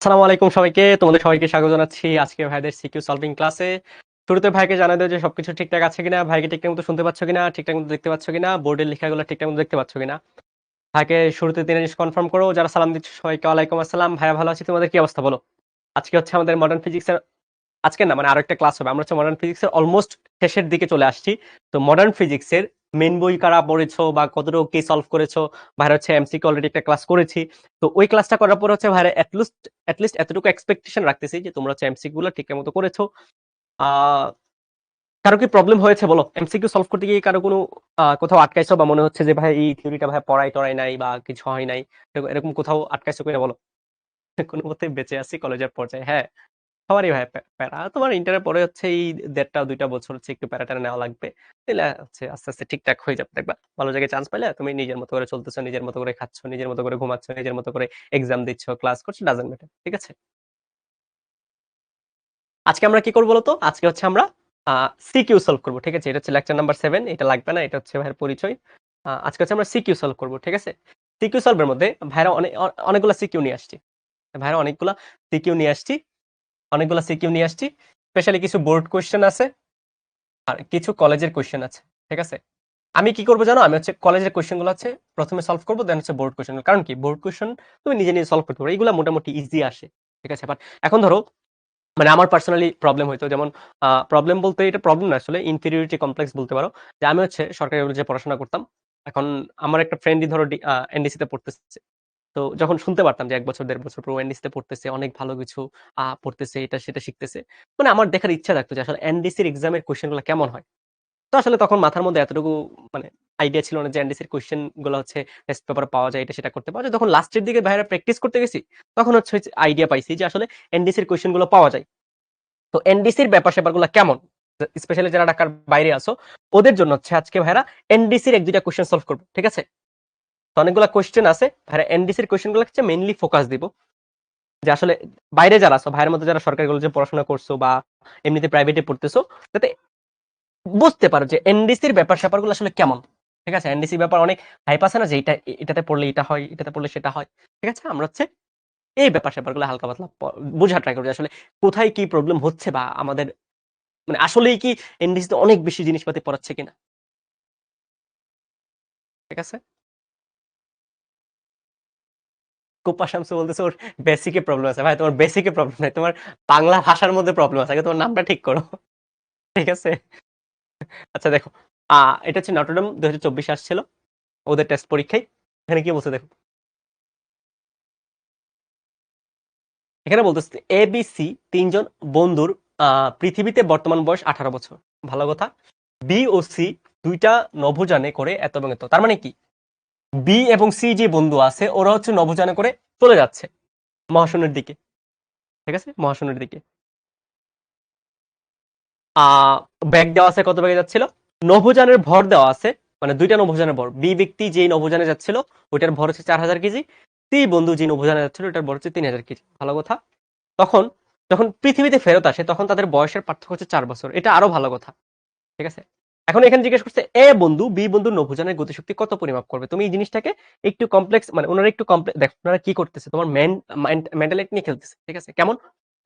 আসসালামু আলাইকুম সবাইকে। তোমাদের সবাইকে স্বাগত জানাচ্ছি আজকে ভাইদের সিকিউ সলভিং ক্লাসে। শুরুতে ভাইকে জানাই দাও যে সবকিছু ঠিকঠাক আছে কিনা, ভাইকে ঠিকঠাক মতো শুনতে পাচ্ছ কিনা, ঠিকঠাক মতো দেখতে পাচ্ছ কিনা, বোর্ডের লেখাগুলো ঠিকঠাক মতো দেখতে পাচ্ছ কিনা। ভাইকে শুরুতে ৩ জিনিস কনফার্ম করো। যারা সালাম দিচ্ছ সবাইকে ওয়ালাইকুম আসসালাম। ভাইয়া ভালো আছি। তোমাদের কি অবস্থা বলো? আজকে হচ্ছে আমাদের মডার্ন ফিজিক্সের আজকে না মানে আরো একটা ক্লাস হবে। আমরা হচ্ছে মডার্ন ফিজিক্সের অলমোস্ট শেষের দিকে চলে আসছি। তো মডার্ন ফিজিক্সের মেইন বই কারা পড়েছো বা কতটুকু কি সলভ করেছো, ভাইরা হচ্ছে এমসিকিউ অলরেডি একটা ক্লাস করেছি। তো ওই ক্লাসটা করার পর হচ্ছে ভাইরা এট লিস্ট এতটুকু এক্সপেকটেশন রাখতেছি যে তোমরা হচ্ছে এমসিকিউ গুলো ঠিকঠাক মতো করেছো। আ কারো কি প্রবলেম হয়েছে বলো? এমসিকিউ সলভ করতে গিয়ে কারো কোনো কোথাও আটকাইছো বা মনে হচ্ছে যে ভাই এই থিওরিটা ভাই পড়াই-টড়াই নাই বা কিছু হয় নাই। এরকম কোথাও আটকাইছো কিনা বলো? কোনমতে বেঁচে আছি কলেজের পর্যায়ে। হ্যাঁ। সবারই ভাই প্যারা। তোমার ইন্টারের পরে হচ্ছে এই ১.৫-২ বছর হচ্ছে একটু প্যারা-ট্যারা নেওয়া লাগবে। দিলে হচ্ছে আস্তে, আস্তে ঠিকঠাক হয়ে যাবে দেখবা। ভালো জায়গায় চান্স পাইলে তুমি নিজের মতো করে চলতেছো, নিজের মতো করে খাচ্ছ, নিজের মতো করে ঘুমাচ্ছ, নিজের মতো করে এক্সাম দিচ্ছ, ক্লাস করছো, ডাজন্ট ম্যাটার। ঠিক আছে? আজকে আমরা কি করব বলো তো? আজকে হচ্ছে আমরা আ সিকিউ সলভ করব। ঠিক আছে? এটা হচ্ছে লেকচার নাম্বার 7 এটা লাগবে না। এটা হচ্ছে ভাইয়ের পরিচয়। আজকে হচ্ছে আমরা সিকিউ সলভ করব। ঠিক আছে? সিকিউ সলভ এর মধ্যে ভাইরা অনেকগুলা সিকিউ নিয়ে আসছি। ভাইরা অনেকগুলা সিকিউ নিয়ে আসছি। অনেকগুলা সিকিউ নিয়ে আসছি। স্পেশালি কিছু বোর্ড কোয়েশ্চেন আছে। আর কিছু কলেজের কোয়েশ্চেন আছে। ঠিক আছে? আমি কি করব জানো? আমি হচ্ছে কলেজের কোয়েশ্চেন গুলো হচ্ছে ১ম এ সলভ করব, দেন হচ্ছে বোর্ড কোয়েশ্চেন। কারণ কি? বোর্ড কোয়েশ্চেন তুমি নিজে, নিজে সলভ করতে পারো। এগুলা মোটামুটি ইজি আসে। ঠিক আছে? বাট এখন ধরো মানে আমার পার্সোনালি প্রবলেম হইতো যেমন প্রবলেম বলতে এটা প্রবলেম না আসলে ইনফেরিয়রিটি কমপ্লেক্স বলতে পারো। যে আমি হচ্ছে সরকারি কলেজে পড়াশোনা করতাম। এখন আমার একটা ফ্রেন্ডই ধরো এনডিসি তে পড়তেছে। তো যখন শুনতে পারতাম যে ১ বছর ১.৫ বছর পর ও এনডিসি তে পড়তেছে, অনেক ভালো কিছু পড়তেছে, এটা সেটা শিখতেছে। মানে আমার দেখার ইচ্ছা থাকতো যে আসলে এনডিসির এক্সামের কোয়েশ্চেন গুলা কেমন হয়? তো আসলে তখন মাথার মধ্যে এতটুকু মানে আইডিয়া ছিল না যে এনডিসির কোয়েশ্চেন গুলো হচ্ছে টেস্ট পেপারে পাওয়া যায়, এটা সেটা করতে পাওয়া যায়। যখন লাস্টের দিকে ভাইরা প্র্যাকটিস করতে গেছি, তখন হচ্ছে আইডিয়া পাইছি যে আসলে এনডিসির কোয়েশ্চেন গুলো পাওয়া যায়। তো এনডিসির ব্যাপার-স্যাপারগুলা কেমন? স্পেশালি যারা ঢাকার বাইরে আছো, ওদের জন্য হচ্ছে আজকে ভাইরা এনডিসির ১-২ টা কোয়েশ্চেন সলভ করব। ঠিক আছে? তো অনেকগুলা কোয়েশ্চেন আছে। ভাইরা এনডিসির কোয়েশ্চেন গুলো হচ্ছে মেইনলি ফোকাস দিব। যে আসলে বাইরে যারা আছো, ভাইয়ের মধ্যে যারা সরকারি কলেজে পড়াশোনা করছো বা এমনিতে প্রাইভেটে পড়তেছো, যাতে বুঝতে পারো যে এনডিসির ব্যাপার-স্যাপারগুলো আসলে কেমন। ঠিক আছে? এনডিসির ব্যাপার অনেক হাইপ আছে না যে এটাতে পড়লে এটা হয়, এটাতে পড়লে সেটা হয়। ঠিক আছে? আমরা হচ্ছে এই ব্যাপার-স্যাপারগুলো হালকা পাতলা বুঝার ট্রাই করব যে আসলে কোথায় কি প্রবলেম হচ্ছে বা আমাদের মানে আসলেই কি এনডিসিতে অনেক বেশি জিনিসপাতি পড়াচ্ছে কিনা। ঠিক আছে? কোপা শামসু বলতেছে ওর বেসিক এ প্রবলেম আছে। ভাই তোমার বেসিক এ প্রবলেম নাই। তোমার বাংলা ভাষার মধ্যে প্রবলেম আছে। আগে তোমার নামটা ঠিক করো। ঠিক আছে? আচ্ছা দেখো। আ এটা হচ্ছে নটরডেম ২০২৪ আসছিল। ওদের টেস্ট পরীক্ষায়। এখানে কি বলছে দেখো। এখানে বলতেছে এবিসি ৩ জন বন্ধুর আ পৃথিবীতে বর্তমান বয়স ১৮ বছর। ভালো কথা। বি ও সি ২ টা নভোযানে করে এত এবং এত। তার মানে কি? বি এবং সি যে বন্ধু আছে ওরা হচ্ছে নভোযানে করে চলে যাচ্ছে মহাশূন্যের দিকে। ঠিক আছে? মহাশূন্যের দিকে। আ ব্যাগ দেওয়া আছে কত বেগে যাচ্ছিল? নভোযানের ভর দেওয়া আছে। মানে ২ টা নভোযানের ভর। বি ব্যক্তি যেই নভোযানে যাচ্ছিল ওইটার ভর হচ্ছে ৪,০০০ কেজি। সি বন্ধু যে নভোযানে যাচ্ছিল ওটার ভর হচ্ছে ৩,০০০ কেজি। ভালো কথা। তখন যখন পৃথিবীতে ফেরত আসে তখন তাদের বয়সের পার্থক্য হচ্ছে ৪ বছর। এটা আরো ভালো কথা। ঠিক আছে? এখন এখানে জিজ্ঞেস করছে এ বন্ধু বি বন্ধুর নভোযানের গতিশক্তি কত পরিমাপ করবে? তুমি এই জিনিসটাকে একটু কমপ্লেক্স মানে উনারা একটু দেখো উনারা কি করতেছে? তোমার মেন্টালিটি নিয়ে খেলতেছে। ঠিক আছে? কেমন?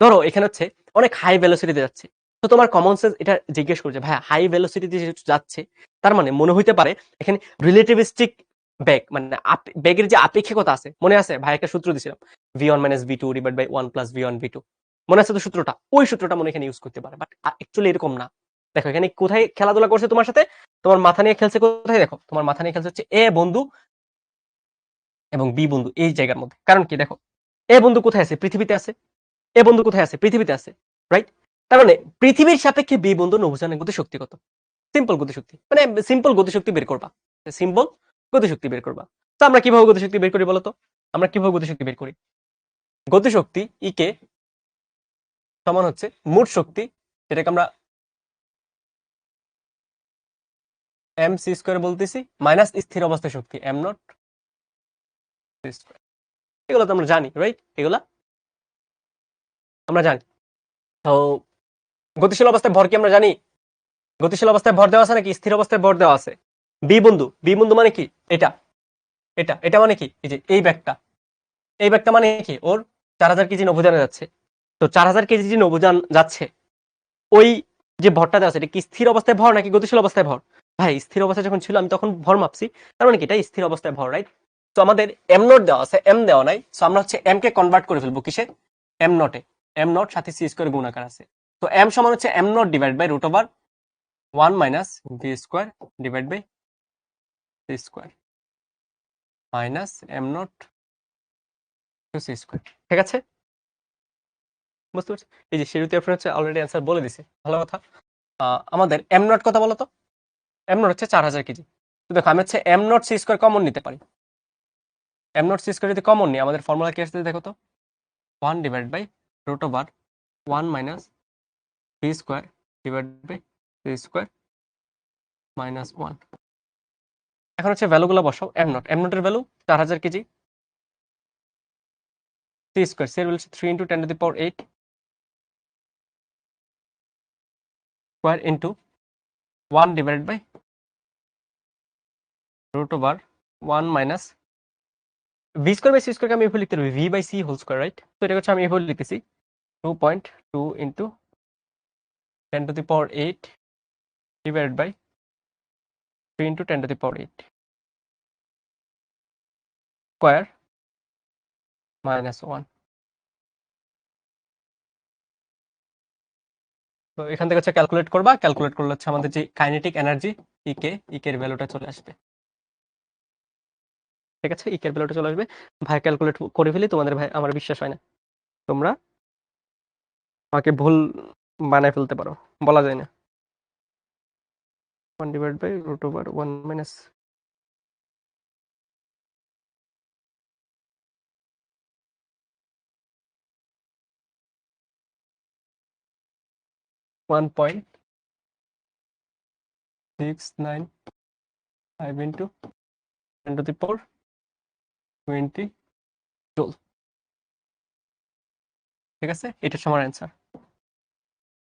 ধরো এখানে হচ্ছে অনেক হাই ভেলোসিটি তে যাচ্ছে। তো তোমার কমন সেন্স এটা জিজ্ঞেস করছে ভাইয়া হাই ভেলোসিটি তে যেহেতু যাচ্ছে তার মানে মনে হইতে পারে এখানে রিলেটিভিস্টিক বেগ মানে বেগের যে আপেক্ষিকতা আছে। মনে আছে? ভাই একটা সূত্র দিছিলাম। v1 v2 divide by 1 plus v1 v2 মনে আছে তো সূত্রটা? ওই সূত্রটা মনে হয় এখানে ইউজ করতে পারে। বাট অ্যাকচুয়ালি এরকম না। দেখো এখানে কোথায় খেলাধুলা করছে তোমার সাথে? তোমার মাথা নিয়ে খেলছে কোথায় দেখো? তোমার মাথা নিয়ে খেলছে হচ্ছে এ বন্ধু এবং বি বন্ধু এই জায়গার মধ্যে। কারণ কি দেখো, এ বন্ধু কোথায় আছে? পৃথিবীতে আছে। এ বন্ধু কোথায় আছে? পৃথিবীতে আছে। রাইট? তার মানে পৃথিবীর সাপেক্ষে বি বন্ধুর নভোযানের গতিশক্তি কত? সিম্পল গতিশক্তি। মানে সিম্পল গতিশক্তি বের করবা। সিম্পল গতিশক্তি বের করবা। তো আমরা কিভাবে গতিশক্তি বের করি বলতো? আমরা কিভাবে গতিশক্তি বের করি? গতিশক্তি কে সমান হচ্ছে মোট শক্তি যেটাকে আমরা এম সি স্কয়ার বলতেছি মাইনাস স্থির অবস্থায় শক্তি এম নট সি স্কয়ার। এগুলো তো আমরা জানি, রাইট? এগুলা আমরা জানি। তো গতিশীল অবস্থায় ভর কি আমরা জানি? গতিশীল অবস্থায় ভর দেওয়া আছে নাকি স্থির অবস্থায় ভর দেওয়া আছে? বি বন্ধু মানে কি? এটা, এটা মানে কি? এই যে এই ব্যাগটা। এই ব্যাগটা মানে কি? ওর 4000 কেজি নভোযানে যাচ্ছে। তো 4000 কেজি যে নভোযান যাচ্ছে, ওই যে ভরটা দেওয়া আছে এটা কি স্থির অবস্থায় ভর নাকি গতিশীল অবস্থায় ভর? ভাই স্থির অবস্থায় যখন ছিল আমি তখন ভর মাপছি, তার মানে কি এটা স্থির অবস্থায় ভর, রাইট? তো আমাদের এম নট দেওয়া আছে, এম দেওয়া নাই, সো আমরা হচ্ছে এম কে কনভার্ট করে ফেলবো কিসে? এম নটে। এম নট সাথে সি স্কোয়ার গুণাকার আছে, তো এম সমান হচ্ছে M naught divide by root over 1 minus V square divide by C square minus M naught to C square. ঠিক আছে, বুঝতে পারছি? এই যে শুরুতে আপনার হচ্ছে অলরেডি অ্যান্সার বলে দিছে, ভালো কথা। আমাদের এম নট কত বলো তো? এম নট হচ্ছে 4000 কেজি। তো দেখো আমি হচ্ছে M naught C square common নিতে পারি। এম নট সি স্কোয়ার যদি কমন নিই, আমাদের ফর্মুলা কি আসছে দেখো তো? 1 divide by root over 1 minus V square divide by C square minus 1। এখন হচ্ছে ভ্যালুগুলো বসাও। এম নটের value 4000 KG, C square C এর value 3 into 10 to the power 8 square into 1 divide by root over 1 minus V square by C স্কোয়ারকে আমি এভাবে লিখতে পারি V by C whole square, right? তো এটা হচ্ছে আমি এভাবে লিখতেছি 2.2 into 10 to the power 8 divided by 3 into 10 to the power 8 square minus 1। তো এখান থেকে হচ্ছে ক্যালকুলেট করবা, ক্যালকুলেট করলে হচ্ছে আমাদের যে কাইনেটিক এনার্জি ইকে এর ভ্যালুটা চলে আসবে। ঠিক আছে, ইকে এর ভ্যালুটা চলে আসবে। ভাই ক্যালকুলেট করে ফেলি, তোমাদের ভাই আমার বিশ্বাস হয় না, তোমরা আমাকে ভুল বানায় ফেলতে পারো, বলা যায় না। 1 divide by root over 1 minus 1.695 into 10 to the power 20 joule. ঠিক আছে, এটা হচ্ছে আমার অ্যান্সার,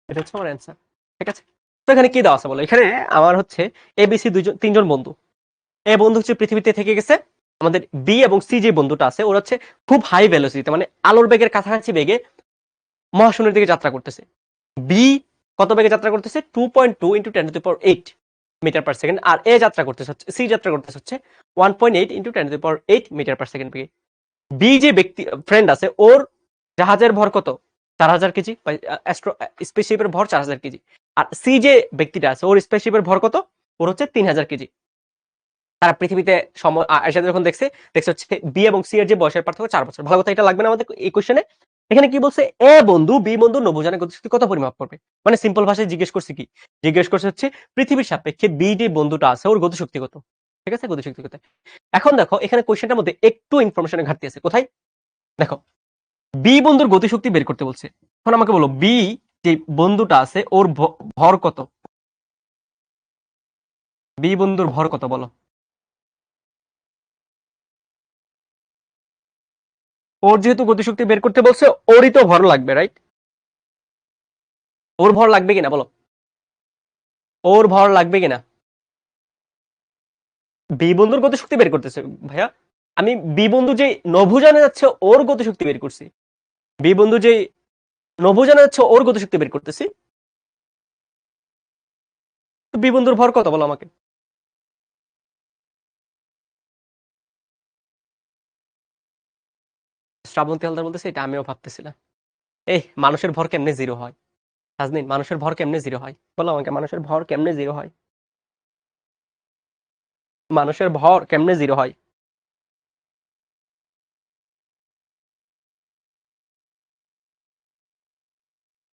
এটা হচ্ছে আমার অ্যান্সার। ঠিক আছে, তো এখানে কি দেওয়া আছে বলো? এখানে আমার হচ্ছে এবিসি তিনজন বন্ধু। এ বন্ধু হচ্ছে পৃথিবীতে থেকে গেছে। আমাদের বি এবং সি যে বন্ধুটা আছে ওরা হচ্ছে খুব হাই ভেলোসিটিতে, মানে আলোর বেগের কাছাকাছি বেগে মহাশূন্যের দিকে যাত্রা করতেছে। বি কত বেগে যাত্রা করতেছে? 2.2 into 10 to the power 8 metre per second. আর এ যাত্রা করতেছে হচ্ছে, সি যাত্রা করতেছে হচ্ছে 1.8 into 10 to the power 8 metre per second বেগে। বি যে ব্যক্তি ফ্রেন্ড আছে ওর জাহাজের ভর কত? 4000 কেজি। স্পেসশিপের ভর 4000 কেজি। আর সি যে ব্যক্তিটা আছে ওর স্পেসশিপের ভর কত? ওর হচ্ছে 3000 কেজি। তারা পৃথিবীতে এসে যখন দেখছে হচ্ছে বি এবং সি এর যে বয়সের পার্থক্য 4 বছর। ভালো কথা, এটা লাগবে না আমাদের এই কোশ্চেনে। এখানে কি বলছে? এ বন্ধু বি বন্ধু নভোযানের গতিশক্তি কত পরিমাপ করবে? মানে সিম্পল ভাষায় জিজ্ঞেস করছে কি? জিজ্ঞেস করছে হচ্ছে পৃথিবীর সাপেক্ষে বি যে বন্ধুটা আছে ওর গতিশক্তি কত। ঠিক আছে, গতিশক্তি কত। এখন দেখো এখানে কোশ্চেনটার মধ্যে একটু ইনফরমেশনের ঘাটতি আছে। কোথায়? দেখো, বি বন্ধুর গতিশক্তি বের করতে বলছে। এখন আমাকে বলো বি যে বন্ধুটা আছে ওর ভর কত? বি বন্ধুর ভর কত বলো? ওর যেহেতু গতিশক্তি বের করতে বলছে, ওরই তো ভর লাগবে, রাইট? ওর ভর লাগবে কিনা বলো? ওর ভর লাগবে কিনা? বি বন্ধুর গতিশক্তি বের করতেছে ভাইয়া। আমি বি বন্ধু যে নভোযানে যাচ্ছে ওর গতিশক্তি বের করছি। বি বন্ধু যে নভোযানে যাচ্ছে ওর গতিশক্তি বের করতেছি। তো বি বন্ধুর ভর কত বলো আমাকে? শ্রাবন্তী হালদার বলতেছে এটা আমিও ভাবতেছিলাম। এই মানুষের ভর কেমনে জিরো হয়? নাজনীন, মানুষের ভর কেমনে জিরো হয় বলো আমাকে? মানুষের ভর কেমনে জিরো হয়? মানুষের ভর কেমনে জিরো হয়?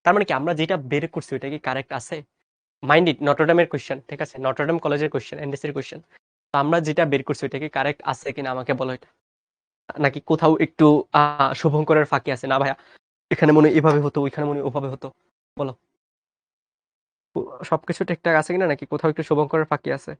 তার মানে কি আমরা যেটা বের করছি ওইটা কি কারেক্ট আছে? মাইন্ড ইট, নটরডেমের কোশ্চেন, ঠিক আছে, নটরডেম কলেজের কোশ্চেন, এনডিসির কোশ্চেন। তো আমরা যেটা বের করছি ওইটা কি কারেক্ট আছে কিনা আমাকে বলো এটা। নাকি কোথাও একটু শুভঙ্করের ফাঁকি আছে? না ভাইয়া, এখানে মনে হয় এভাবে হতো, ওইখানে মনে হয় ওভাবে হতো, বলো। সবকিছু ঠিকঠাক আছে কিনা, নাকি কোথাও একটু শুভঙ্করের ফাঁকি আছে?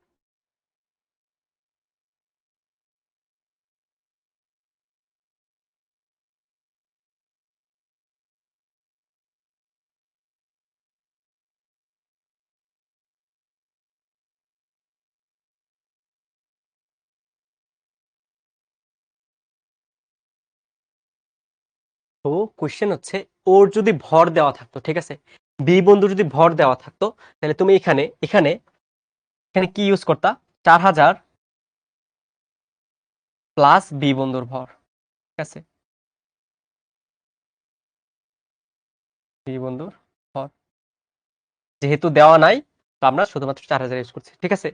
তো কোশ্চেন হচ্ছে ওর যদি ভর দেওয়া থাকতো, ঠিক আছে, বি বন্ধু যদি ভর দেওয়া থাকতো, তাহলে তুমি এখানে এখানে এখানে কি ইউজ করতা? 4000 প্লাস বি বন্ধুর ভর, ঠিক আছে, বি বন্ধুর ভর যেহেতু দেওয়া নাই, তো আমরা শুধুমাত্র 4000 ইউজ করছি, ঠিক আছে।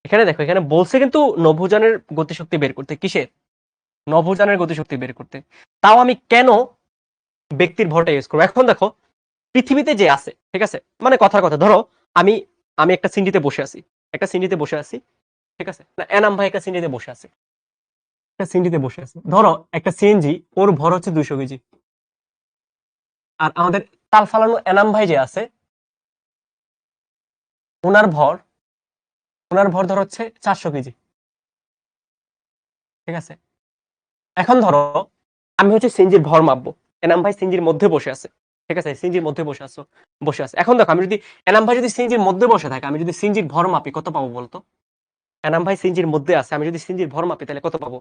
এখানে দেখো, এখানে বলছে কিন্তু নভোযানের গতিশক্তি বের করতে। কিসের? নভোযানের গতিশক্তি বের করতে। তাও আমি কেন ব্যক্তির ভরটা ইউজ করবো? এখন দেখো, পৃথিবীতে যে আছে, ঠিক আছে, মানে কথার কথা, ধরো আমি আমি একটা সিন্ডিতে বসে আছি, একটা সিন্ডিতে বসে আছি, ঠিক আছে, না এনাম ভাই একটা সিন্ডিতে বসে আছে, একটা সিন্ডিতে বসে আছে, ধরো একটা সিএনজি, ওর ভর হচ্ছে 200 কেজি। আর আমাদের তাল ফালানো এনাম ভাই যে আছে, ওনার ভর ওনার ভর ধর হচ্ছে 400 কেজি, ঠিক আছে। এখন ধরো আমি হচ্ছে সিনজির ভর মাপবো, এনাম ভাই সিনজির মধ্যে বসে আছে, ঠিক আছে, সিনজির মধ্যে বসে আছে। এখন দেখো, আমি যদি এনাম ভাই যদি সিনজির মধ্যে বসে থাকে, আমি যদি সিনজির ভর মাপি, কত পাবো বলতো? এনাম ভাই সিনজির মধ্যে আছে, আমি যদি সিনজির ভর মাপি, তাহলে কত পাবো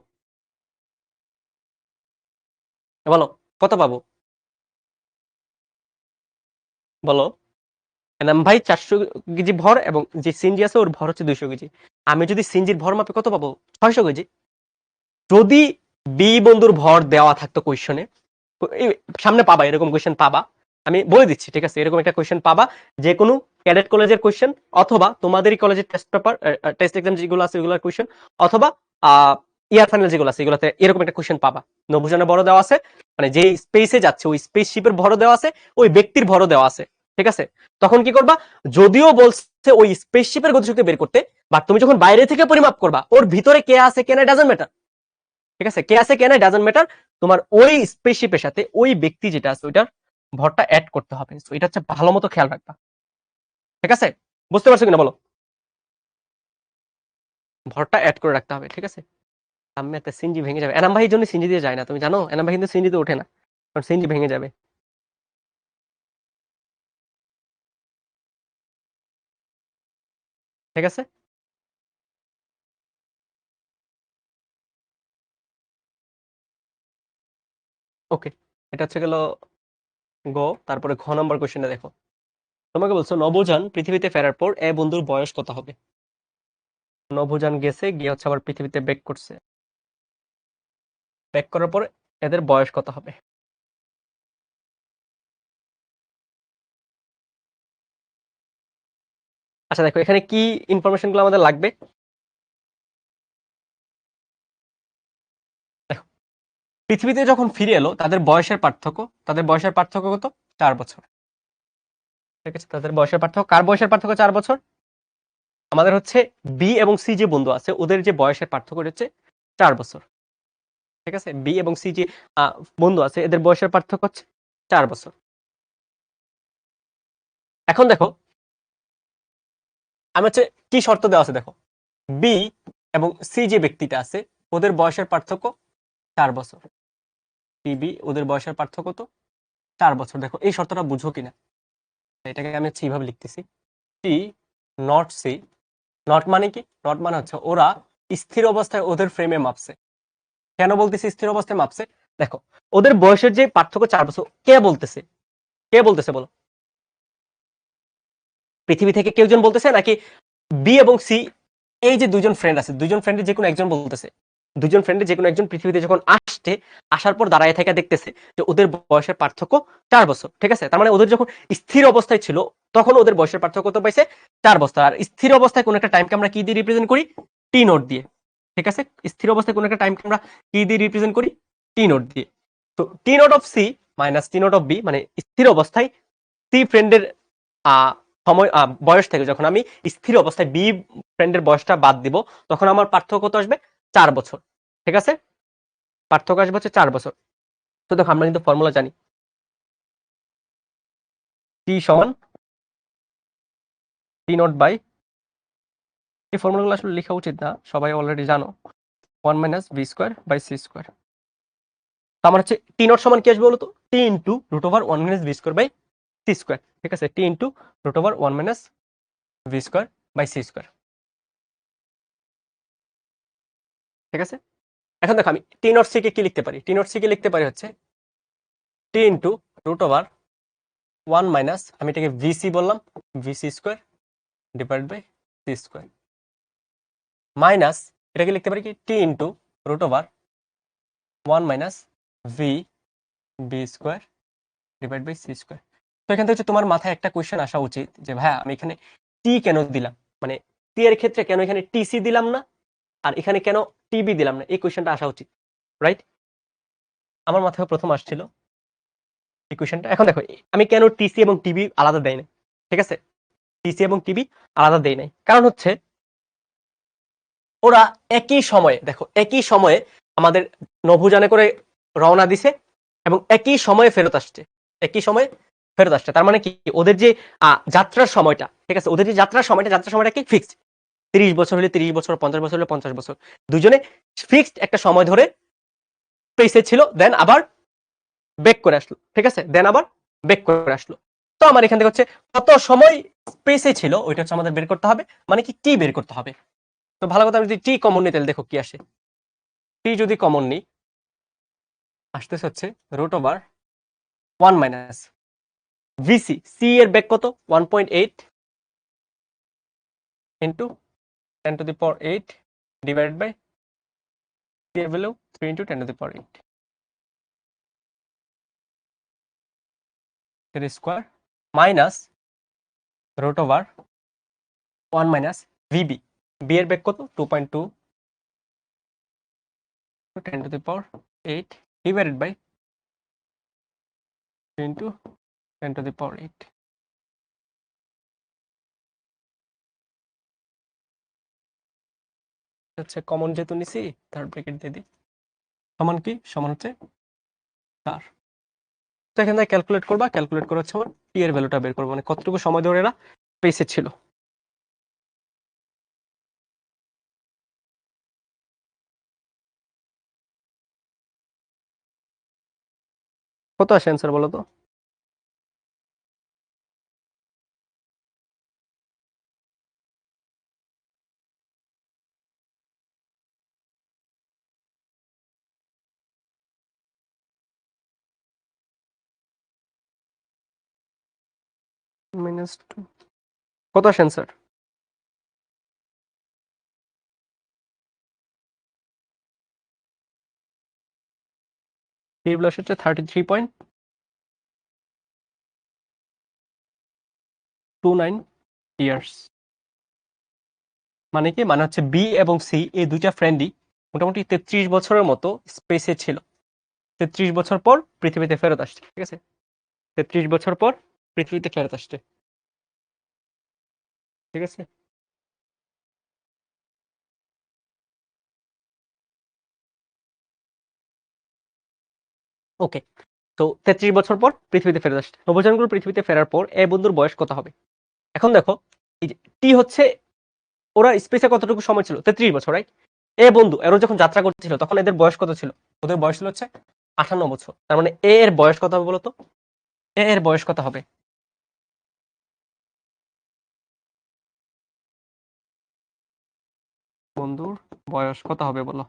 বলো? কত পাবো বলো? এনাম ভাই 400 কেজি ভর, এবং যে সিনজি আছে ওর ভর হচ্ছে 200 কেজি। আমি যদি সিনজির ভর মাপি, কত পাবো? 600 কেজি। যদি বি বন্ধুর ভর দেওয়া থাকতো কোয়েশনে, সামনে পাবা, এরকম কোয়েশ্চেন পাবা, আমি বলে দিচ্ছি, ঠিক আছে, এরকম একটা কোয়েশ্চেন পাবা, যে কোনো ক্যাডেট কলেজের কোয়েশ্চেন, অথবা তোমাদেরই কলেজের টেস্ট পেপার, টেস্ট এক্সাম যেগুলো আছে ওইগুলোর কোয়েশ্চেন, অথবা ইয়ার ফাইনাল যেগুলো আছে এগুলোতে এরকম একটা কোয়েশ্চেন পাবা। নভোযানের বড় দেওয়া আছে, মানে যে স্পেসে যাচ্ছে ওই স্পেসশিপের ভরও দেওয়া আছে, ওই ব্যক্তির ভরও দেওয়া আছে, ঠিক আছে। তখন কি করবা? যদিও বলছে ওই স্পেসশিপের গতিশক্তি বের করতে, বাট তুমি যখন বাইরে থেকে পরিমাপ করবা, ওর ভিতরে কে আছে কে নাই ডাজন্ট ম্যাটার, ঠিক আছে, কে আছে কে নাই ডাজন্ট ম্যাটার, তোমার ওই স্পেসশিপের সাথে ওই ব্যক্তি যেটা আছে ওইটার ভরটা অ্যাড করতে হবে। সো এটা হচ্ছে ভালো মতো খেয়াল রাখবা, ঠিক আছে। বুঝতে পারছো কিনা বলো? ভরটা অ্যাড করে রাখতে হবে, ঠিক আছে। আমি একটা সিনজি ভেঙে যাবে, এনাম ভাইয়ের জন্য সিনজি দিয়ে যায় না, তুমি জানো? এনাম ভাই কিন্তু সিনজিতে ওঠে না, কারণ সিনজি ভেঙে যাবে, ঠিক আছে। ওকে, এটা হচ্ছে গেল গো। তারপরে ঘ নম্বর কোশ্চেনটা দেখো। তোমাকে বলছো নভোযান পৃথিবীতে ফেরার পর এ বন্ধুর বয়স কত হবে? নভোযান গেছে, গিয়ে হচ্ছে আবার পৃথিবীতে ব্যাক করছে, ব্যাক করার পর এদের বয়স কত হবে? আচ্ছা দেখো, এখানে কি ইনফরমেশন গুলো আমাদের লাগবে? দেখো, পৃথিবীতে যখন ফিরে এলো, তাদের বয়সের পার্থক্য কত? 4 বছর, ঠিক আছে। তাদের বয়সের পার্থক্য, কার বয়সের পার্থক্য 4 বছর? আমাদের হচ্ছে বি এবং সি যে বন্ধু আছে, ওদের যে বয়সের পার্থক্য হচ্ছে 4 বছর, ঠিক আছে। বি এবং সি যে আহ, বন্ধু আছে, এদের বয়সের পার্থক্য হচ্ছে 4 বছর। এখন দেখো, আমি হচ্ছে কি শর্ত দেওয়া আছে দেখো, বি এবং সি যে ব্যক্তিটা আছে, ওদের বয়সের পার্থক্য 4 বছর। বি ওদের বয়সের পার্থক্য তো 4 বছর। দেখো এই শর্তটা বুঝো কিনা, এটাকে আমি হচ্ছে এইভাবে লিখতেছি, সি নট সি। নট মানে কি? নট মানে হচ্ছে ওরা স্থির অবস্থায় ওদের ফ্রেমে মাপছে। কেন বলতেছি স্থির অবস্থায় মাপছে? দেখো, ওদের বয়সের যে পার্থক্য 4 বছর, কে বলতেছে? কে বলতেছে বলো? পৃথিবী থেকে কেউ জন বলতেছে, নাকি বি এবং সি, এই যে দুইজন ফ্রেন্ড আছে, দুইজন ফ্রেন্ডের যে কোনো একজন বলতেছে? দুজন ফ্রেন্ডের যে কোনো একজন পৃথিবীতে যখন আসছে, আসার পর দাঁড়ায় থেকে দেখতেছে যে ওদের বয়সের পার্থক্য 4 বছর, ঠিক আছে। তার মানে ওদের যখন স্থির অবস্থায় ছিল, তখন ওদের বয়সের পার্থক্য কত পাইছে? 4 বছর। আর স্থির অবস্থায় কোন একটা টাইমকে আমরা কি দিয়ে রিপ্রেজেন্ট করি? টি নোট দিয়ে, ঠিক আছে। স্থির অবস্থায় কোন একটা টাইমকে আমরা কি দিয়ে রিপ্রেজেন্ট করি? টি নোট দিয়ে। তো T naught of C minus T naught of B, মানে স্থির অবস্থায় সি ফ্রেন্ডের সময়, বয়স থেকে যখন আমি স্থির অবস্থায় বি ফ্রেন্ডের বয়সটা বাদ দিব, তখন আমার পার্থক্য কত আসবে? 4 বছর, ঠিক আছে। পার্থক্য আসবে হচ্ছে 4 বছর। তো দেখো, আমরা কিন্তু ফর্মুলা জানি, টি সমান টি নট বাই, এই ফর্মুলাগুলো আসলে লেখা উচিত না, সবাই অলরেডি জানো, 1 - v² / c²। তো আমার হচ্ছে টি নট সমান কি আসবে বলতো? টি ইন্টু √1 - v² / c², ঠিক আছে। টি ইন্টু √1 - v²/c², ঠিক আছে। এখন দেখো, আমি টি নট সি কে কি লিখতে পারি? টি নট সি কে লিখতে পারি হচ্ছে T into root over 1 minus, আমি এটাকে ভিসি বললাম, VC square divide by C square, minus এটাকে লিখতে পারি কি T into root over 1 minus V B square divide by C square. তো এখান থেকে হচ্ছে তোমার মাথায় একটা কোয়েশ্চেন আসা উচিত যে ভাইয়া আমি এখানে টি কেন দিলাম, মানে টি এর ক্ষেত্রে কেন এখানে টিসি দিলাম না আর এখানে কেন টিবি দিলাম না, এই কোয়েশ্চেনটা আসা উচিত, রাইট? আমার মাথায় প্রথম আসছিল এই কোয়েশ্চেনটা। এখন দেখো আমি কেন টিসি এবং টিবি আলাদা দেই না, ঠিক আছে, টিসি এবং টিবি আলাদা দেই নাই, কারণ হচ্ছে ওরা একই সময়ে, দেখো একই সময়ে আমাদের নভোযানে করে রওনা দিছে এবং একই সময়ে ফেরত আসছে, একই সময়ে ফেরত আসছে। তার মানে কি ওদের যে যাত্রার সময়টা, ঠিক আছে, ওদের যে যাত্রার সময়টা কি ফিক্সড, 30 বছর হলে 30 বছর, 50 বছর হলে 50 বছর, দুজনে ফিক্সড একটা সময় ধরে স্পেসে ছিল, দেন আবার ব্যাক করে আসলো, ঠিক আছে, দেন আবার ব্যাক করে আসলো। তো আমার এখান থেকে হচ্ছে কত সময় স্পেসে ছিল ওইটা হচ্ছে আমাদের বের করতে হবে, মানে কি টি বের করতে হবে। তো ভালো কথা, আমি যদি টি কমন নিই তাহলে দেখো কি আসে, টি যদি কমন নিই আসতেছে হচ্ছে root over 1 minus VC, C এর ব্যাক কত 1.8 ইন্টু 10⁸ ডিভাইড বাই সি এর ভ্যালু 3 ইন্টু 10⁸ এর square minus root over 1 minus VB, B এর ব্যাক কত 2.2 10⁸ ডিভাইডেড বাই 3 ইন্টু 10⁸। হচ্ছে কমন যেহেতু নিছি তার ব্র্যাকেট দিয়ে দিই, সমান কি সমান হচ্ছে 4। তো এখান থেকে ক্যালকুলেট করবা, ক্যালকুলেট করে হচ্ছে আমার টি এর ভ্যালুটা বের করবো, মানে কতটুকু সময় ধরে এরা স্পেসে ছিল। কত আসে অ্যান্সার বলো তো? -2 কত আসে অ্যান্সার? টি প্লাস হচ্ছে 33.29 ইয়ার্স। মানে কি, মানে হচ্ছে বি এবং সি এই দুইটা ফ্রেন্ডই মোটামুটি 33 বছরের মতো স্পেসে ছিল। 33 বছর পর পৃথিবীতে ফেরত আসছে, ঠিক আছে, 33 বছর পর পৃথিবীতে ফেরত আসছে, ঠিক আছে। ওকে, তো 33 বছর পর পৃথিবীতে ফেরত আসছে, নবজানগুলো পৃথিবীতে ফেরার পর এ বন্ধুর বয়স কত হবে? এখন দেখো এই যে টি হচ্ছে ওরা স্পেসে কতটুকু সময় ছিল 33 বছর, রাইট? এ বন্ধু এরা যখন যাত্রা করছিল তখন এদের বয়স কত ছিল? ওদের বয়স ছিল হচ্ছে 58 বছর। তার মানে এ এর বয়স কত হবে বলতো? এ এর বয়স কত হবে? বন্ধুর বয়স কত হবে বলো?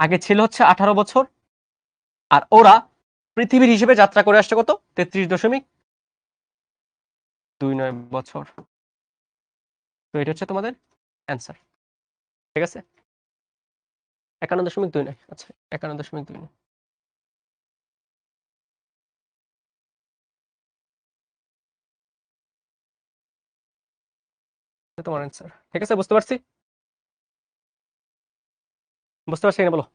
আগে ছিল হচ্ছে 18 বছর, আর ওরা পৃথিবীর হিসেবে যাত্রা করে আসছে কত 33.29 বছর। তো এটা হচ্ছে তোমাদের অ্যান্সার, ঠিক আছে, 51.29। আচ্ছা 51.29 তোমার অ্যান্সার, ঠিক আছে, বুঝতে পারছি, বুঝতে পারছি কিনা বলো?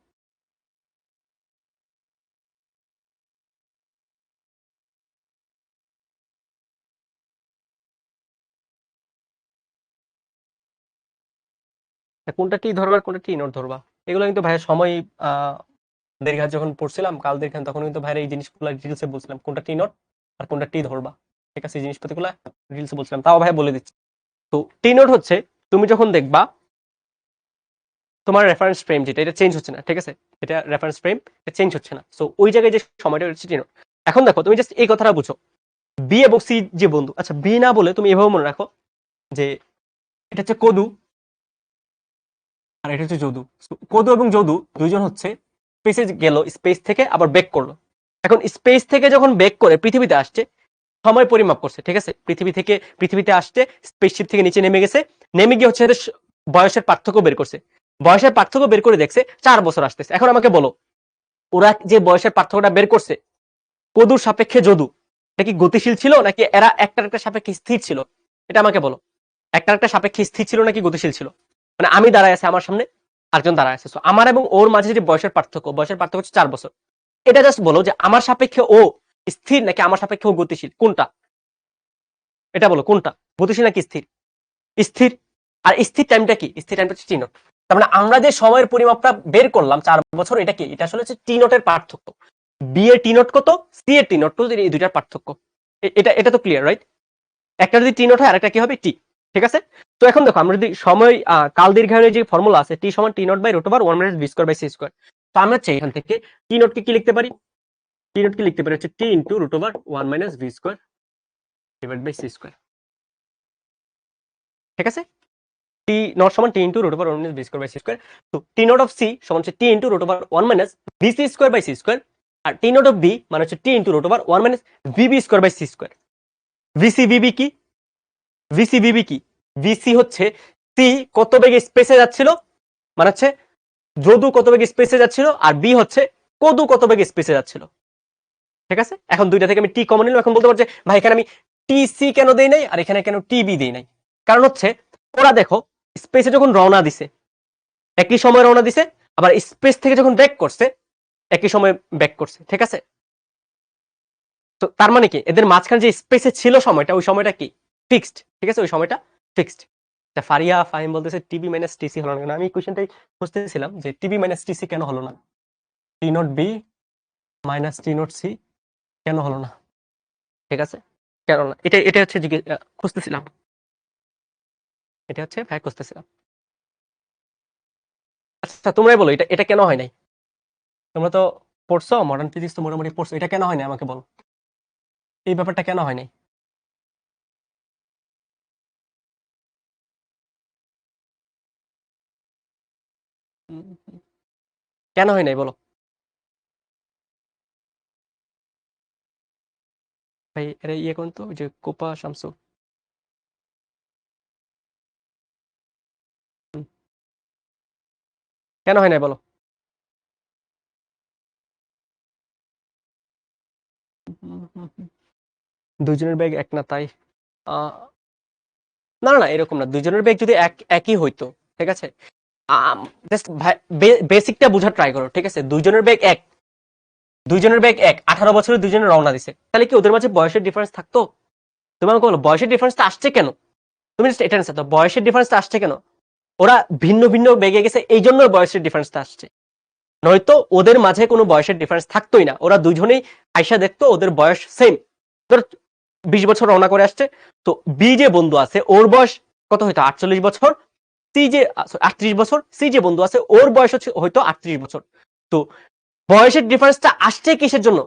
কোনটা টি ধরবা আর কোনটা টি নট ধরবা এগুলো কিন্তু ভাইয়া সময় দীর্ঘাত যখন পড়ছিলাম কাল দীর্ঘান, তখন কিন্তু ভাইয়া এই জিনিসগুলো ডিটেলসে বলছিলাম কোনটা টি নট আর কোনটা টি ধরবা, ঠিক আছে, এই জিনিসপাতিগুলো ডিটেলসে বলছিলাম, তাও ভাইয়া বলে দিচ্ছি। তো টি নট হচ্ছে তুমি যখন দেখবা তোমার রেফারেন্স ফ্রেম যেটা এটা চেঞ্জ হচ্ছে না, ঠিক আছে, এটা রেফারেন্স ফ্রেম এটা চেঞ্জ হচ্ছে না, সো ওই জায়গায় যে সময়টা হচ্ছে টি নট। এখন দেখো তুমি জাস্ট এই কথাটা বুঝো, বি এবং সি যে বন্ধু, আচ্ছা বি না বলে তুমি এভাবে মনে রাখো যে এটা হচ্ছে কদু আর এটা হচ্ছে যদু। So, কদু এবং যদু দুইজন হচ্ছে স্পেসে গেল, স্পেস থেকে আবার ব্যাক করলো, এখন স্পেস থেকে যখন বেক করে পৃথিবীতে আসছে, সময় পরিমাপ করছে, ঠিক আছে, পৃথিবীতে আসছে, স্পেসশিপ থেকে নিচে নেমে গেছে, নেমে গিয়ে হচ্ছে বয়সের পার্থক্য বের করছে, বয়সের পার্থক্য বের করে দেখছে 4 বছর আসতেছে। এখন আমাকে বলো, ওরা যে বয়সের পার্থক্যটা বের করছে কদুর সাপেক্ষে যদু, এটা কি গতিশীল ছিল নাকি এরা একটার একটা সাপেক্ষে স্থির ছিল? এটা আমাকে বলো, একটার একটা সাপেক্ষে স্থির ছিল নাকি গতিশীল ছিল? মানে আমি দাঁড়ায় আছে, আমার সামনে আরেকজন দাঁড়ায় আছে, আমার এবং ওর মাঝে যে বয়সের পার্থক্য হচ্ছে 4 বছর। এটা জাস্ট বলো যে আমার সাপেক্ষে ও স্থির নাকি আমার সাপেক্ষে ও গতিশীল, কোনটা? এটা বলো কোনটা, গতিশীল নাকি স্থির? স্থির। আর স্থির টাইমটা কি? স্থির টাইমটা হচ্ছে টি নট। তার মানে আমরা যে সময়ের পরিমাপটা বের করলাম 4 বছর, এটা কি? এটা আসলে হচ্ছে টি নটের পার্থক্য। বি এর টি নট কত, সি এর টি নট কত, এই দুইটার পার্থক্য। এটা এটা তো ক্লিয়ার, রাইট? একটা যদি টি নট হয় আরেকটা কি হবে, টি। ঠিক আছে? তো এখন দেখো, আমরা যদি সময় কাল দীর্ঘায়নের যে ফর্মুলা আছে, টি সমান T naught by root over 1 minus V square by C square. তো আমরা চাই এখান থেকে টি নট কে কি লিখতে পারি? টি নট কে লিখতে পারি হচ্ছে T into root over 1 minus V square divide by C square. ঠিক আছে? টি নট সমান T into root over 1 minus V square by C square. তো টি নট অফ সি সমান হচ্ছে T into root over 1 minus V C square by C square. আর T naught of B মানে হচ্ছে T into root over 1 minus V B square by C square. VC VB কি? VC VB কি? VC হচ্ছে C কত বেগে স্পেসে যাচ্ছিল, মানে হচ্ছে যদু কত বেগে স্পেসে যাচ্ছিল, আর বি হচ্ছে কদু কত বেগে স্পেসে যাচ্ছিল। ঠিক আছে? এখন দুইটা থেকে আমি টি কমন নিলাম। এখন বলতে পারছে ভাই এখানে আমি টিসি কেন দেই নাই আর এখানে কেন টিবি দেই নাই? কারণ হচ্ছে ওরা দেখো স্পেসে যখন রওনা দিছে একই সময় রওনা দিছে, আবার স্পেস থেকে যখন ব্যাক করছে একই সময় ব্যাক করছে। ঠিক আছে? তো তার মানে কি এদের মাঝখানে যে স্পেসে ছিল সময়টা, ওই সময়টা কি ফিক্সড। ঠিক আছে? ওই সময়টা ফিক্সড। ফারিয়া ফাহিম বলতেছে টিবি মাইনাস টিসি হলো না কেন? আমি কোশ্চেনটাই খুঁজতেছিলাম যে টিবি মাইনাস টিসি কেন হলো না, T naught B minus T naught C কেন হলো না? ঠিক আছে, কেন না? এটা এটা হচ্ছে খুঁজতেছিলাম, এটা হচ্ছে ভাই খুঁজতেছিলাম। আচ্ছা তোমরাই বলো, এটা এটা কেন হয় নাই? তোমরা তো পড়ছো, মডার্ন ফিজিক্স তো মোটামুটি পড়ছো, এটা কেন হয় নাই আমাকে বলো, এই ব্যাপারটা কেন হয় নাই? কেন হয় নাই বলো ভাই, এটা ইয়ে করুন তো, ওই যে কোপা শামসু। কেন হয় নাই বলো? দুইজনের ব্যাগ এক না তাই? না না না, এরকম না, দুইজনের ব্যাগ যদি একই হইতো, ঠিক আছে, জাস্ট বেসিকটা বোঝার ট্রাই করো। ঠিক আছে? দুইজনের ব্যাগ এক 18 বছরে দুইজনে রওনা দিছে, তাহলে কি ওদের মাঝে বয়সের ডিফারেন্স থাকতো? তুমি আমাকে বলো বয়সের ডিফারেন্সটা আসছে কেন? তুমি এটা আনসার দাও, বয়সের ডিফারেন্সটা আসছে কেন? ওরা ভিন্ন ভিন্ন বেগে গেছে, এই জন্য বয়সের ডিফারেন্সটা আসছে, নয়তো ওদের মাঝে কোনো বয়সের ডিফারেন্স থাকতোই না। ওরা দুজনেই আয়সা দেখতো ওদের বয়স সেম। ধর 20 বছর রওনা করে আসছে, তো বি যে বন্ধু আছে ওর বয়স কত হয়তো 48 বছর, সি যে 38 বছর, সি যে বন্ধু আছে ওর বয়স হচ্ছে হয়তো 38 বছর। তো বয়সের ডিফারেন্সটা আসছে কিসের জন্য?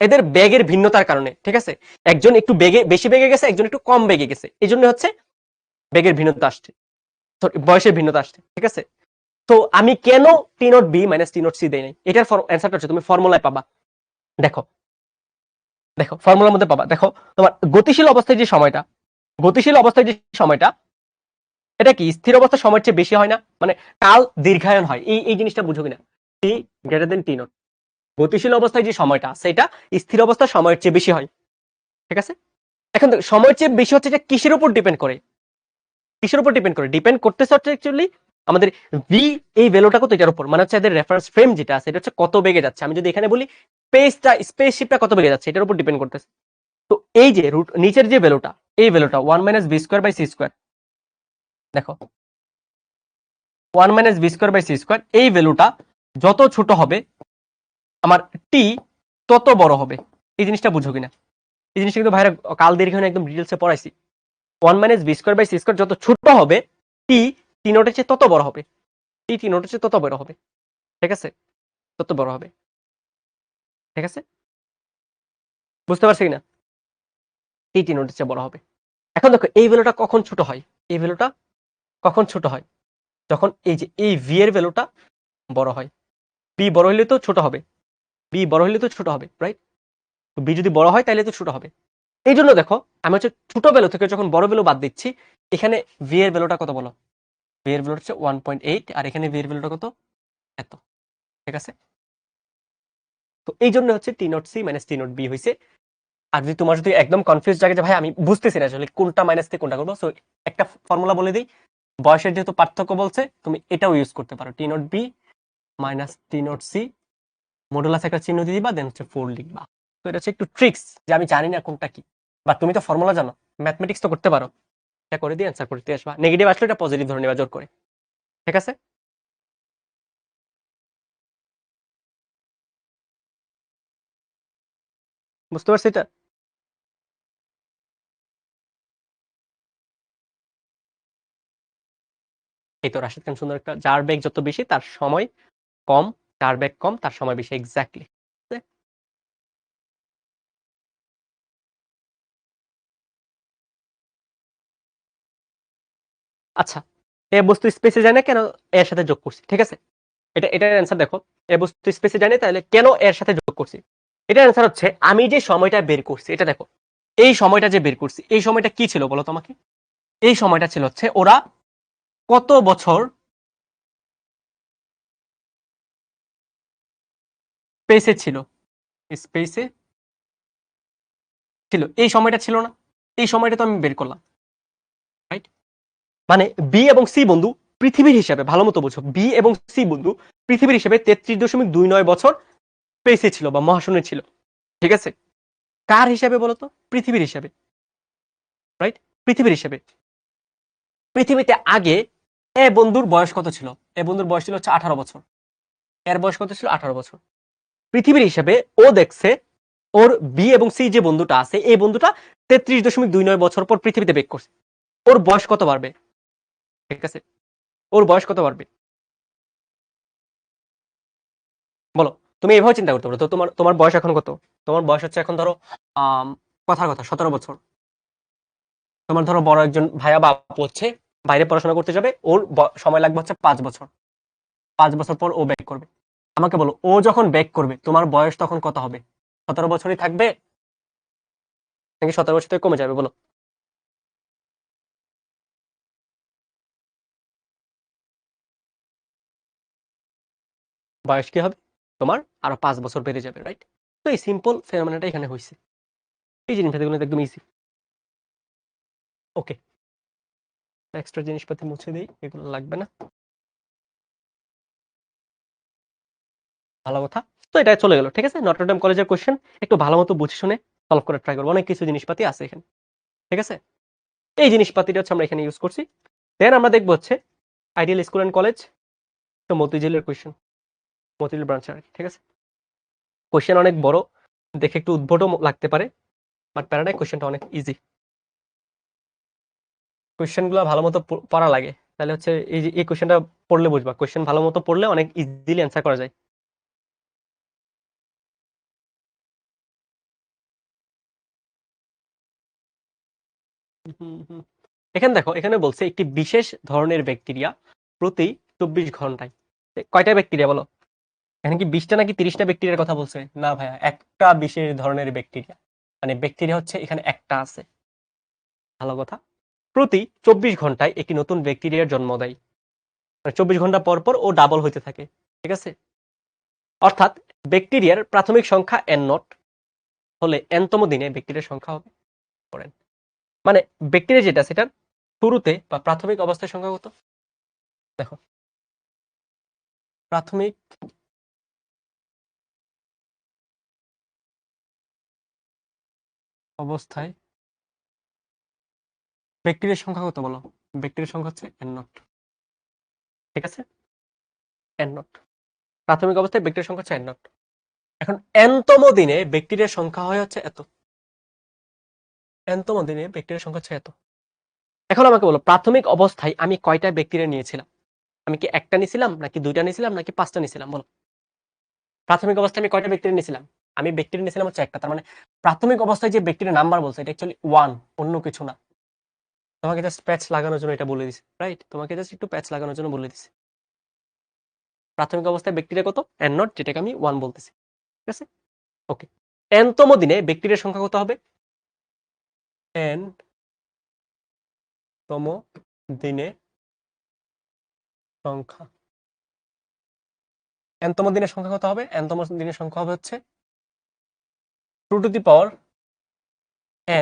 এদের বেগের ভিন্নতার কারণে। ঠিক আছে? একজন একটু বেগে বেশি বেগে গেছে, একজন একটু কম বেগে গেছে, এই জন্য হচ্ছে বেগের ভিন্নতা আসছে, বয়সের ভিন্নতা আসছে। ঠিক আছে? তো আমি কেন T naught B minus T naught C দেই নাই, এটার অ্যান্সারটা হচ্ছে তুমি ফর্মুলায় পাবা। দেখো, দেখো ফর্মুলার মধ্যে পাবা। দেখো তোমার গতিশীল অবস্থায় যে সময়টা, গতিশীল অবস্থায় যে সময়টা, এটা কি স্থির অবস্থার সময়ের চেয়ে বেশি হয় না? মানে কাল দীর্ঘায়ন হয়, এই এই জিনিসটা বুঝো কিনা? টি গ্রেটার দেন টি নট, গতিশীল অবস্থায় যে সময়টা সেটা স্থির অবস্থার সময়ের চেয়ে বেশি হয়। ঠিক আছে? এখন দেখো সময়ের চেয়ে বেশি হচ্ছে, এটা কিসের উপর ডিপেন্ড করে? কিসের উপর ডিপেন্ড করে? ডিপেন্ড করতেছে হচ্ছে অ্যাকচুয়ালি আমাদের ভি, এই ভ্যালুটা কত এটার উপর, মানে হচ্ছে এদের রেফারেন্স ফ্রেম যেটা আছে এটা হচ্ছে কত বেগে যাচ্ছে। আমি যদি এখানে বলি স্পেসশিপটা কত বেগে যাচ্ছে, এটার উপর ডিপেন্ড করতেছে। তো এই যে রুট নিচের যে ভ্যালুটা, এই ভ্যালুটা 1 minus B square by C square, দেখো 1 minus B square by C square, এই ভ্যালুটা যত ছোট হবে আমার টি তত বড় হবে। এই জিনিসটা বুঝো কিনা? এই জিনিসটা কিন্তু ভাইরা কাল দীর্ঘায়নে একদম ডিটেলসে পড়াইছি। 1 minus B square by C square যত ছোট হবে, টি টি নটের চেয়ে তত বড় হবে, টি টি নটের চেয়ে তত বড় হবে। ঠিক আছে? তত বড় হবে। ঠিক আছে? বুঝতে পারছি কিনা? টি টি নটের চেয়ে বড় হবে। এখন দেখো এই ভ্যালুটা কখন ছোট হয়, এই ভ্যালুটা কখন ছোট হয়? যখন এই যে এই ভি এর ভ্যালুটা বড় হয়। পি বড় হলে তো ছোট হবে, বি বড় হলে তো ছোট হবে, রাইট? তো বি যদি বড় হয় তাহলে তো ছোট হবে। এই জন্য দেখো আমি হচ্ছে ছোট ভ্যালু থেকে যখন বড় ভ্যালু বাদ দিচ্ছি, এখানে ভি এর ভ্যালুটা কত বলো? ভি এর ভ্যালু হচ্ছে 1.8 আর এখানে ভি এর ভ্যালুটা কত? এত। ঠিক আছে? তো এই জন্য হচ্ছে T naught C minus T naught B হয়েছে। আর যদি তোমার যদি একদম কনফিউজ লাগে যে ভাই আমি বুঝতেছি না আসলে কোনটা মাইনাস থেকে কোনটা করবো, সো একটা ফর্মুলা বলে দিই। বয়সের যেহেতু পার্থক্য বলছে, তুমি এটাও ইউজ করতে পারো, T naught B minus T naught C, modulus একটা চিহ্ন দিয়ে দিবা, দেন হচ্ছে 4 লিখবা। তো এটা হচ্ছে একটু ট্রিক্স যে আমি জানি না কোনটা কি, বা তুমি তো ফর্মুলা জানো, ম্যাথমেটিক্স তো করতে পারো, এটা করে দিয়ে অ্যান্সার করতে আসবা। নেগেটিভ আসলে এটা পজিটিভ ধরে নেবা জোর করে। ঠিক আছে? বুঝতে পারছি এটা? এই তো রাশিদ খান সুন্দর একটা, যার বেগ যত বেশি তার সময় কম, যার বেগ কম তার সময় বেশি, এক্স্যাক্টলি। আচ্ছা, এ বস্তু স্পেসে যায় না কেন এর সাথে যোগ করছি, ঠিক আছে? এটার অ্যান্সার দেখো, এ বস্তু স্পেসে যায় না তাহলে কেন এর সাথে যোগ করছি। এটার অ্যান্সার হচ্ছে আমি যে সময়টা বের করছি, এটা দেখো, এই সময়টা যে বের করছি, এই সময়টা কি ছিল বলো তোমাকে? এই সময়টা ছিল হচ্ছে ওরা কত বছর স্পেসে ছিল, স্পেসে ছিল, এই সময়টা ছিল না, এই সময়টা তো আমি বের করলাম, রাইট? মানে বি এবং সি বন্ধু পৃথিবীর হিসাবে, ভালো মতো বোঝো, বি এবং সি বন্ধু পৃথিবীর হিসাবে 33.29 বছর স্পেসে ছিল বা মহাশূন্যে ছিল। ঠিক আছে? কার হিসাবে বলতো? পৃথিবীর হিসাবে, রাইট? পৃথিবীর হিসাবে। পৃথিবীতে আগে এ বন্ধুর বয়স কত ছিল? এ বন্ধুর বয়স ছিল হচ্ছে 18 বছর। এর বয়স কত ছিল? 18 বছর। পৃথিবীর হিসাবে ও দেখছে ওর বি এবং সি যে বন্ধুটা আছে, এই বন্ধুটা 33.29 বছর পর পৃথিবীতে বেক করছে। ওর বয়স কত বাড়বে? ঠিক আছে? ওর বয়স কত বাড়বে বলো? তুমি এভাবে চিন্তা করতে পারো। তো তোমার তোমার বয়স এখন কত? তোমার বয়স হচ্ছে এখন ধরো কথার কথা 17 বছর। তোমার ধরো বড় একজন ভাইয়া বা আপু হচ্ছে বাইরে পড়াশোনা করতে যাবে, ওর সময় লাগবে হচ্ছে 5 বছর। 5 বছর পর ও ব্যাক করবে। আমাকে বলো, ও যখন ব্যাক করবে তোমার বয়স তখন কত হবে? 17 বছরই থাকবে নাকি 17 বছর থেকে কমে যাবে বলো? বয়স কি হবে তোমার? আরো 5 বছর বেড়ে যাবে, রাইট? তো এই সিম্পল ফেনোমেনাটা এখানে হয়েছে। এই জিনিসপাতিগুলো একদম ইজি। ওকে, এক্সট্রা জিনিসপাতি মুছে দিই, এগুলো লাগবে না। ভালো কথা। তো এটা চলে গেল, ঠিক আছে? নটরডেম কলেজের কোশ্চেন একটু ভালো মতো বুঝে শুনে সলভ করে ট্রাই করবো, অনেক কিছু জিনিসপাতি আছে এখানে। ঠিক আছে? এই জিনিসপাতিটা হচ্ছে আমরা এখানে ইউজ করছি। দেন আমরা দেখবো হচ্ছে আইডিয়াল স্কুল অ্যান্ড কলেজ, তো মতিঝিলের কোশ্চেন, মতিঝিল ব্রাঞ্চ আর কি। ঠিক আছে? কোশ্চেন অনেক বড়, দেখে একটু উদ্ভটও লাগতে পারে, বাট প্যারাডাই কোশ্চেনটা অনেক ইজি। কোশ্চেন গুলো ভালো মতো পড়া লাগে, তাহলে হচ্ছে এই যে এই কোশ্চেনটা পড়লে বুঝবা, কোশ্চেন ভালো মতো পড়লে অনেক ইজিলি অ্যান্সার করা যায়। হুম, হুম। এখানে দেখো, এখানে বলছে একটি বিশেষ ধরনের ব্যাকটেরিয়া প্রতি 24 ঘন্টায়, কয়টা ব্যাকটেরিয়া বলো? এখানে কি 20টা নাকি 30টা ব্যাকটেরিয়ার কথা বলছে? না ভাইয়া, একটা বিশেষ ধরনের ব্যাকটেরিয়া, মানে ব্যাকটেরিয়া হচ্ছে এখানে একটা আছে। ভালো কথা। প্রতি 24 ঘন্টায় একটি নতুন ব্যাকটেরিয়ার জন্ম দেয়, মানে 24 ঘন্টা পর পর ও ডাবল হইতে থাকে। ঠিক আছে? অর্থাৎ ব্যাকটেরিয়ার প্রাথমিক সংখ্যা এন নট হলে এনতম দিনে ব্যাকটেরিয়ার সংখ্যা হবে পড়েন। মানে ব্যাকটেরিয়া যেটা সেটার শুরুতে বা প্রাথমিক অবস্থায় সংখ্যা কত? দেখো, প্রাথমিক অবস্থায় ব্যাকটেরিয়ার সংখ্যা কত বলো? ব্যাকটেরিয়ার সংখ্যা হচ্ছে এন নট। ঠিক আছে? এন নট, প্রাথমিক অবস্থায় ব্যাকটেরিয়ার সংখ্যা হচ্ছে এন নট। এখন এনতম দিনে ব্যাকটেরিয়ার সংখ্যা হয় হচ্ছে এত। এনতম দিনে ব্যাকটেরিয়ার সংখ্যা হচ্ছে এত। এখন আমাকে বলো, প্রাথমিক অবস্থায় আমি কয়টা ব্যাকটেরিয়া নিয়েছিলাম? আমি কি একটা নিয়েছিলাম নাকি দুইটা নিয়েছিলাম নাকি পাঁচটা নিয়েছিলাম বলো? প্রাথমিক অবস্থায় আমি কয়টা ব্যাকটেরিয়া নিয়েছিলাম? আমি ব্যাকটেরিয়া নিয়েছিলাম হচ্ছে একটা। তার মানে প্রাথমিক অবস্থায় যে ব্যাকটেরিয়া নাম্বার বলছে এটা অ্যাকচুয়ালি ওয়ান, অন্য কিছু না। তোমাকে জাস্ট প্যাচ লাগানোর জন্য এটা বলে দিছে, রাইট? তোমাকে জাস্ট একটু প্যাচ লাগানোর জন্য বলে দিছে। প্রাথমিক অবস্থায় ব্যাকটেরিয়া কত? এন নট, যেটাকে আমি ওয়ান বলতেছি। ঠিক আছে, ওকে। nতম দিনে ব্যাকটেরিয়ার সংখ্যা কত হবে? nতম দিনে সংখ্যা, nতম দিনের সংখ্যা কত হবে? nতম দিনের সংখ্যা হবে হচ্ছে 2 two the power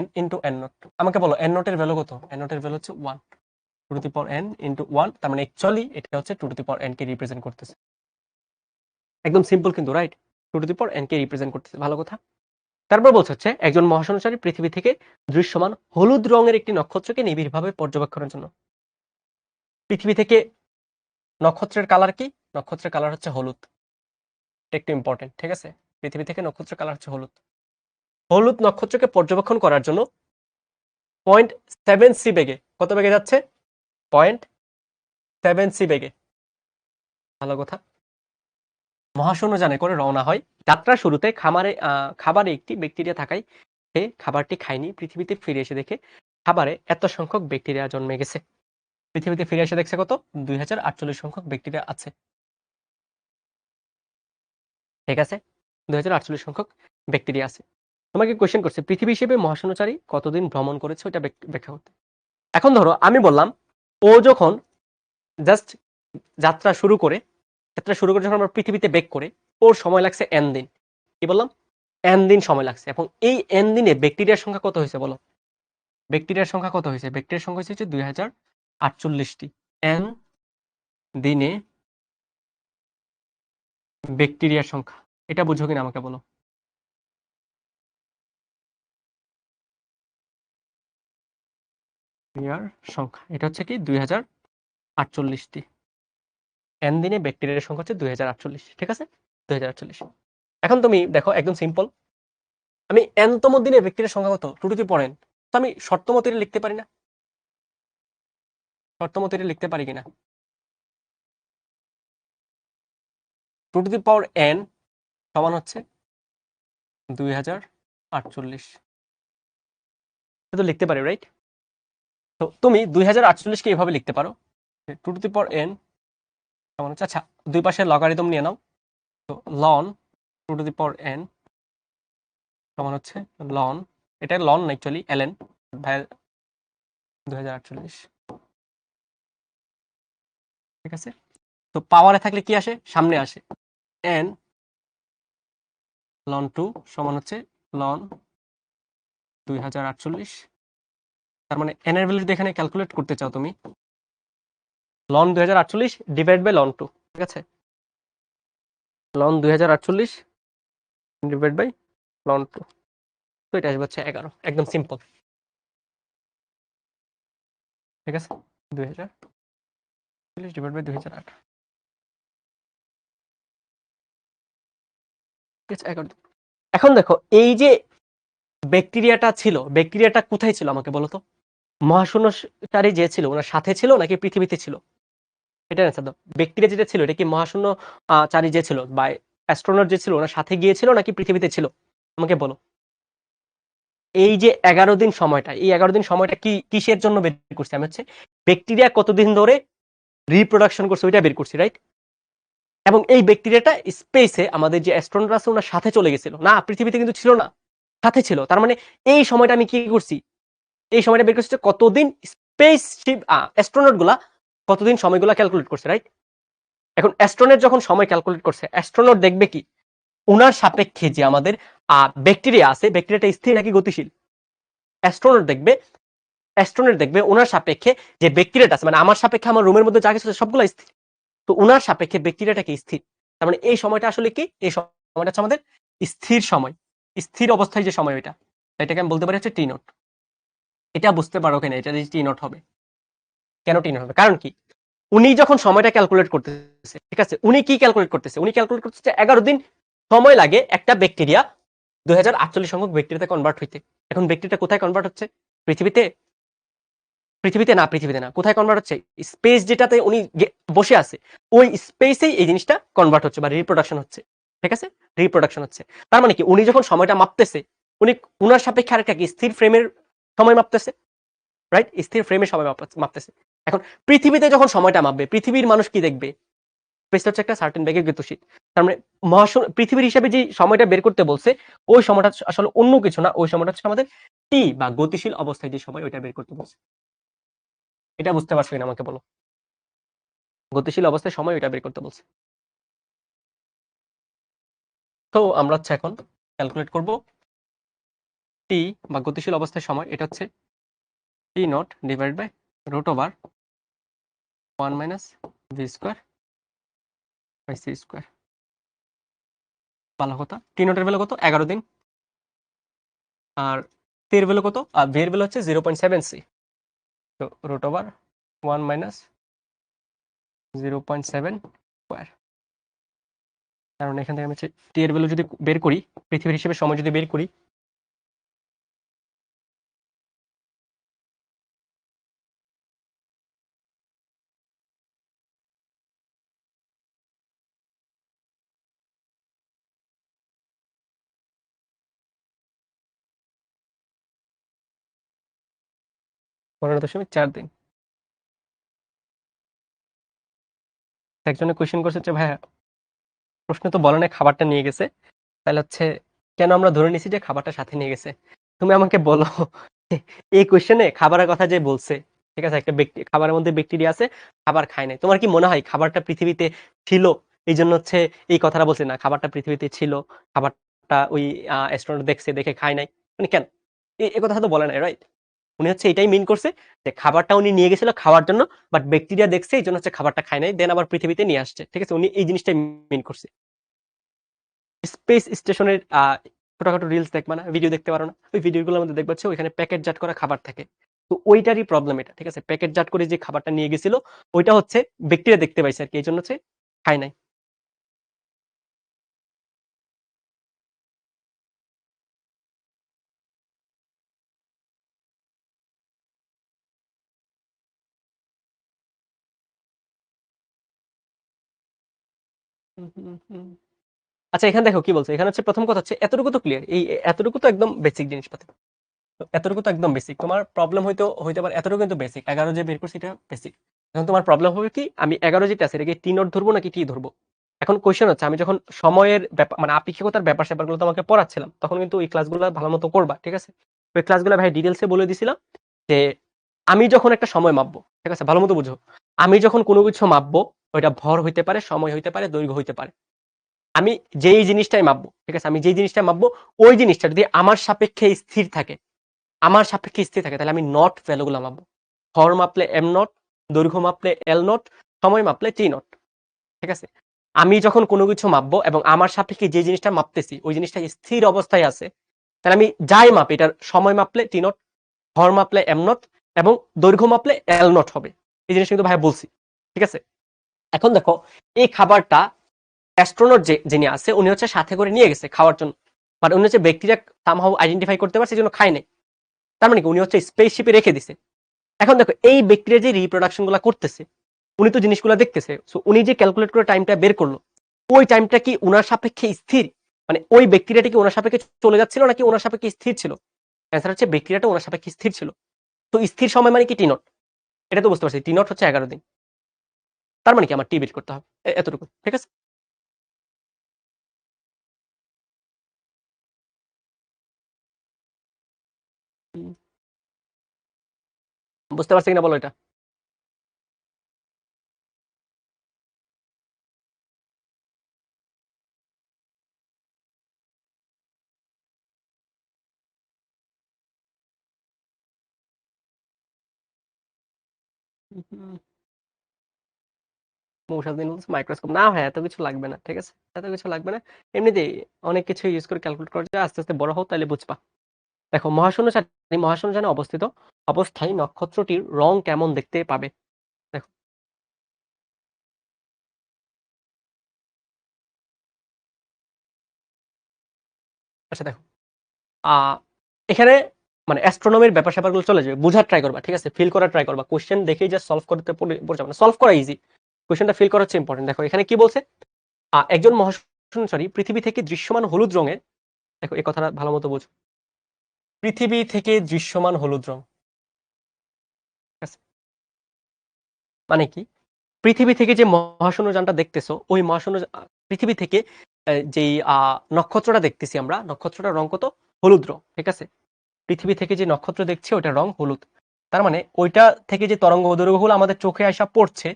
n into n not. আমাকে বলো n নটের ভ্যালু কত? n নটের ভ্যালু হচ্ছে 1, 2 two the power n into 1, তার মানে অ্যাকচুয়ালি এটা হচ্ছে 2 two the power n K represent করতেছে। একদম সিম্পল কিন্তু, right? 2 two the power n K represent করতেছে, ভালো কথা। তারপর বলছে হচ্ছে একজন মহাশূন্যচারী পৃথিবী থেকে দৃশ্যমান হলুদ রঙের একটি নক্ষত্রকে নিবিড়ভাবে পর্যবেক্ষণের জন্য। পৃথিবী থেকে নক্ষত্রের কালার কি? নক্ষত্রের কালার হচ্ছে হলুদ, এটা একটু ইম্পর্টেন্ট, ঠিক আছে? পৃথিবী থেকে নক্ষত্রের কালার হচ্ছে হলুদ। হলুদ নক্ষত্রকে পর্যবেক্ষণ করার জন্য 0.7 সি বেগে, কত বেগে যাচ্ছে? 0.7 সি বেগে, ভালো কথা। মহাশূন্যযানে করে রওনা হয়। যাত্রার শুরুতে খাবারে একটি ব্যাকটেরিয়া থাকায় সে খাবারটি খায়নি। পৃথিবীতে ফিরে এসে দেখে খাবারে এত সংখ্যক ব্যাকটেরিয়া জন্মে গেছে। পৃথিবীতে ফিরে এসে দেখছে কত? 2048 সংখ্যক ব্যাকটেরিয়া আছে, ঠিক আছে? 2048 সংখ্যক ব্যাকটেরিয়া আছে। তোমাকে কোয়েশ্চেন করছে পৃথিবী হিসেবে মহাশূন্যচারী কতদিন ভ্রমণ করেছে, ওটা ব্যাখ্যা করতে। এখন ধরো আমি বললাম ও যখন জাস্ট যাত্রা শুরু করে যখন আমরা পৃথিবীতে বেক করে, ওর সময় লাগছে n দিন। কি বললাম? n দিন সময় লাগছে। এবং এই n দিনে ব্যাকটেরিয়ার সংখ্যা কত হয়েছে বলো? ব্যাকটেরিয়ার সংখ্যা কত হয়েছে? ব্যাকটেরিয়ার সংখ্যা হচ্ছে 2048টি। n দিনে ব্যাকটেরিয়ার সংখ্যা, এটা বুঝো কিনা আমাকে বলো। ব্যাকটেরিয়ার সংখ্যা এটা হচ্ছে কি 2048টি। n দিনে ব্যাকটেরিয়ার সংখ্যা হচ্ছে 2048, ঠিক আছে? 2048। এখন তুমি দেখো একদম সিম্পল, আমি nতম দিনে ব্যাকটেরিয়ার সংখ্যা কত? 2 টু দি পাওয়ার n, তো আমি শর্তমত এটা লিখতে পারি না? শর্তমত এটা লিখতে পারি কিনা? 2 টু দি পাওয়ার n সমান হচ্ছে 2048, এটা তো লিখতে পারি, রাইট? তো তুমি 2048 কে এভাবে লিখতে পারো, 2 টু দি পাওয়ার n সমান হচ্ছে, আচ্ছা দুই পাশে লগারিদম নিয়ে নাও, তো ln 2 two the power n সমান হচ্ছে ln, এটা ln না অ্যাকচুয়ালি ln ভাই 2048, ঠিক আছে? তো পাওয়ারে থাকলে কি আসে? সামনে আসে n ln 2 সমান হচ্ছে ln 2048। তার মানে n এর ভ্যালু যদি এখানে ক্যালকুলেট করতে চাও তুমি, ln 2048 ডিভাইড বাই ln 2, ঠিক আছে? ln 2048 ডিভাইড বাই ln 2, তো এটা আসবে হচ্ছে 11, একদম সিম্পল, ঠিক আছে? 2048 ডিভাইড বাই 2008, ঠিক আছে? 11। এখন দেখো এই যে ব্যাকটেরিয়াটা ছিল, ব্যাকটেরিয়াটা কোথায় ছিল আমাকে বলো তো? মহাশূন্যচারী যে ছিল ওনার সাথে ছিল নাকি পৃথিবীতে ছিল? এটা অ্যান্সার দাও। ব্যাকটেরিয়া যেটা ছিল এটা কি মহাশূন্য চারী যে ছিল বা অ্যাস্ট্রোনট যে ছিল ওনার সাথে গিয়েছিল নাকি পৃথিবীতে ছিল? আমাকে বলো। এই যে 11 দিন সময়টা, এই 11 দিন সময়টা কি কিসের জন্য বের করছি আমি? হচ্ছে ব্যাকটেরিয়া কতদিন ধরে রিপ্রোডাকশন করছে ওইটা বের করছি, রাইট? এবং এই ব্যাকটেরিয়াটা স্পেসে আমাদের যে অ্যাস্ট্রোনট আছে ওনার সাথে চলে গেছিল না, পৃথিবীতে কিন্তু ছিল না, সাথে ছিল। তার মানে এই সময়টা আমি কি করছি? এই সময়টা বের করছি কতদিন স্পেসশিপ অ্যাস্ট্রোনট গুলা কতদিন সময়গুলা ক্যালকুলেট করছে, রাইট? এখন অ্যাস্ট্রোনট যখন সময় ক্যালকুলেট করছে, অ্যাস্ট্রোনট দেখবে কি উনার সাপেক্ষে যে আমাদের ব্যাকটেরিয়া আছে, ব্যাকটেরিয়াটা স্থির নাকি গতিশীল? অ্যাস্ট্রোনট দেখবে ওনার সাপেক্ষে যে ব্যাকটেরিয়াটা আছে, মানে আমার সাপেক্ষে আমার রুমের মধ্যে যা কিছু আছে সবগুলো স্থির, তো উনার সাপেক্ষে ব্যাকটেরিয়াটা কি স্থির। তার মানে এই সময়টা আসলে কি? এই সময়টা হচ্ছে আমাদের স্থির সময়, স্থির অবস্থায় যে সময় ওইটা, এটাকে আমি বলতে পারি হচ্ছে টি নট। এটা বুঝতে পারো কিনা এটা যে টি নট হবে? কেন টি নট হবে? কারণ কি উনি যখন সময়টা ক্যালকুলেট করতেছে, ঠিক আছে, উনি কি ক্যালকুলেট করতেছে? উনি ক্যালকুলেট করতেছে 11 দিন সময় লাগে একটা ব্যাকটেরিয়া 2048 সংখ্যক ব্যাকটেরিয়াতে কনভার্ট হইতে। এখন ব্যাকটেরিয়াটা কোথায় কনভার্ট হচ্ছে? পৃথিবীতে? পৃথিবীতে না, কোথায় কনভার্ট হচ্ছে? স্পেস যেটাতে উনি বসে আছে ওই স্পেসেই এই জিনিসটা কনভার্ট হচ্ছে বা রিপ্রোডাকশন হচ্ছে, ঠিক আছে? রিপ্রোডাকশন হচ্ছে। তার মানে কি উনি যখন সময়টা মাপতেছে উনি উনার সাপেক্ষে আরেকটা কি স্থির ফ্রেমের সময় মাপতেছে, রাইট? স্থির ফ্রেমের সময় মাপতেছে। এখন পৃথিবীতে যখন সময়টা মাপবে পৃথিবীর মানুষ কি দেখবে? স্পেস হচ্ছে একটা সার্টেন বেগে গতিশীল। তার মানে পৃথিবীর হিসাবে যে সময়টা বের করতে বলছে, ওই সময়টা আসলে অন্য কিছু না। ওই সময়টা হচ্ছে আমাদের টি বা গতিশীল অবস্থায় যে সময় ওইটা বের করতে বলছে। এটা বুঝতে পারছো কিনা আমাকে বলো? গতিশীল অবস্থায় সময় ওইটা বের করতে বলছে। তো আমরা হচ্ছে এখন ক্যালকুলেট করব টি বা গতিশীল অবস্থায় সময়, এটা হচ্ছে T naught divide by root over 1 minus V square by C square. ভালো কথা। টি নটের ভ্যালু কত? 11 দিন। আর সি এর ভ্যালু কত? আর ভি এর ভ্যালু হচ্ছে 0.7 সি। তো রুট ওভার 1 মাইনাস 0.7 স্কোয়ার। কারণ এখান থেকে আমি হচ্ছে টি এর ভ্যালু যদি বের করি, পৃথিবীর হিসেবে সময় যদি বের করি, পনেরো দশমিক 4 দিন। একজনে কোয়েশ্চেন করছে যে ভাইয়া, প্রশ্ন তো বলে নাই খাবারটা নিয়ে গেছে, তাহলে হচ্ছে কেন আমরা ধরে নিছি যে খাবারটা সাথে নিয়ে গেছে? তুমি আমাকে বলো, এই কোয়েশ্চেনে খাবারের কথা যে বলছে, ঠিক আছে, একটা ব্যক্তি খাবারের মধ্যে ব্যাকটেরিয়া আছে, খাবার খায় নাই, তোমার কি মনে হয় খাবারটা পৃথিবীতে ছিল এই জন্য হচ্ছে এই কথাটা বলছে? না, খাবারটা পৃথিবীতে ছিল, খাবারটা ওই অ্যাস্ট্রোনট দেখছে, দেখে খায় নাই। মানে কেন এই কথা তো বলে নাই, রাইট? উনি হচ্ছে এটাই মিন করছে যে খাবারটা উনি নিয়ে গেছিল খাওয়ার জন্য, বাট ব্যাকটেরিয়া দেখছে এই জন্য হচ্ছে খাবারটা খায় নাই, দেন আবার পৃথিবীতে নিয়ে আসছে। ঠিক আছে, উনি এই জিনিসটাই মিন করছে। স্পেস স্টেশনের ছোটখাটো রিলস দেখবা না, ভিডিও দেখতে পারো না? ওই ভিডিওগুলোর মধ্যে দেখবা হচ্ছে ওইখানে প্যাকেটজাত করা খাবার থাকে। তো ওইটারই প্রবলেম এটা, ঠিক আছে? প্যাকেটজাত করে যে খাবারটা নিয়ে গেছিল, ওইটা হচ্ছে ব্যাকটেরিয়া দেখতে পাইছে আর কি, এই জন্য হচ্ছে খায় নাই। আচ্ছা, এখানে দেখো কি বলছে। এখানে হচ্ছে প্রথম কথা হচ্ছে এতটুকু তো ক্লিয়ার, এই এতটুকু তো একদম বেসিক জিনিসপাতি। তো এতটুকু তো একদম বেসিক। তোমার প্রবলেম হইতে পারে এতটুকু কিন্তু বেসিক। 11 যে বের করছি এটা বেসিক। এখন তোমার প্রবলেম হবে কি, আমি 11 যেটা আছে এটাকে টি নোট ধরবো নাকি টি ধরবো? এখন কোয়েশ্চেন হচ্ছে, আমি যখন সময়ের ব্যাপার মানে আপেক্ষিকতার ব্যাপার স্যাপারগুলো তোমাকে পড়াচ্ছিলাম, তখন কিন্তু ওই ক্লাসগুলো ভালো মতো করবা, ঠিক আছে? ওই ক্লাসগুলো ভাই ডিটেলসে বলে দিছিলাম যে আমি যখন একটা সময় মাপবো, ঠিক আছে, ভালো মতো বুঝো, আমি যখন কোনো কিছু মাপবো, ওইটা ভর হইতে পারে, সময় হইতে পারে, দৈর্ঘ্য হইতে পারে। আমি যেই জিনিসটাই মাপবো, ঠিক আছে, আমি যেই জিনিসটা মাপবো, ওই জিনিসটা যদি আমার সাপেক্ষে স্থির থাকে, আমার সাপেক্ষে স্থির থাকে, তাহলে আমি নট ভ্যালুগুলো মাপবো। ভর মাপলে এম নট, দৈর্ঘ্য মাপলে এল নট, সময় মাপলে টি নট। ঠিক আছে, আমি যখন কোনো কিছু মাপবো এবং আমার সাপেক্ষে যে জিনিসটা মাপতেছি ওই জিনিসটা স্থির অবস্থায় আছে, তাহলে আমি যাই মাপি, এটার সময় মাপলে টি নট, ভর মাপলে এম নট এবং দৈর্ঘ্য মাপলে এল নট হবে। এই জিনিসটা কিন্তু ভাই বলছি, ঠিক আছে? এখন দেখো, এই খাবারটা অ্যাস্ট্রোনট যিনি আছে উনি হচ্ছে সাথে করে নিয়ে গেছে খাওয়ার জন্য, বাট উনি হচ্ছে ব্যাকটেরিয়া সামহাউ আইডেন্টিফাই করতে পারছে, এই জন্য খায় নাই। তার মানে কি, উনি হচ্ছে স্পেসশিপে রেখে দিছে। এখন দেখো, এই ব্যাকটেরিয়া যে রিপ্রোডাকশন গুলা করতেছে, উনি তো জিনিসগুলো দেখতেছে, সো উনি যে ক্যালকুলেট করে টাইমটা বের করলো, ওই টাইমটা কি উনার সাপেক্ষে স্থির? মানে ওই ব্যাকটেরিয়াটা কি ওনার সাপেক্ষে চলে যাচ্ছিল নাকি ওনার সাপেক্ষে স্থির ছিল? অ্যান্সার হচ্ছে ব্যাকটেরিয়াটা ওনার সাপেক্ষে স্থির ছিল। তো স্থির সময় মানে কি টি নট, এটা তো বুঝতে পারছি। টি নট হচ্ছে 11 দিন। তার মানে কি আমার টি বের করতে হবে, এতটুকু, ঠিক আছে? বুঝতে পারছি কিনা বলো এটা? মৌসাদ মাইক্রোস্কোপ না ভাই, এত কিছু লাগবে না, ঠিক আছে, এত কিছু লাগবে না। এমনিতেই অনেক কিছু ইউজ করে ক্যালকুলেট করা যায়, আস্তে আস্তে বড় হও তাহলে বুঝবা। দেখো, মহাশূন্যযানে অবস্থিত অবস্থায় নক্ষত্রটির রং কেমন দেখতে পাবে? দেখো, আচ্ছা দেখো, আহ এখানে মানে অ্যাস্ট্রোনমির ব্যাপার স্যাপারগুলো চলে যাবে, বোঝার ট্রাই করবা, ঠিক আছে, ফিল করার ট্রাই করবা। কোশ্চেন দেখেই জাস্ট সলভ করতে পড়ে যাবে না, সলভ করা ইজি, কোশ্চেনটা ফিল করা হচ্ছে ইম্পর্টেন্ট। দেখো এখানে কি বলছে, একজন মহাশূন্যচারী পৃথিবী থেকে দৃশ্যমান হলুদ রঙের, দেখো এই কথাটা ভালো মতো বোঝো, পৃথিবী থেকে দৃশ্যমান হলুদ রং, ঠিক আছে? মানে কি? পৃথিবী থেকে যে মহাশূন্যযানটা দেখতেছো ওই পৃথিবী থেকে যেই নক্ষত্রটা দেখতেছি আমরা, নক্ষত্রটার রং কত? হলুদ রং, ঠিক আছে? পৃথিবী থেকে যে নক্ষত্র দেখছি ওইটার রং হলুদ। তার মানে ওইটা থেকে যে তরঙ্গ দৈর্ঘ্যগুলো আমাদের চোখে আসা পড়ছে,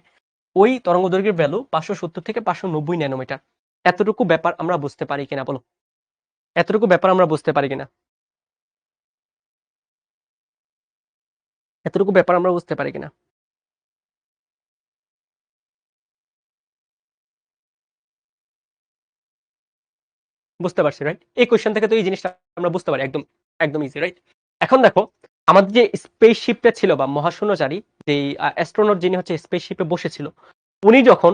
ওই তরঙ্গ দৈর্ঘ্যের ভ্যালু 570 থেকে 590 ন্যানোমিটার। এতটুকু ব্যাপার আমরা বুঝতে পারি কিনা বলো? এতটুকু ব্যাপার আমরা বুঝতে পারি কিনা? এতটুকু ব্যাপার আমরা বুঝতে পারি কিনা? বুঝতে পারছি, রাইট? এই কোয়েশ্চেন থেকে তো এই জিনিসটা আমরা বুঝতে পারি, একদম একদম ইজি, রাইট? এখন দেখো, আমাদের যে স্পেসশিপটা ছিল বা মহাশূন্যচারী, যে অ্যাস্ট্রোনট যিনি হচ্ছে স্পেসশিপে বসেছিল, উনি যখন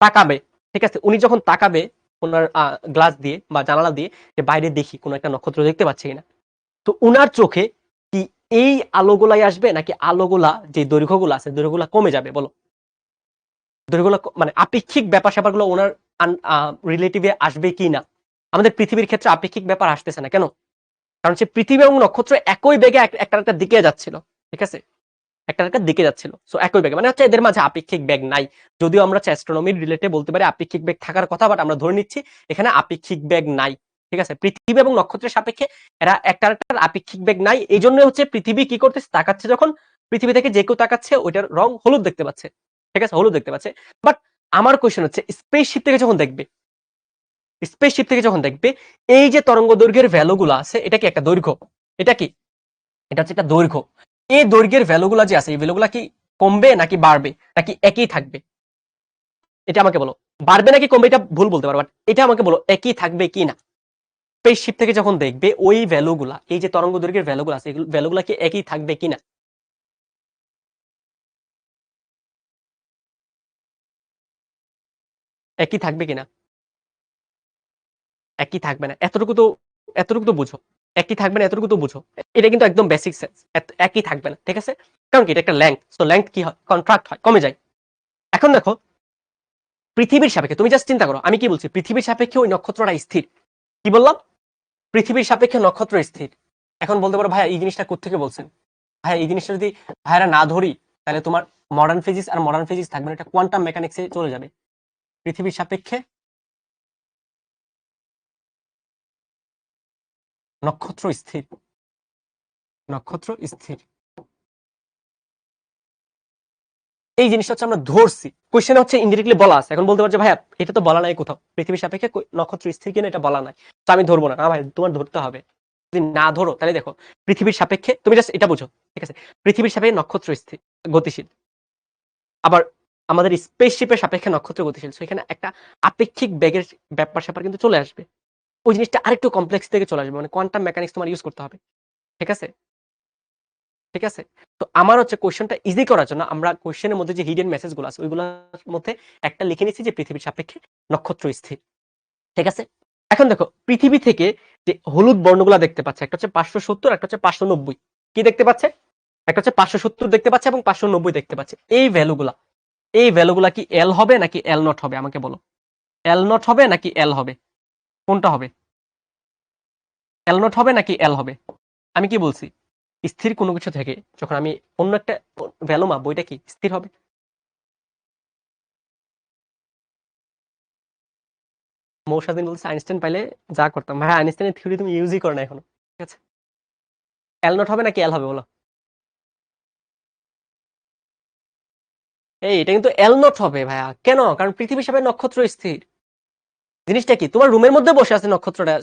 তাকাবে, ঠিক আছে, উনি যখন তাকাবে ওনার গ্লাস দিয়ে বা জানালা দিয়ে, যে বাইরে দেখি কোনো একটা নক্ষত্র দেখতে পাচ্ছি কিনা, তো উনার চোখে কি এই আলোগুলাই আসবে নাকি আলোগুলা যে দৈর্ঘ্যগুলো আছে দৈর্ঘ্যগুলা কমে যাবে বলো? দৈর্ঘ্যগুলো মানে আপেক্ষিক ব্যাপার স্যাপারগুলো ওনার রিলেটিভে আসবে কি না? আমাদের পৃথিবীর ক্ষেত্রে আপেক্ষিক ব্যাপার আসতেছে না কেন? কারণ সে পৃথিবী এবং নক্ষত্র একই বেগে একটা দিকে যাচ্ছিল, ঠিক আছে? একটা দিকে যাচ্ছিল, সো একই বেগে, মানে হচ্ছে এদের মাঝে আপেক্ষিক বেগ নাই। যদিও আমরা অ্যাস্ট্রোনমির রিলেটে বলতে পারি আপেক্ষিক বেগ থাকার কথা, বাট আমরা ধরে নিচ্ছি এখানে আপেক্ষিক বেগ নাই, ঠিক আছে? পৃথিবী এবং নক্ষত্রের সাপেক্ষে এরা একটা আপেক্ষিক বেগ নাই। এই জন্য হচ্ছে পৃথিবী কি করতেছে, তাকাচ্ছে যখন, পৃথিবী থেকে যে কেউ তাকাচ্ছে ওইটার রং হলুদ দেখতে পাচ্ছে, ঠিক আছে? হলুদ দেখতে পাচ্ছে। বাট আমার কোয়েশ্চেন হচ্ছে, স্পেসশিপ থেকে যখন দেখবে, স্পেসশিপ থেকে যখন দেখবে এই যে তরঙ্গ দৈর্ঘ্যের ভ্যালুগুলো আছে, এটা কি একটা দৈর্ঘ্য? এটা কি? এটা হচ্ছে একটা দৈর্ঘ্য। এই দৈর্ঘ্যের ভ্যালুগুলা যে আছে, এই ভ্যালুগুলা কি কমবে নাকি বাড়বে নাকি একই থাকবে? এটা আমাকে বলো। বাড়বে নাকি কমবে এটা ভুল বলতে পারো, বাট এটা আমাকে বলো একই থাকবে কি না? স্পেসশিপ থেকে যখন দেখবে ওই ভ্যালুগুলা, এই যে তরঙ্গ দৈর্ঘ্যের ভ্যালুগুলো আছে, এগুলো ভ্যালুগুলা কি একই থাকবে কিনা? একই থাকবে কিনা? একই থাকবে না, এতটুকু তো বুঝো। একই থাকবে না, এতটুকু তো বুঝো। এটা কিন্তু একদম বেসিক সেন্স। একই থাকবে না, ঠিক আছে? কারণ কি, এটা একটা লেংথ, তো লেংথ কি হয়, কন্ট্রাক্ট হয়, কমে যায়। এখন দেখো, পৃথিবীর সাপেক্ষে তুমি জাস্ট চিন্তা করো, আমি কি বলছি, পৃথিবীর সাপেক্ষে ওই নক্ষত্রটা স্থির। কি বললাম? পৃথিবীর সাপেক্ষে নক্ষত্র স্থির। এখন বলতে পারো ভাইয়া এই জিনিসটা কোত্থেকে বলছেন? ভাইয়া এই জিনিসটা যদি ভাইয়ারা না ধরি, তাহলে তোমার মডার্ন ফিজিক্স আর মডার্ন ফিজিক্স থাকবে না, এটা কোয়ান্টাম মেকানিক্সে চলে যাবে। পৃথিবীর সাপেক্ষে নক্ষত্র স্থির, নক্ষত্র স্থির, এই জিনিসটা হচ্ছে আমরা ধরছি। কোশ্চেনে হচ্ছে ইনডিরেক্টলি বলা আছে। এখন বলতে পারছে ভাইয়া এটা তো বলা নাই কোথাও, পৃথিবীর সাপেক্ষে নক্ষত্র স্থির কিনা এটা বলা নাই, তো আমি ধরবো না। না ভাই, তোমার ধরতে হবে। যদি না ধরো তাহলে দেখো, পৃথিবীর সাপেক্ষে তুমি জাস্ট এটা বুঝো, ঠিক আছে? পৃথিবীর সাপেক্ষে নক্ষত্র স্থির, গতিশীল। আবার আমাদের স্পেসশিপের সাপেক্ষে নক্ষত্র গতিশীল, এখানে একটা আপেক্ষিক বেগের ব্যাপার স্যাপার কিন্তু চলে আসবে। ওই জিনিসটা আরেকটু কমপ্লেক্স থেকে চলে আসবে, মানে কোয়ান্টাম মেকানিক্স তোমার ইউজ করতে হবে, ঠিক আছে? ঠিক আছে? তো আমার হচ্ছে কোয়েশ্চেনটা ইজি করার জন্য আমরা কোয়েশ্চেনের মধ্যে যে হিডেন মেসেজ গুলো আছে ওইগুলোর মধ্যে একটা লিখে নিচ্ছি যে পৃথিবীর সাপেক্ষে নক্ষত্র স্থির, ঠিক আছে? এখন দেখো, পৃথিবী থেকে যে হলুদ বর্ণগুলো দেখতে পাচ্ছে, একটা হচ্ছে 570, একটা হচ্ছে 590। কি দেখতে পাচ্ছে? একটা হচ্ছে 570 দেখতে পাচ্ছে এবং 590 দেখতে পাচ্ছে। এই ভ্যালুগুলা কি এল হবে নাকি এল নট হবে আমাকে বলো? এল নট হবে নাকি এল হবে? কোনটা হবে? এল নট হবে নাকি এল হবে? আমি কি বলছি, স্থির কোনো কিছু থেকে যখন আমি অন্য একটা ভ্যালু মাপবো, এটা কি স্থির হবে? মৌসাদিন বলছে আইনস্টাইন পাইলে যা করতাম। ভাই আইনস্টাইনের থিওরি তুমি ইউজই করো না এখনো, ঠিক আছে? এল নট হবে নাকি এল হবে বলো? এই এটা কিন্তু এল নট হবে ভাইয়া। কেন? কারণ পৃথিবীর সাথে নক্ষত্র স্থির। জিনিসটা কি, তোমার রুমের মধ্যে বসে আছে নক্ষত্রটা,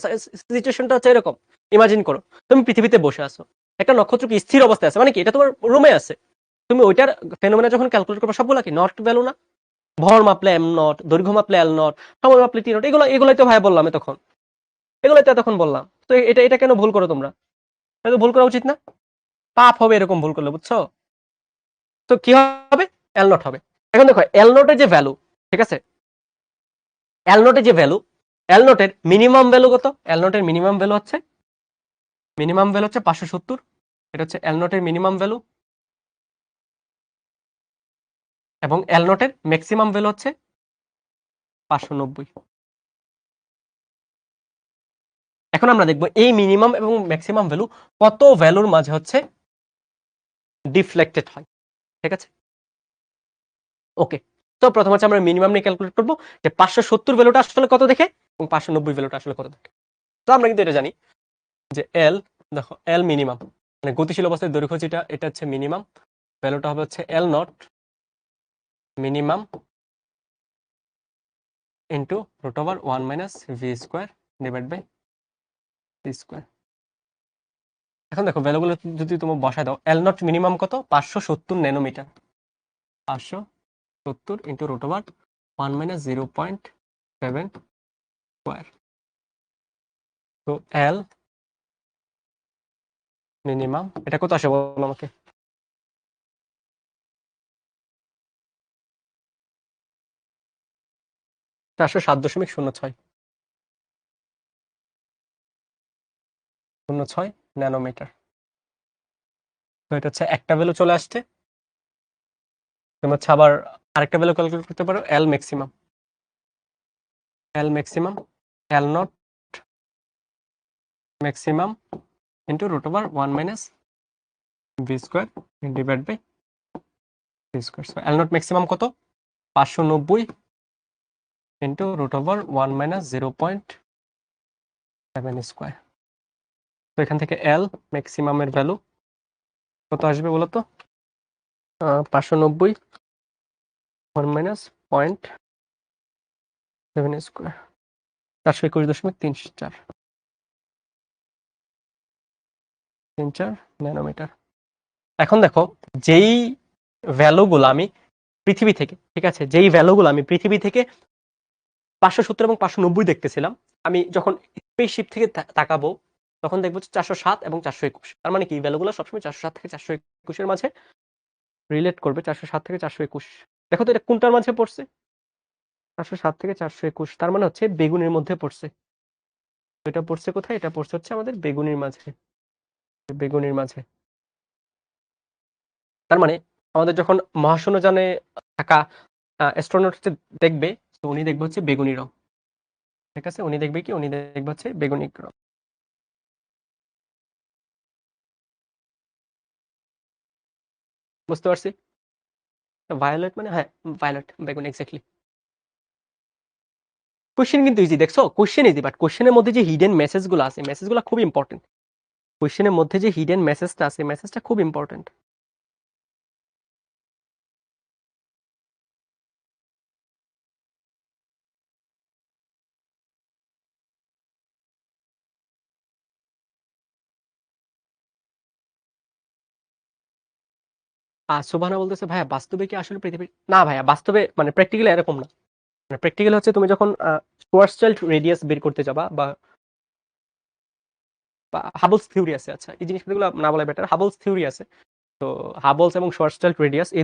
সিচুয়েশনটা হচ্ছে এরকম। ইমাজিন করো তুমি পৃথিবীতে বসে আছো, একটা নক্ষত্র কি স্থির অবস্থায় আছে, মানে কি এটা তোমার রুমে আছে। তুমি ওইটার ফেনোমেনা যখন ক্যালকুলেট করবে সবগুলা কি নট ভ্যালু না? ভর মাপলে এম নট, দৈর্ঘ্য মাপলে এল নট, সময় মাপলে টি নট, এগুলাই তো ভাই বললাম তখন, এগুলাই তো এতক্ষণ বললাম। তো এটা এটা কেন ভুল করো তোমরা? এটা তো ভুল করা উচিত না। পাপ হবে এরকম ভুল করলে, বুঝছো? তো কি হবে? এল নট হবে। এখন দেখো এল নোটের যে ভ্যালু, ঠিক আছে, এল নোটের যে ভ্যালু, এল নোটের মিনিমাম ভ্যালু কত? এল নোটের মিনিমাম ভ্যালু হচ্ছে 570। এটা হচ্ছে এল নোটের মিনিমাম ভ্যালু, এবং এল নোটের ম্যাক্সিমাম ভ্যালু হচ্ছে 590। এখন আমরা দেখবো এই মিনিমাম এবং ম্যাক্সিমাম ভ্যালু কত ভ্যালুর মাঝে হচ্ছে ডিফ্লেক্টেড হয়, ঠিক আছে? ওকে, তো প্রথম হচ্ছে আমরা মিনিমাম নিয়ে ক্যালকুলেট করবো যে 570 ভ্যালুটা আসলে কত দেখে এবং 590 ভ্যালুটা আসলে কত দেখে। তো আমরা কিন্তু এটা জানি যে এল, দেখো এল মিনিমাম মানে গতিশীল অবস্থায় দৈর্ঘ্য যেটা, এটা হচ্ছে মিনিমাম ভ্যালুটা হবে হচ্ছে L naught minimum into root over 1 minus V square divide by C square. এখন দেখো ভ্যালুগুলো যদি তুমি বসায় দাও, এল নট মিনিমাম কত, 570 nanometer, 570 into root over 1 minus 0.7 square. তো এল মিনিমাম এটা কত আসে বলো আমাকে? 407.06 06 ন্যানোমিটার। তো এটা হচ্ছে একটা ভ্যালু চলে আসছে। তুমি হচ্ছে আবার আরেকটা ভ্যালু ক্যালকুলেট করতে পারো, L maximum, L maximum L naught maximum into root over 1 minus V square divide by V square. So L naught maximum কত, 590 into root over 1 minus 0.7 square. তো এখান থেকে এল ম্যাক্সিমামের ভ্যালু কত আসবে বলো তো? 590 1 মাইনাস 0.7 স্কোয়ার, 421.34 ন্যানোমিটার। এখন দেখো যেই ভ্যালুগুলো আমি পৃথিবী থেকে, ঠিক আছে, যেই ভ্যালুগুলো আমি পৃথিবী থেকে 570 এবং 590 দেখতেছিলাম, আমি যখন স্পেসশিপ থেকে তাকাবো তখন দেখবো 407 এবং 421। তার মানে কি ভ্যালুগুলো সবসময় 407 থেকে 421 এর মাঝে রিলেট করবে, 407 থেকে 421। দেখো তো এটা কোনটার মাঝে পড়ছে, 407 থেকে 421, তার মানে হচ্ছে বেগুনির মধ্যে পড়ছে। এটা পড়ছে কোথায়, এটা পড়ছে হচ্ছে আমাদের বেগুনির মাঝে, বেগুনির মাঝে। তার মানে আমাদের যখন মহাশূন্যযানে থাকা অ্যাস্ট্রোনট দেখবে, তো উনি দেখবে হচ্ছে বেগুনি রং, ঠিক আছে, উনি দেখবে কি, উনি দেখবে হচ্ছে বেগুনি রং। বুঝতে পারছি? ভায়োলেট মানে হ্যাঁ, ভায়োলেট বেগুনি এক্স্যাক্টলি। কোশ্চেন কিন্তু ইজি, দেখছো কোশ্চেন ইজি, বাট কোশ্চেনের মধ্যে যে হিডেন মেসেজগুলো আছে, মেসেজগুলো খুব ইম্পর্টেন্ট। কোশ্চেনের মধ্যে যে হিডেন মেসেজটা আছে, মেসেজটা খুব ইম্পর্টেন্ট। সুবহানা বলতেছে ভাইয়া বাস্তবে কি আসলে পৃথিবী, না ভাইয়া বাস্তবে মানে প্র্যাকটিক্যালি এরকম না। মানে প্র্যাকটিক্যাল হচ্ছে তুমি যখন শোয়ারস্টাইল্ড রেডিয়াস বের করতে যাবা, বা হাবলস থিওরি আছে, আচ্ছা এই জিনিসগুলো না বলা বেটার, হাবলস থিওরি আছে। তো হাবলস এবং শোয়ারস্টাইল্ড রেডিয়াস এই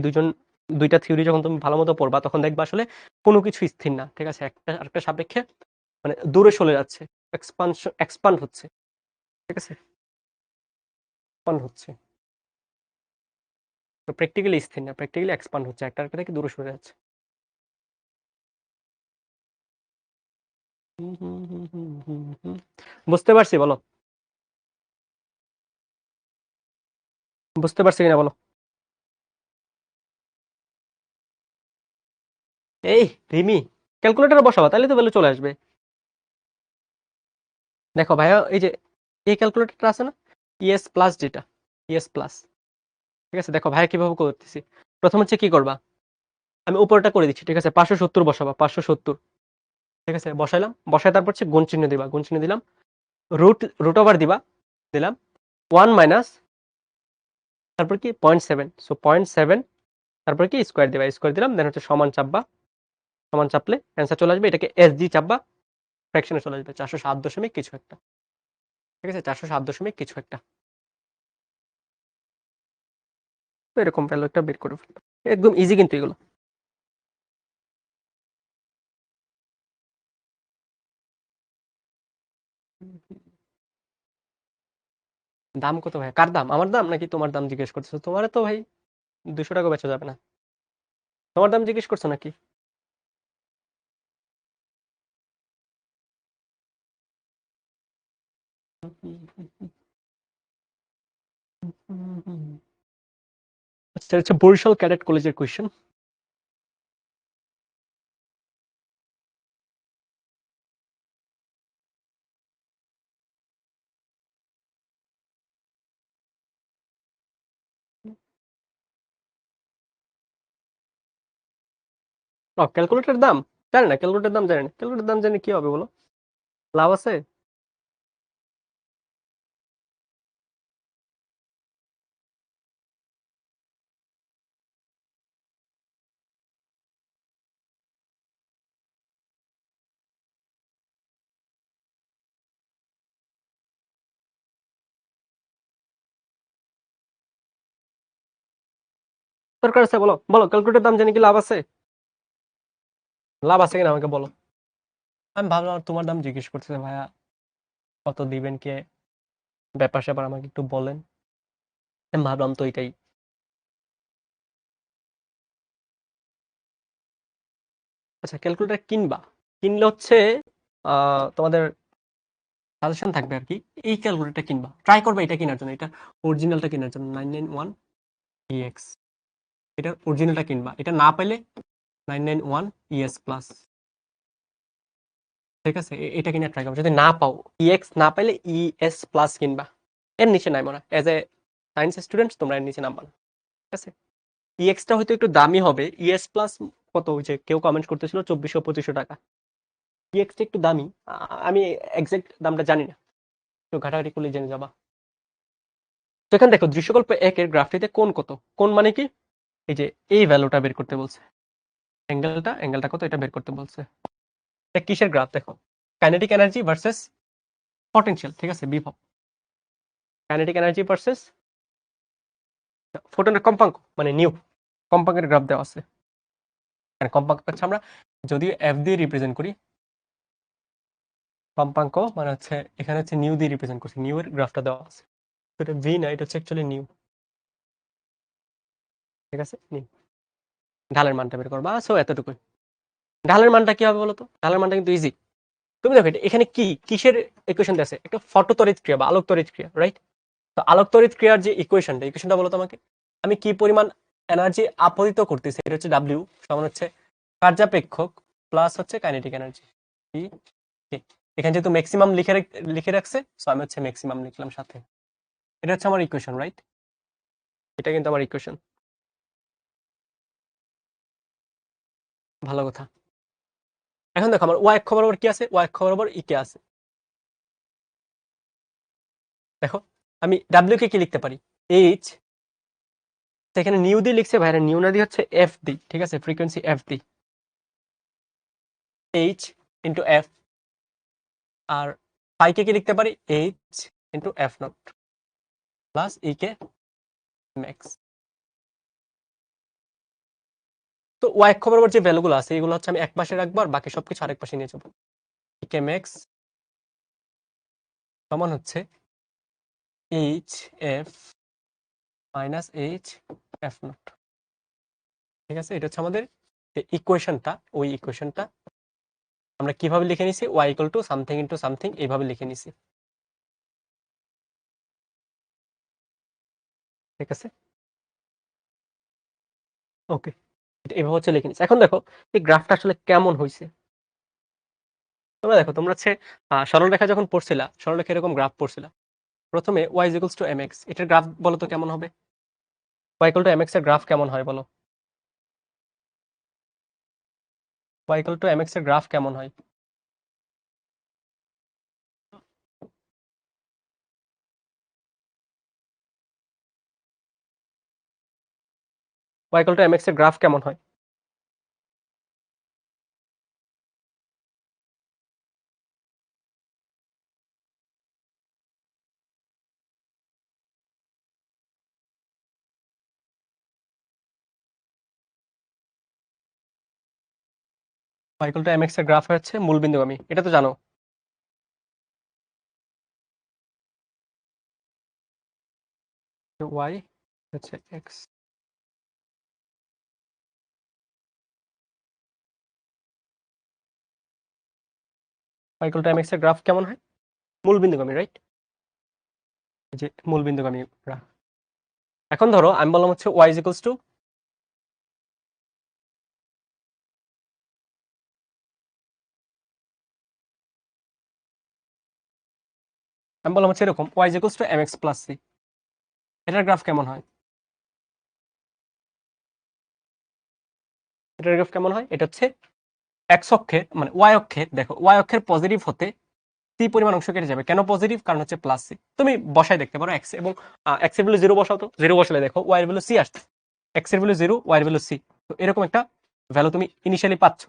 দুইটা থিওরি যখন তুমি ভালো মতো পড়বা তখন দেখবা আসলে কোনো কিছু স্থির না, ঠিক আছে, একটা আরেকটা সাপেক্ষে মানে দূরে চলে যাচ্ছে, এক্সপান্ড হচ্ছে, ঠিক আছে, এক্সপান্ড হচ্ছে। তো প্র্যাকটিক্যালি স্থির না, প্র্যাকটিক্যালি এক্সপান্ড হচ্ছে, একটা আরেকটা থেকে দূরে সরে যাচ্ছে। বুঝতে পারছি, বলো বুঝতে পারছি কিনা বলো। এই রিমি, ক্যালকুলেটর বসাবা তাহলে তো ভ্যালু চলে আসবে। দেখো ভাইয়া এই যে এই ক্যালকুলেটরটা আছে না, ইএস প্লাস যেটা, ইএস প্লাস, ঠিক আছে, দেখো ভাইয়া কিভাবে করতেছি। প্রথম হচ্ছে কি করবা, আমি উপরটা করে দিচ্ছি, ঠিক আছে, 570 বসাবা, 570, ঠিক আছে, বসাইলাম, বসায় তারপর হচ্ছে গুণ চিহ্ন দিবা, গুণ চিহ্ন দিলাম, রুট রুট ওভার দিবা, দিলাম 1 মাইনাস, তারপর কি 0.7, সো 0.7, তারপর কি স্কোয়ার দিবা, স্কোয়ার দিলাম, দেন হচ্ছে সমান চাপবা, সমান চাপলে অ্যান্সার চলে আসবে, এটাকে এস জি চাপবা, ফ্র্যাকশনে চলে আসবে 407 দশমিক কিছু একটা, ঠিক আছে, 407 দশমিক কিছু একটা। তো এরকম ভ্যালু একটা বের করে ফেলবে, একদম ইজি কিন্তু এগুলো। দাম কত ভাই, কার দাম, আমার দাম নাকি তোমার দাম জিজ্ঞেস করছো? তোমার তো ভাই 200 টাকা বেচা যাবে না, তোমার দাম জিজ্ঞেস করছো নাকি? আচ্ছা, এটা হচ্ছে বরিশাল ক্যাডেট কলেজের কোয়েশ্চেন। ক্যালকুলেটর দাম জানি না, ক্যালকুলেটর দাম জানি না, ক্যালকুলেটর দাম জানি কি হবে বলো, লাভ আছে? দরকার আছে বলো, বলো ক্যালকুলেটর দাম জানি কি লাভ আছে? লাভ আছে কিনা আমাকে বলো। আমি ভাবলাম তোমার দাম জিজ্ঞেস করতেছে ভাইয়া, কত দিবেন কে, ব্যাপার স্যাপার আমাকে একটু বলেন। আমি ভাবলাম তো এটাই। আচ্ছা ক্যালকুলেটর কিনবা, কিনলে হচ্ছে তোমাদের সাজেশন থাকবে আর কি, এই ক্যালকুলেটরটা কিনবা, ট্রাই করবে এটা কেনার জন্য, এটা অরিজিনালটা কেনার জন্য 991EX, এটা অরিজিনালটা কিনবা, এটা না পাইলে 991ES প্লাস, ঠিক আছে? এটা কিনে ট্রাই করবে, যদি না পাও ইএক্স না পাইলে ES প্লাস কিনবা, এর নিচে নামো না, এজ এ সায়েন্স স্টুডেন্ট তোমরা এর নিচে নামবা না, ঠিক আছে? ইএক্সটা হয়তো একটু দামি হবে, ES প্লাস কত হয়েছে কেউ কমেন্ট করতেছিল 2400-2500 টাকা, ইএক্সটা একটু দামি, আমি এক্সাক্ট দামটা জানি না, একটু ঘাটাঘাটি করলে জেনে যাবা। তো এখানে দেখো দৃশ্যকল্প 1-এর গ্রাফটিতে কোণ কত, কোণ মানে কি, এই যে এই ভ্যালুটা বের করতে বলছে, অ্যাঙ্গেলটা কত এটা বের করতে বলছে। এটা কিসের গ্রাফ দেখো, কাইনেটিক এনার্জি ভার্সেস পটেনশিয়াল, ঠিক আছে, বিভব, কাইনেটিক এনার্জি ভার্সেস ফোটনের কম্পাঙ্ক মানে নিউ, কম্পাঙ্কের গ্রাফ দেওয়া আছে। কম্পাঙ্ক হচ্ছে আমরা যদিও এফ দিয়ে রিপ্রেজেন্ট করি, কম্পাঙ্ক মানে হচ্ছে এখানে হচ্ছে নিউ দিয়ে রিপ্রেজেন্ট করছি, নিউ এর গ্রাফটা দেওয়া আছে, তো এটা ভি না, এটা হচ্ছে অ্যাকচুয়ালি নিউ, ঠিক আছে? নিউ ঢালের মানটা বের করবা, সো এতটুকুই। ঢালের মানটা কি হবে বলো তো, ঢালের মানটা কিন্তু ইজি। তুমি দেখো এখানে কি কিসের ইকুয়েশন আছে, একটা ফটো তড়িৎ ক্রিয়া বা আলোক তড়িৎ ক্রিয়া, রাইট? তো আলোক তড়িৎ ক্রিয়ার যে ইকুয়েশনটা বলো তোমাকে, আমি কি পরিমাণ এনার্জি আপতিত করতেছি, এটা হচ্ছে ডাব্লিউ সমান হচ্ছে কার্যাপেক্ষক প্লাস হচ্ছে কাইনেটিক এনার্জি, এখানে যেহেতু ম্যাক্সিমাম লিখে রাখছে, সো আমি হচ্ছে ম্যাক্সিমাম লিখলাম সাথে, এটা হচ্ছে আমার ইকুয়েশন, রাইট? এটা কিন্তু আমার ইকুয়েশন, ভালো কথা। এখন দেখো আমার ওয়াই অক্ষ বরাবর কি আছে, ওয়াই অক্ষ বরাবর ই কে আছে, দেখো আমি ডাব্লিউ কে কি লিখতে পারি, এইচ, সেখানে নিউ দিয়ে লিখছে ভাইরা, নিউ না দিয়ে হচ্ছে এফ দি, ঠিক আছে, ফ্রিকোয়েন্সি এফ দি, এইচ ইন্টু এফ, আর পাই কে কি লিখতে পারি, H into F not plus E K max. তো ওয়াই অক্ষ বরাবর যে ভ্যালুগুলো আছে এগুলো হচ্ছে আমি এক পাশে রাখবো আর বাকি সবকিছু আরেক পাশে নিয়ে যাবো, ই কে ম্যাক্স সমান হচ্ছে H F minus H F not, ঠিক আছে? এটা হচ্ছে আমাদের ইকুয়েশনটা, ওই ইকুয়েশনটা আমরা কিভাবে লিখে নিছি, Y equal to something into something এইভাবে লিখে নিছি, ঠিক আছে? ওকে, এইভাবে হচ্ছে লিখে নিছি। এখন দেখো এই গ্রাফটা আসলে কেমন হয়েছে, তোমরা দেখো, তোমরা হচ্ছে সরলরেখা যখন পড়ছিলা, সরলরেখা এরকম গ্রাফ পড়ছিলা, প্রথমে y equals to m x, এটার গ্রাফ বলো তো কেমন হবে, y equal to m x এর গ্রাফ কেমন হয় বলো, y equal to m x এর গ্রাফ কেমন হয়? Y equal to m x এর গ্রাফ কেমন হয়? Y equal to m x এর গ্রাফ হচ্ছে মূলবিন্দুগামী, এটা তো জানো। ওয়াই হচ্ছে x, y equal to m x এর গ্রাফ কেমন হয়, মূলবিন্দুগামী, রাইট? যে মূলবিন্দুগামী গ্রাফ। এখন ধরো আমি বললাম হচ্ছে ওয়াই ইকুয়ালস টু, আমি বললাম হচ্ছে এরকম y equals to m x plus c, এটার গ্রাফ কেমন হয়? এটার গ্রাফ কেমন হয়? এটা হচ্ছে এক্স অক্ষে মানে ওয়াই অক্ষে, দেখো ওয়াই অক্ষের পজিটিভ হতে সি পরিমাণ অংশ কেটে যাবে। কেন পজিটিভ? কারণ হচ্ছে প্লাস সি। তুমি বসায় দেখতে পারো এক্স এবং এক্স এর ভ্যালু 0 বসাও তো, 0 বসালে দেখো ওয়াই এর ভ্যালু সি আসছে, এক্স এর ভ্যালু 0, ওয়াই এর ভ্যালু সি। তো এরকম একটা ভ্যালু তুমি ইনিশিয়ালি পাচ্ছ,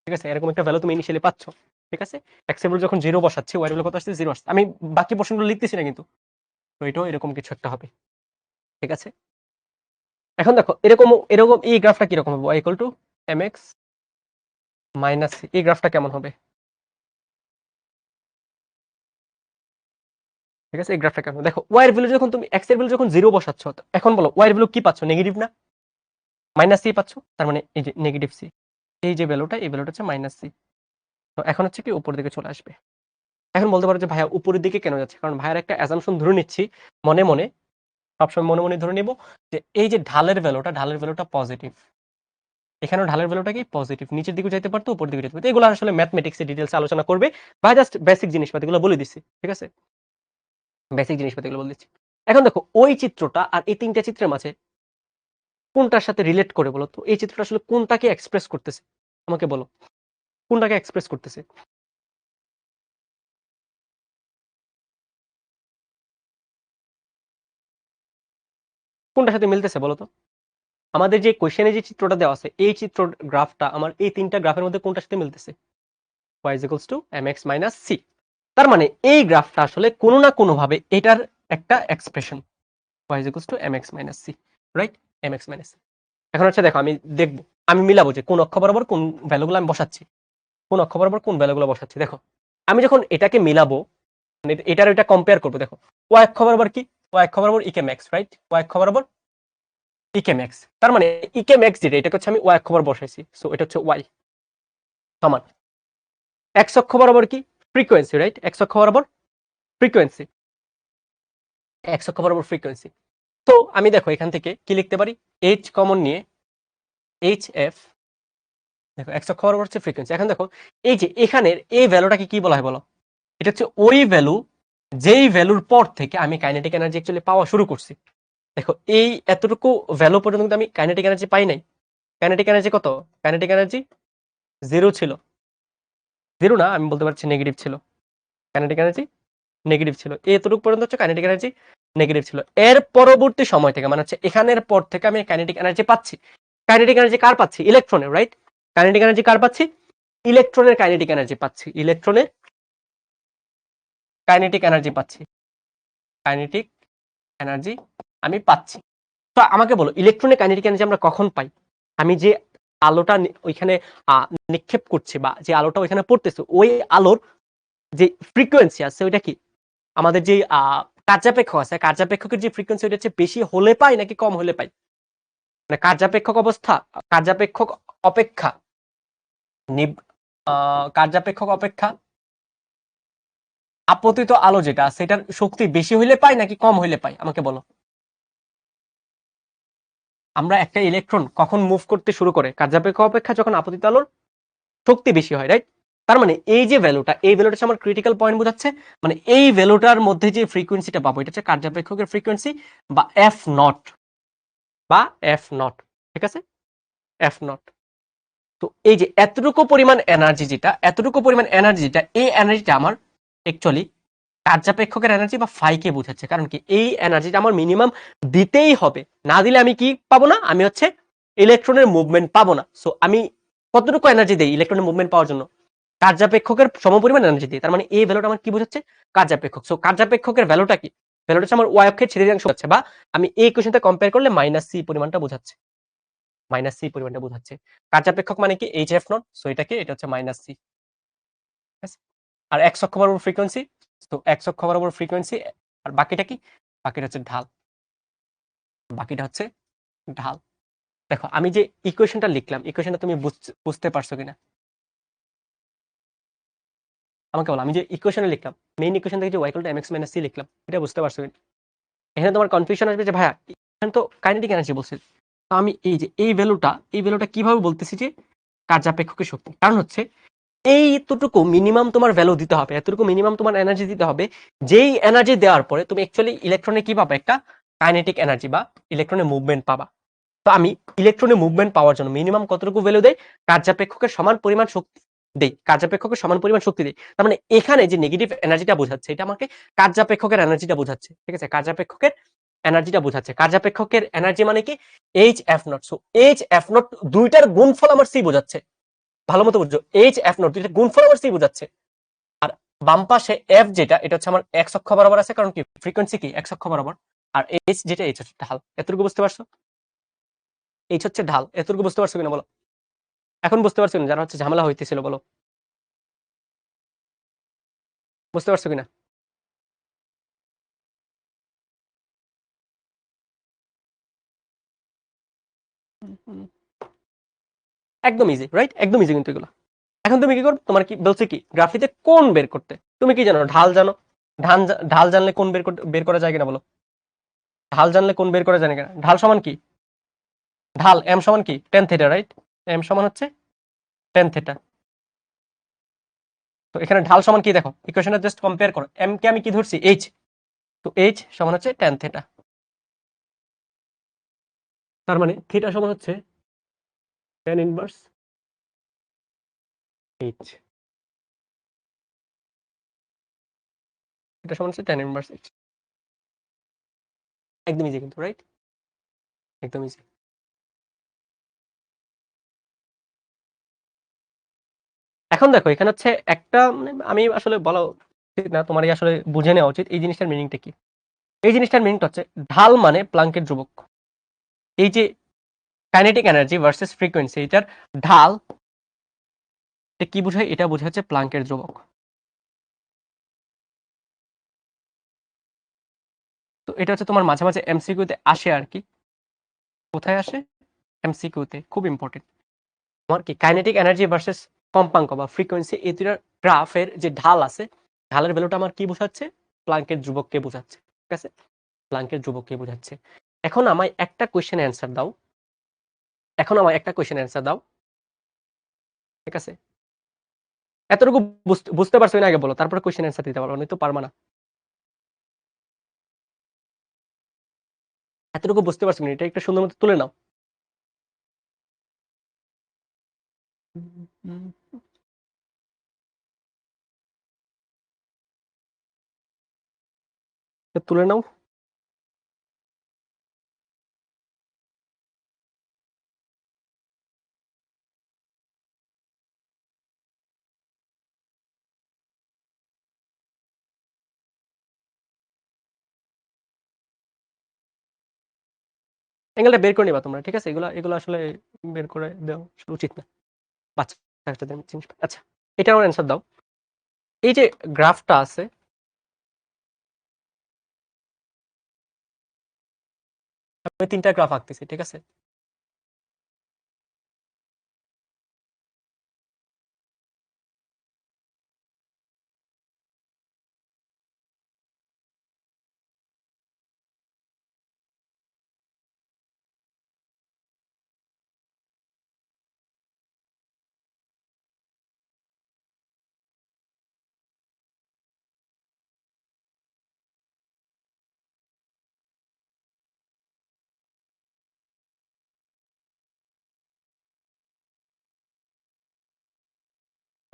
ঠিক আছে? এরকম একটা ভ্যালু তুমি ইনিশিয়ালি পাচ্ছ, ঠিক আছে? এক্স এর ভ্যালু যখন 0 বসাচ্ছি, ওয়াই এর ভ্যালু কত আসছে? 0 আসছে। আমি বাকি পোর্শনগুলো লিখতেছি না কিন্তু, তো এটাও এরকম কিছু একটা হবে, ঠিক আছে? এখন দেখো এরকম এরকম এই গ্রাফটা কিরকম হবে? Y equal to m x minus c, এই গ্রাফটা কেমন হবে? ঠিক আছে, এই গ্রাফটা কেমন? দেখো ওয়াই এর ভ্যালু যখন তুমি এক্স এর ভ্যালু যখন 0 বসাচ্ছ, এখন বলো ওয়াই এর ভ্যালু কি পাচ্ছ? নেগেটিভ না? মাইনাস সি পাচ্ছ, তার মানে এই যে নেগেটিভ সি, এই যে ভ্যালুটা, এই ভ্যালুটা হচ্ছে মাইনাস সি। তো এখন হচ্ছে কি উপর দিকে চলে আসবে। এখন বলতে পারো যে ভাইয়া উপরের দিকে কেন যাচ্ছে? কারণ ভাইয়ার একটা অ্যাজাম্পশন ধরে নিচ্ছি মনে মনে, সবসময় মনে মনে ধরে নিব যে এই যে ঢালের ভ্যালুটা পজিটিভ, এখানেও ঢালের ভ্যালুটা কি পজিটিভ, নিচের দিকে যাইতে পারতো, উপর দিকে যেতে পারতো। এগুলো আসলে ম্যাথমেটিক্সে ডিটেলস আলোচনা করবে, ভাই জাস্ট বেসিক জিনিসপাতিগুলো বলে দিচ্ছি, ঠিক আছে? বেসিক জিনিসপাতিগুলো বলে দিচ্ছি। এখন দেখো ওই চিত্রটা আর এই তিনটা চিত্রের মাঝে কোনটার সাথে রিলেট করে বলো তো? এই চিত্রটা আসলে কোনটাকে এক্সপ্রেস করতেছে? আমাকে বলো, কোনটাকে এক্সপ্রেস করতেছে? কোনটার সাথে মিলতেছে বলো তো? আমাদের যে কোশ্চেনে যে চিত্রটা দেওয়া আছে, এই চিত্র গ্রাফটা আমার এই তিনটা গ্রাফের মধ্যে কোনটার সাথে মিলতেছে? y is equals to mx minus c। তার মানে এই গ্রাফটা আসলে কোনো না কোনো ভাবে এটার একটা expression, y is equals to mx minus c, right? mx minus c। এখন হচ্ছে দেখো আমি দেখবো, আমি মিলাবো যে কোন অক্ষ বরাবর কোন ভ্যালুগুলো আমি বসাচ্ছি, কোন অক্ষ বরাবর কোন ভ্যালুগুলো বসাচ্ছি। দেখো আমি যখন এটাকে মিলাবো, মানে এটার এটা কম্পেয়ার করবো, দেখো y অক্ষ বরাবর কি? y অক্ষ বরাবর ইকে ম্যাক্স, রাইট? y অক্ষ বরাবর ইকে ম্যাক্স, তার মানে ইকে ম্যাক্স যেটা, এটাকে হচ্ছে আমি y অক্ষ বরাবর বসাইছি, সো এটা হচ্ছে y সমান এক্স অক্ষ বরাবর কি? Frequency, right? এক্স অক্ষ বরাবর ফ্রিকোয়েন্সি, এক্স অক্ষ বরাবর ফ্রিকোয়েন্সি। তো আমি দেখো এখান থেকে কি লিখতে পারি? এইচ কমন নিয়ে এইচ এফ, দেখো এক্স অক্ষ বরাবর হচ্ছে ফ্রিকোয়েন্সি। এখন দেখো এই যে এখানের এই ভ্যালুটাকে কি বলা হয় বলো? এটা হচ্ছে ওই ভ্যালু যেই ভ্যালুর পর থেকে আমি কাইনেটিক এনার্জি অ্যাকচুয়ালি পাওয়া শুরু করছি। দেখো এই এতটুকু ভ্যালু পর্যন্ত কিন্তু আমি কাইনেটিক এনার্জি পাই নাই। কাইনেটিক এনার্জি কত? কাইনেটিক এনার্জি 0 ছিল, 0 না, আমি বলতে পারছি নেগেটিভ ছিল। কাইনেটিক এনার্জি নেগেটিভ ছিল, এতটুকু পর্যন্ত হচ্ছে কাইনেটিক এনার্জি নেগেটিভ ছিল। এর পরবর্তী সময় থেকে, মানে হচ্ছে এখানের পর থেকে আমি কাইনেটিক এনার্জি পাচ্ছি। কাইনেটিক এনার্জি কার পাচ্ছি? ইলেকট্রনের, রাইট? কাইনেটিক এনার্জি কার পাচ্ছি? ইলেকট্রনের কাইনেটিক এনার্জি পাচ্ছি, ইলেকট্রনের কাইনেটিক এনার্জি পাচ্ছি, কাইনেটিক এনার্জি আমি পাচ্ছি। তো আমাকে বলো ইলেকট্রনের কাইনেটিক এনার্জি আমরা কখন পাই? আমি যে আলোটা ওইখানে নিক্ষেপ করছি বা যে আলোটা ওইখানে পড়তেছে, ওই আলোর যে ফ্রিকোয়েন্সি আছে ওইটা কি? আমাদের যে কার্যাপেক্ষ আছে, কার্যাপেক্ষকের যে ফ্রিকোয়েন্সি ওইটা হচ্ছে বেশি হলে পাই নাকি কম হলে পাই? মানে কার্যাপেক্ষক অবস্থা, কার্যাপেক্ষক অপেক্ষা কার্যাপেক্ষক অপেক্ষা আপতিত আলো যেটা সেটার শক্তি বেশি হইলে পাই নাকি কম হইলে পাই? আমাকে বলো। আমরা একটা ইলেকট্রন কখন মুভ করতে শুরু করে? কার্যাপেক্ষক অপেক্ষা যখন আপতিত আলোর শক্তি বেশি হয়, রাইট? তার মানে এই যে ভ্যালুটা, এই ভ্যালুটা হচ্ছে আমার ক্রিটিক্যাল পয়েন্ট বোঝাচ্ছে। মানে এই ভ্যালুটার মধ্যে যে ফ্রিকোয়েন্সিটা পাবো এটা হচ্ছে কার্যাপেক্ষকের ফ্রিকোয়েন্সি বা এফ নট, বা এফ নট, ঠিক আছে? F not. তো এই যে এতটুকু পরিমাণ এনার্জি যেটা, এতটুকু পরিমাণ এনার্জি যেটা, এই এনার্জিটা আমার অ্যাকচুয়ালি কার্যাপেক্ষকের এনার্জি বা ফাইকে বোঝাচ্ছে। কারণ কি এই এনার্জিটা আমার মিনিমাম দিতেই হবে, না দিলে আমি কি পাবো না? আমি হচ্ছে ইলেকট্রনের মুভমেন্ট পাবো না। সো আমি কতটুকু এনার্জি দেই ইলেকট্রনের মুভমেন্ট পাওয়ার জন্য? কার্যাপেক্ষকের সমপরিমাণ এনার্জি দিই। তার মানে এই ভ্যালুটা আমার কি বোঝাচ্ছে? কার্যাপেক্ষক। সো কার্যাপেক্ষকের ভ্যালুটা কি? ভ্যালুটা হচ্ছে আমার ওয়াই অক্ষের ছেদিতাংশ হচ্ছে, বা আমি এই ইকুয়েশনটা কম্পেয়ার করলে মাইনাস সি পরিমাণটা বোঝাচ্ছে, মাইনাস সি পরিমাণটা বোঝাচ্ছে। কার্যাপেক্ষক মানে কি? এইচ এফ নট, সো এটা কি? এটা হচ্ছে মাইনাস সি। আর এক্স অক্ষ বরাবর ফ্রিকোয়েন্সি, তো এক্স অক্ষ বরাবর ফ্রিকোয়েন্সি, আর বাকিটা কি? বাকিটা হচ্ছে ঢাল, বাকিটা হচ্ছে ঢাল। দেখো আমি যে ইকুয়েশনটা লিখলাম, ইকুয়েশনটা তুমি বুঝতে পারছো কিনা আমাকে বলো। আমি যে ইকুয়েশনে লিখলাম, মেইন ইকুয়েশন থেকে যে y = mx - c লিখলাম, এটা বুঝতে পারছো কিনা? এখানে তোমার কনফিউশন আসবে যে ভাইয়া এখানে তো কাইনেটিক এনার্জি বলছে, তো আমি এই যে এই ভ্যালুটা কিভাবে বলতেছি যে কার্যাপেক্ষকের শক্তি? কারণ হচ্ছে এইতটুকু মিনিমাম তোমার ভ্যালু দিতে হবে, এতটুকু মিনিমাম তোমার এনার্জি দিতে হবে, যেই এনার্জি দেওয়ার পরে তুমি অ্যাকচুয়ালি ইলেকট্রনে কি পাবা? একটা কাইনেটিক এনার্জি বা ইলেকট্রনের মুভমেন্ট পাবা। তো আমি ইলেকট্রনের মুভমেন্ট পাওয়ার জন্য মিনিমাম কতটুকু ভ্যালু দেই, কার্যাপেক্ষকের সমান পরিমাণ শক্তি দেই, কার্যাপেক্ষকের সমান পরিমাণ শক্তি দেই। তার মানে এখানে যে নেগেটিভ এনার্জিটা বোঝাচ্ছে এটা আমাকে কার্যাপেক্ষকের এনার্জিটা বোঝাচ্ছে, ঠিক আছে, কার্যাপেক্ষকের এনার্জিটা বোঝাচ্ছে। কার্যাপেক্ষকের এনার্জি মানে কি, H F not. So H F not দুইটার গুণফল আমার সি বোঝাচ্ছে, ভালো মতো বুঝছো, এইচ এফ নট দুইটার গুণফল আমার সি বোঝাচ্ছে। আর বাম পাশে এফ যেটা, এটা হচ্ছে আমার এক্স অক্ষ বরাবর আছে, কারণ কি ফ্রিকোয়েন্সি কি এক্স অক্ষ বরাবর। আর এইচ যেটা, এইচ হচ্ছে ঢাল। এতটুকু বুঝতে পারছো? এইচ হচ্ছে ঢাল, এতটুকু বুঝতে পারছো কিনা বলো? এখন বুঝতে পারছো কিনা, যারা হচ্ছে ঝামেলা হইতেছিল বলো, বুঝতে পারছো কিনা? একদম ইজি, রাইট? একদম ইজি কিন্তু এগুলো। এখন তুমি কি করবে, তোমার কি বলছে কি গ্রাফিতে কোণ বের করতে, তুমি কি জানো, ঢাল জানো। ঢাল জানলে কোণ বের করা যায় কিনা বলো? ঢাল জানলে কোণ বের করা যায় কিনা? ঢাল সমান কি, ঢাল এম সমান কি টেন থিটা, রাইট? এম সমান হচ্ছে টেন থিটা। তো এখানে ঢাল সমান কি দেখো, ইকুয়েশনে জাস্ট কম্পেয়ার করো, এম কে আমি কি ধরছি, এইচ। তো এইচ সমান হচ্ছে টেন থিটা। তার মানে থিটা সমান হচ্ছে টেন ইনভার্স এইচ। এটা সমান হচ্ছে টেন ইনভার্স এইচ। একদম ইজি কিন্তু, রাইট? একদম ইজি। এখন দেখো এখানে হচ্ছে একটা, মানে আমি আসলে বলা উচিত না, তোমারই আসলে বুঝে নেওয়া উচিত এই জিনিসটার মিনিংটা কি। এই জিনিসটার মিনিংটা হচ্ছে ঢাল মানে প্লাঙ্কের ধ্রুবক। এই যে কাইনেটিক এনার্জি ভার্সেস ফ্রিকোয়েন্সি, এটার ঢাল কি বোঝায়, এটা বোঝায় হচ্ছে প্লাঙ্কের ধ্রুবক। তো এটা হচ্ছে তোমার মাঝে মাঝে এমসিকিউ তে আসে আর কি। কোথায় আসে? এমসিকিউ তে, খুব ইম্পর্টেন্ট। তোমার কি কাইনেটিক এনার্জি ভার্সেস কম্পাঙ্ক বা ফ্রিকোয়েন্সি, এই দুটার গ্রাফের যে ঢাল আছে, ঢালের ভ্যালুটা আমার কি বোঝাচ্ছে, প্লাঙ্কের ধ্রুবককে বোঝাচ্ছে, ঠিক আছে, প্লাঙ্কের ধ্রুবককে বোঝাচ্ছে। এখন আমায় একটা কোয়েশ্চেন অ্যান্সার দাও, এখন আমায় একটা কোয়েশ্চেন অ্যান্সার দাও, ঠিক আছে? এতটুকু বুঝতে পারছো না আগে বলো, তারপরে কোয়েশ্চেন অ্যান্সার দিতে পারবো, নয়তো পারবা না। এতটুকু বুঝতে পারছো না, এটা একটা সুন্দর মতো তুলে নাও। তুলে নাও। অ্যাঙ্গেলটা বের করে নিবা তোমরা, ঠিক আছে, এগুলো এগুলো আসলে বের করে দেওয়া আসলে উচিত না বাচ্চা কাচ্চাদের জিনিস। আচ্ছা, এটা আমার অ্যান্সার দাও। এই যে গ্রাফটা আছে, আমি তিনটা গ্রাফ আঁকতেছি, ঠিক আছে?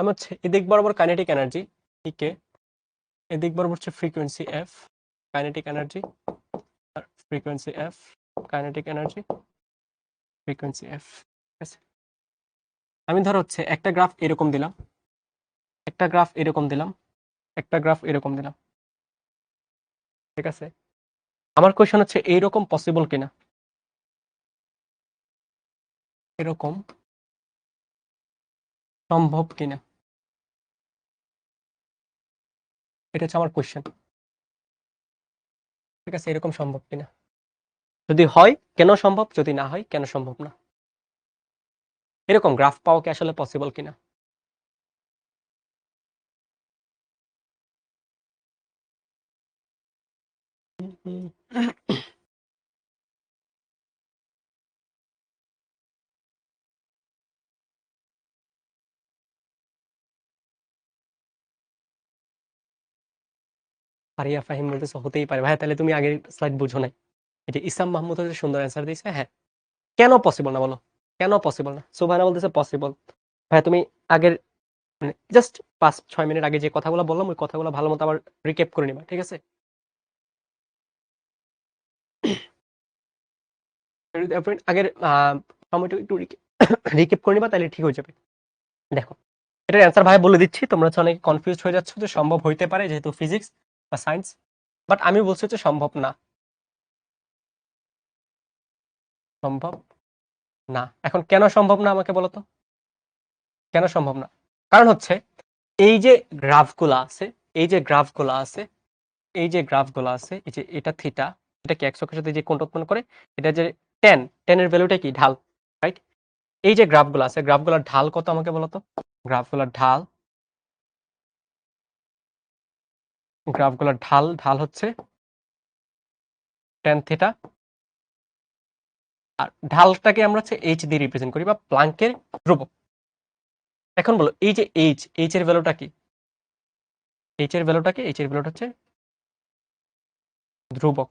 আমি হচ্ছে এদিক বরাবর কাইনেটিক এনার্জি কে, এদিক বরাবর হচ্ছে ফ্রিকোয়েন্সি এফ, কাইনেটিক এনার্জি, আর frequency F, kinetic energy, frequency F, ঠিক আছে? আমি ধর হচ্ছে একটা গ্রাফ এরকম দিলাম, একটা গ্রাফ এরকম দিলাম, একটা গ্রাফ এরকম দিলাম, ঠিক আছে? আমার কোয়েশ্চন হচ্ছে এইরকম পসিবল কিনা, এরকম সম্ভব কিনা, এটা হচ্ছে আমার কোয়েশ্চেন, ঠিক আছে? এরকম সম্ভব কিনা, যদি হয় কেন সম্ভব, যদি না হয় কেন সম্ভব না, এরকম গ্রাফ পাওয়া কি আসলে পসিবল কিনা। ফারিয়া ফাহিম বলতেছে হতেই পারে ভাই, তাহলে তুমি আগের স্লাইড বুঝো নাই। এটা ইসাম মাহমুদ হচ্ছে সুন্দর অ্যান্সার দিয়েছে, হ্যাঁ কেন পসিবল না বলো, কেন পসিবল না? সো ভাইয়া বলতেছে পসিবল। ভাইয়া তুমি আগের মানে জাস্ট 5-6 মিনিট আগে যে কথাগুলো বললাম ওই কথাগুলো ভালো মতো আবার রিক্যাপ করে নিবা, ঠিক আছে? আগের সময়টা একটু রিক্যাপ করে নিবা, তাহলে ঠিক হয়ে যাবে। দেখো, এটার অ্যান্সার ভাই বলে দিচ্ছি, তোমরা হচ্ছে অনেক কনফিউজ হয়ে যাচ্ছ যে সম্ভব হইতে পারে যেহেতু ফিজিক্স বা সায়েন্স, বাট আমি বলছি হচ্ছে সম্ভব না, সম্ভব না। এখন কেন সম্ভব না আমাকে বলো তো, কেন সম্ভব না? কারণ হচ্ছে এই যে গ্রাফগুলো আছে, এই যে গ্রাফগুলো আছে, এই যে গ্রাফগুলো আছে, এই যে এটা থিটা, এটা কি এক্স অক্ষের সাথে যে কোণটা উৎপন্ন করে, এটা যে টেন, টেনের ভ্যালুটা কি ঢাল, রাইট? এই যে গ্রাফগুলো আছে, গ্রাফগুলোর ঢাল কত আমাকে বলো তো? গ্রাফগুলোর ঢাল, গ্রাফগুলোর ঢাল ঢাল হচ্ছে টেন থিটা, আর ঢালটাকে আমরা হচ্ছে এইচ দিয়ে রিপ্রেজেন্ট করি বা প্লাঙ্কের ধ্রুবক। এখন বলো এই যে এইচ, এইচ এর ভ্যালুটা কি? এইচ এর ভ্যালুটা কি? এইচ এর ভ্যালুটা হচ্ছে ধ্রুবক,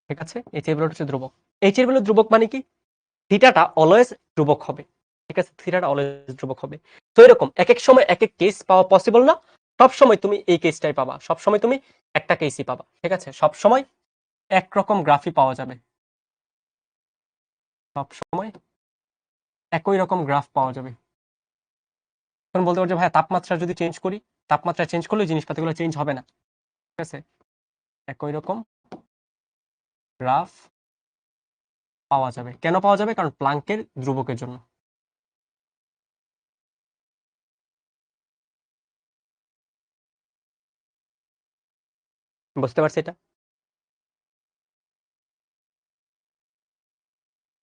ঠিক আছে? এইচ এর ভ্যালুটা হচ্ছে ধ্রুবক। এইচ এর ভ্যালু ধ্রুবক মানে কি? থিটাটা অলওয়েজ ধ্রুবক হবে, ঠিক আছে? থিটাটা অলওয়েজ ধ্রুবক হবে। তো এরকম এক এক সময় এক এক কেস পাওয়া পসিবল না, সব সময় তুমি এই কেসটাই পাবা, সব সময় তুমি একটা কেসই পাবা, ঠিক আছে? সব সময় একরকম গ্রাফই পাওয়া যাবে, সব সময় একই রকম গ্রাফ পাওয়া যাবে। এখন বলতে পারছো ভাই তাপমাত্রা যদি চেঞ্জ করি, তাপমাত্রা চেঞ্জ করলে জিনিসপাতিগুলো চেঞ্জ হবে না, ঠিক আছে? একই রকম গ্রাফ পাওয়া যাবে। কেন পাওয়া যাবে? কারণ প্লাঙ্কের ধ্রুবকের জন্য। বুঝতে পারছি এটা?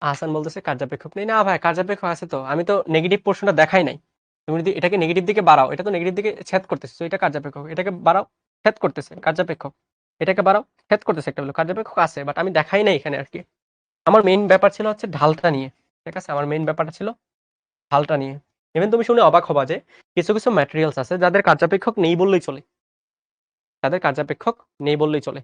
আহসান বলতেছে কার্যাপেক্ষক নেই। না ভাই কার্যাপেক্ষক আছে তো, আমি তো নেগেটিভ পোর্শনটা দেখাই নাই। তুমি যদি এটাকে নেগেটিভ দিকে বাড়াও, এটা তো নেগেটিভ দিকে ছেদ করতেছে, তো এটা কার্যাপেক্ষক। এটাকে বাড়াও, ছেদ করতেছে, কার্যাপেক্ষক। এটাকে বাড়াও, ছেদ করতেছে, একটা হলো কার্যাপেক্ষক আছে, বাট আমি দেখাই নাই এখানে আর কি। আমার মেইন ব্যাপার ছিল হচ্ছে ঢালটা নিয়ে, ঠিক আছে? আমার মেইন ব্যাপারটা ছিল ঢালটা নিয়ে। ইভেন তুমি শুনে অবাক হবা যে কিছু কিছু ম্যাটেরিয়ালস আছে যাদের কার্যাপেক্ষক নেই বললেই চলে, তাদের কার্যাপেক্ষক নেই বললেই চলে।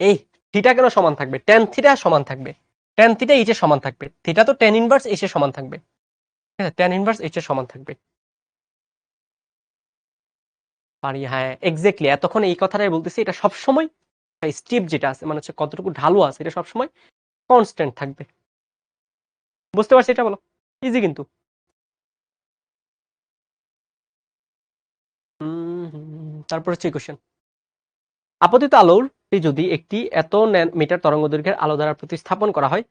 এই থিটা কেন সমান থাকবে? ট্যান থিটা সমান থাকবে, ট্যান থিটা এইচের সমান থাকবে, থিটা তো ট্যান ইনভার্স এইচের সমান থাকবে, ঠিক আছে? ট্যান ইনভার্স এইচের সমান থাকবে। পারি, হ্যাঁ এক্স্যাক্টলি, এতক্ষণ এই কথাটাই বলতেছি, এটা সবসময় স্টিপ যেটা আছে মানে হচ্ছে কতটুকু ঢালু আছে এটা সবসময় কনস্ট্যান্ট থাকবে। বুঝতে পারছি এটা? বলো, ইজি কিন্তু। তারপর হচ্ছে কোশ্চেন, আপতিত আলোটি যদি একটি এত মিটার তরঙ্গ দৈর্ঘ্যের আলো দ্বারা প্রতিস্থাপন করা হয়,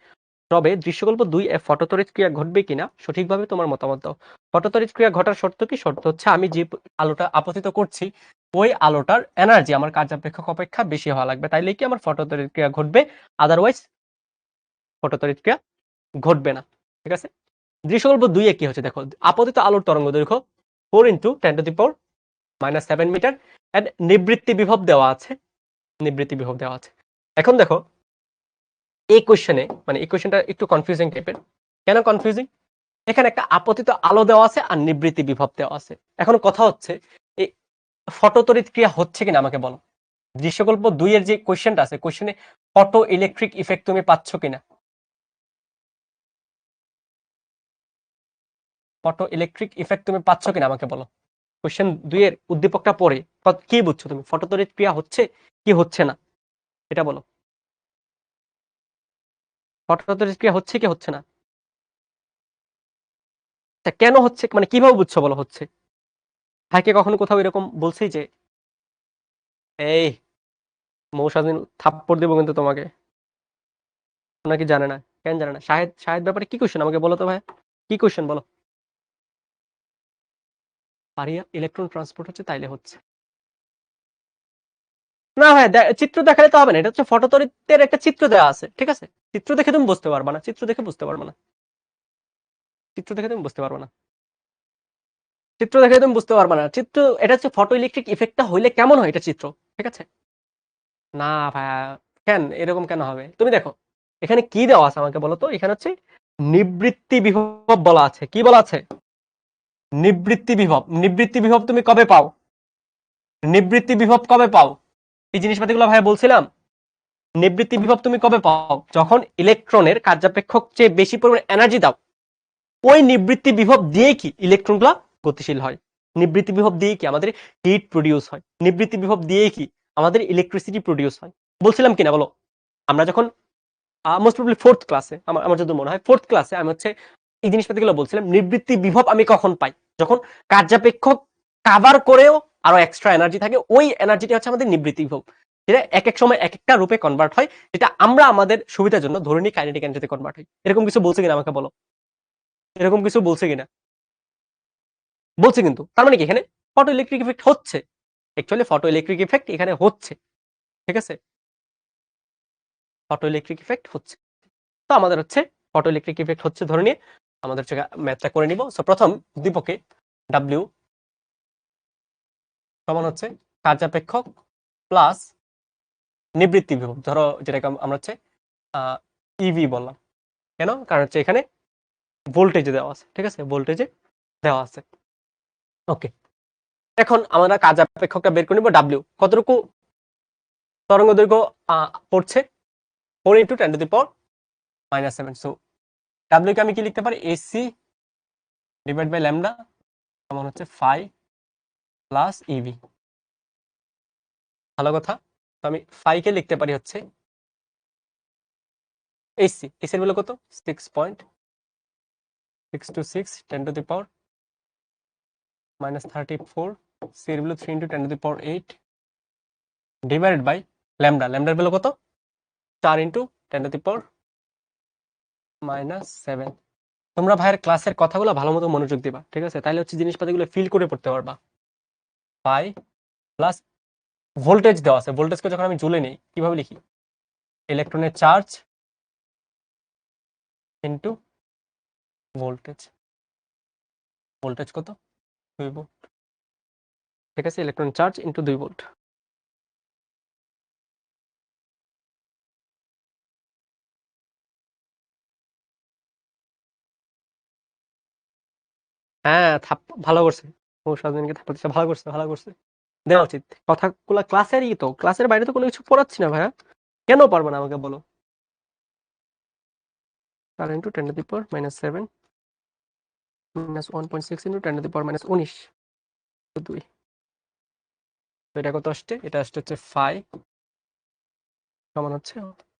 তবে দৃশ্যকল্প 2 এ ফটোতড়িৎ ক্রিয়া ঘটবে কিনা সঠিকভাবে তোমার মতামত দাও। ফটোতড়িৎ ক্রিয়া ঘটার শর্ত কি? শর্ত হচ্ছে আমি যে আলোটা আপতিত করছি ওই আলোটার এনার্জি আমার কার্যাপেক্ষক অপেক্ষা বেশি হওয়া লাগবে, তাইলে কি আমার ফটোতড়িৎ ক্রিয়া ঘটবে, আদারওয়াইজ ফটোতড়িৎ ক্রিয়া ঘটবে না, ঠিক আছে? দৃশ্যকল্প 2 এ কি হচ্ছে দেখো, আপতিত আলোর তরঙ্গ দৈর্ঘ্য 4 × 10⁻⁷ মিটার এন্ড নিবৃত্তি বিভব দেওয়া আছে, নিবৃত্তি বিভব দেওয়া আছে। এখন দেখো এই কোশ্চেনে মানে এই কোশ্চেনটা একটু কনফিউজিং টাইপের। কেন কনফিউজিং? এখানে একটা আপতিত আলো দেওয়া আছে আর নিবৃত্তি বিভব দেওয়া আছে। এখন কথা হচ্ছে এই ফটোতড়িৎ ক্রিয়া হচ্ছে কিনা আমাকে বলো। দৃশ্যকল্প 2 এর যে কোশ্চেনটা আছে, কোশ্চেনে ফটো ইলেকট্রিক ইফেক্ট তুমি পাচ্ছ কিনা? ফটো ইলেকট্রিক ইফেক্ট তুমি পাচ্ছ কিনা আমাকে বলো। কোশ্চেন 2 এর উদ্দীপকটা পড়ে কি বুঝছো তুমি? ফটোতড়িৎ ক্রিয়া হচ্ছে কি হচ্ছে না এটা বলো। ফটোতড়িৎ ক্রিয়া হচ্ছে কি হচ্ছে না? তা কেন হচ্ছে মানে কিভাবে বুঝছো বলো হচ্ছে? ভাইকে কখনো কোথাও এরকম বলছি যে এই মৌসাদিন থাপ্পড় দেবো কিন্তু তোমাকে, নাকি জানে না? কেন জানে না? শাহেদ, শাহেদ ব্যাপারে কি কোশ্চেন আমাকে বলো তো ভাই, কি কোশ্চেন বলো। পারিয়া ইলেকট্রন ট্রান্সপোর্ট হচ্ছে তাইলে হচ্ছে না ভাই, চিত্র দেখালে তো হবে না, এটা হচ্ছে ফটোতড়িতের একটা চিত্র দেওয়া আছে, ঠিক আছে? চিত্র দেখে তুমি বুঝতে পারবা না, চিত্র দেখে বুঝতে পারবা না, চিত্র দেখে তুমি বুঝতে পারবা না, চিত্র দেখে তুমি বুঝতে পারবা না। চিত্র এটা হচ্ছে ফটো ইলেকট্রিক ইফেক্টটা হইলে কেমন হয় এটা চিত্র, ঠিক আছে? না ভাইয়া, কেন এরকম কেন হবে? তুমি দেখো এখানে কি দেওয়া আছে আমাকে বলো তো। এখানে হচ্ছে নিবৃত্তি বিভব বলা আছে। কি বলা আছে? নিবৃত্তি বিভব। নিবৃত্তি বিভব তুমি কবে পাও? নিবৃত্তি বিভব কবে পাও? এই জিনিসপাতিগুলো ভাই বলছিলাম। নিবৃত্তি বিভব তুমি কবে পাও? যখন ইলেকট্রনের কার্যাপেক্ষক চেয়ে বেশি পরিমাণ এনার্জি দাও, ওই নিবৃত্তি বিভব দিয়ে কি ইলেকট্রনগুলো গতিশীল হয়। নিবৃত্তি বিভব দিয়ে কি আমাদের হিট প্রডিউস হয়। নিবৃত্তি বিভব দিয়ে কি আমাদের ইলেকট্রিসিটি প্রডিউস হয়। বলছিলাম কিনা বলো? আমরা যখন মোস্ট প্রবলি ফোর্থ ক্লাসে, আমার যদি মনে হয় ফোর্থ ক্লাসে আমি হচ্ছে এই জিনিসপাতিগুলো বলছিলাম। নিবৃত্তি বিভব আমি কখন পাই? যখন কার্যাপেক্ষক কাভার করেও আরো এক্সট্রা এনার্জি থাকে, ওই এনার্জিটা হচ্ছে আমাদের নিবৃত্তি বিভব, যেটা এক এক সময় এক একটা রূপে কনভার্ট হয়, যেটা আমরা আমাদের সুবিধার জন্য ধরে নিই কাইনেটিক এনার্জিতে কনভার্ট হয়। এরকম কিছু বলছে কিনা আমাকে বলো? এরকম কিছু বলছে কিনা? বলছে কিন্তু। তার মানে কি এখানে ফটো ইলেকট্রিক ইফেক্ট হচ্ছে। অ্যাকচুয়ালি ফটো ইলেকট্রিক ইফেক্ট এখানে হচ্ছে, ঠিক আছে? ফটো ইলেকট্রিক ইফেক্ট হচ্ছে। তো আমাদের হচ্ছে ফটো ইলেকট্রিক ইফেক্ট হচ্ছে ধরে নিয়ে আমাদের হচ্ছে ম্যাথটা করে নিব। সো প্রথম উদ্দীপকে ডাব্লিউ সমান হচ্ছে কার্যাপেক্ষক প্লাস নিবৃত্তি বিভব, ধরো যেটাকে আমরা হচ্ছে ইভি বললাম। কেন? কারণ হচ্ছে এখানে ভোল্টেজে দেওয়া আছে, ঠিক আছে? ভোল্টেজে দেওয়া আছে। ওকে, এখন আমরা কার্যাপেক্ষকটা বের করে নিব। ডাব্লিউ কতটুকু তরঙ্গ দৈর্ঘ্য পড়ছে? 4 × 10⁻⁻⁷। সো ডাব্লিউ কে আমি কি লিখতে পারি? এসি ডিভাইড বাই ল্যামডা সমান হচ্ছে ফাই প্লাস ইভি। ভালো কথা। তো আমি ফাই কে লিখতে পারি হচ্ছে এসি। এসির ভ্যালু কত? 6.626 10⁻⁻34। সি এর ভ্যালু 3 × 10⁸ ডিভাইডেড বাই ল্যামডা। ল্যামডার ভ্যালু কত? 4 × 10⁻⁻7। তোমরা ভাইয়ের ক্লাসের কথাগুলো ভালো মতো মনোযোগ দিবা, ঠিক আছে? তাহলে হচ্ছে জিনিসপাতিগুলো ফিল করে পড়তে পারবা। পাই প্লাস ভোল্টেজ দেওয়া আছে। ভোল্টেজকে যখন আমি জুলে নিই কিভাবে লিখি? ইলেকট্রনের চার্জ ইন্টু ভোল্টেজ। ভোল্টেজ কত? 2 ভোল্ট, ঠিক আছে? Electron charge into 2 volt. হ্যাঁ, ভালো করছে। ও সারাদিনকে থাপ্পড় দিচ্ছে। ভালো করছে, ভালো করছে। দেওয়া উচিত। কথাগুলো ক্লাসেরই তো, ক্লাসের বাইরে তো কোনো কিছু পড়াচ্ছি না ভাইয়া। কেন পারবে না আমাকে বলো? 4 × 10⁻⁻7 -1.6 × 10⁻⁻19। 2। তো এটা কত আসছে? এটা আসছে হচ্ছে ফাই সমান হচ্ছে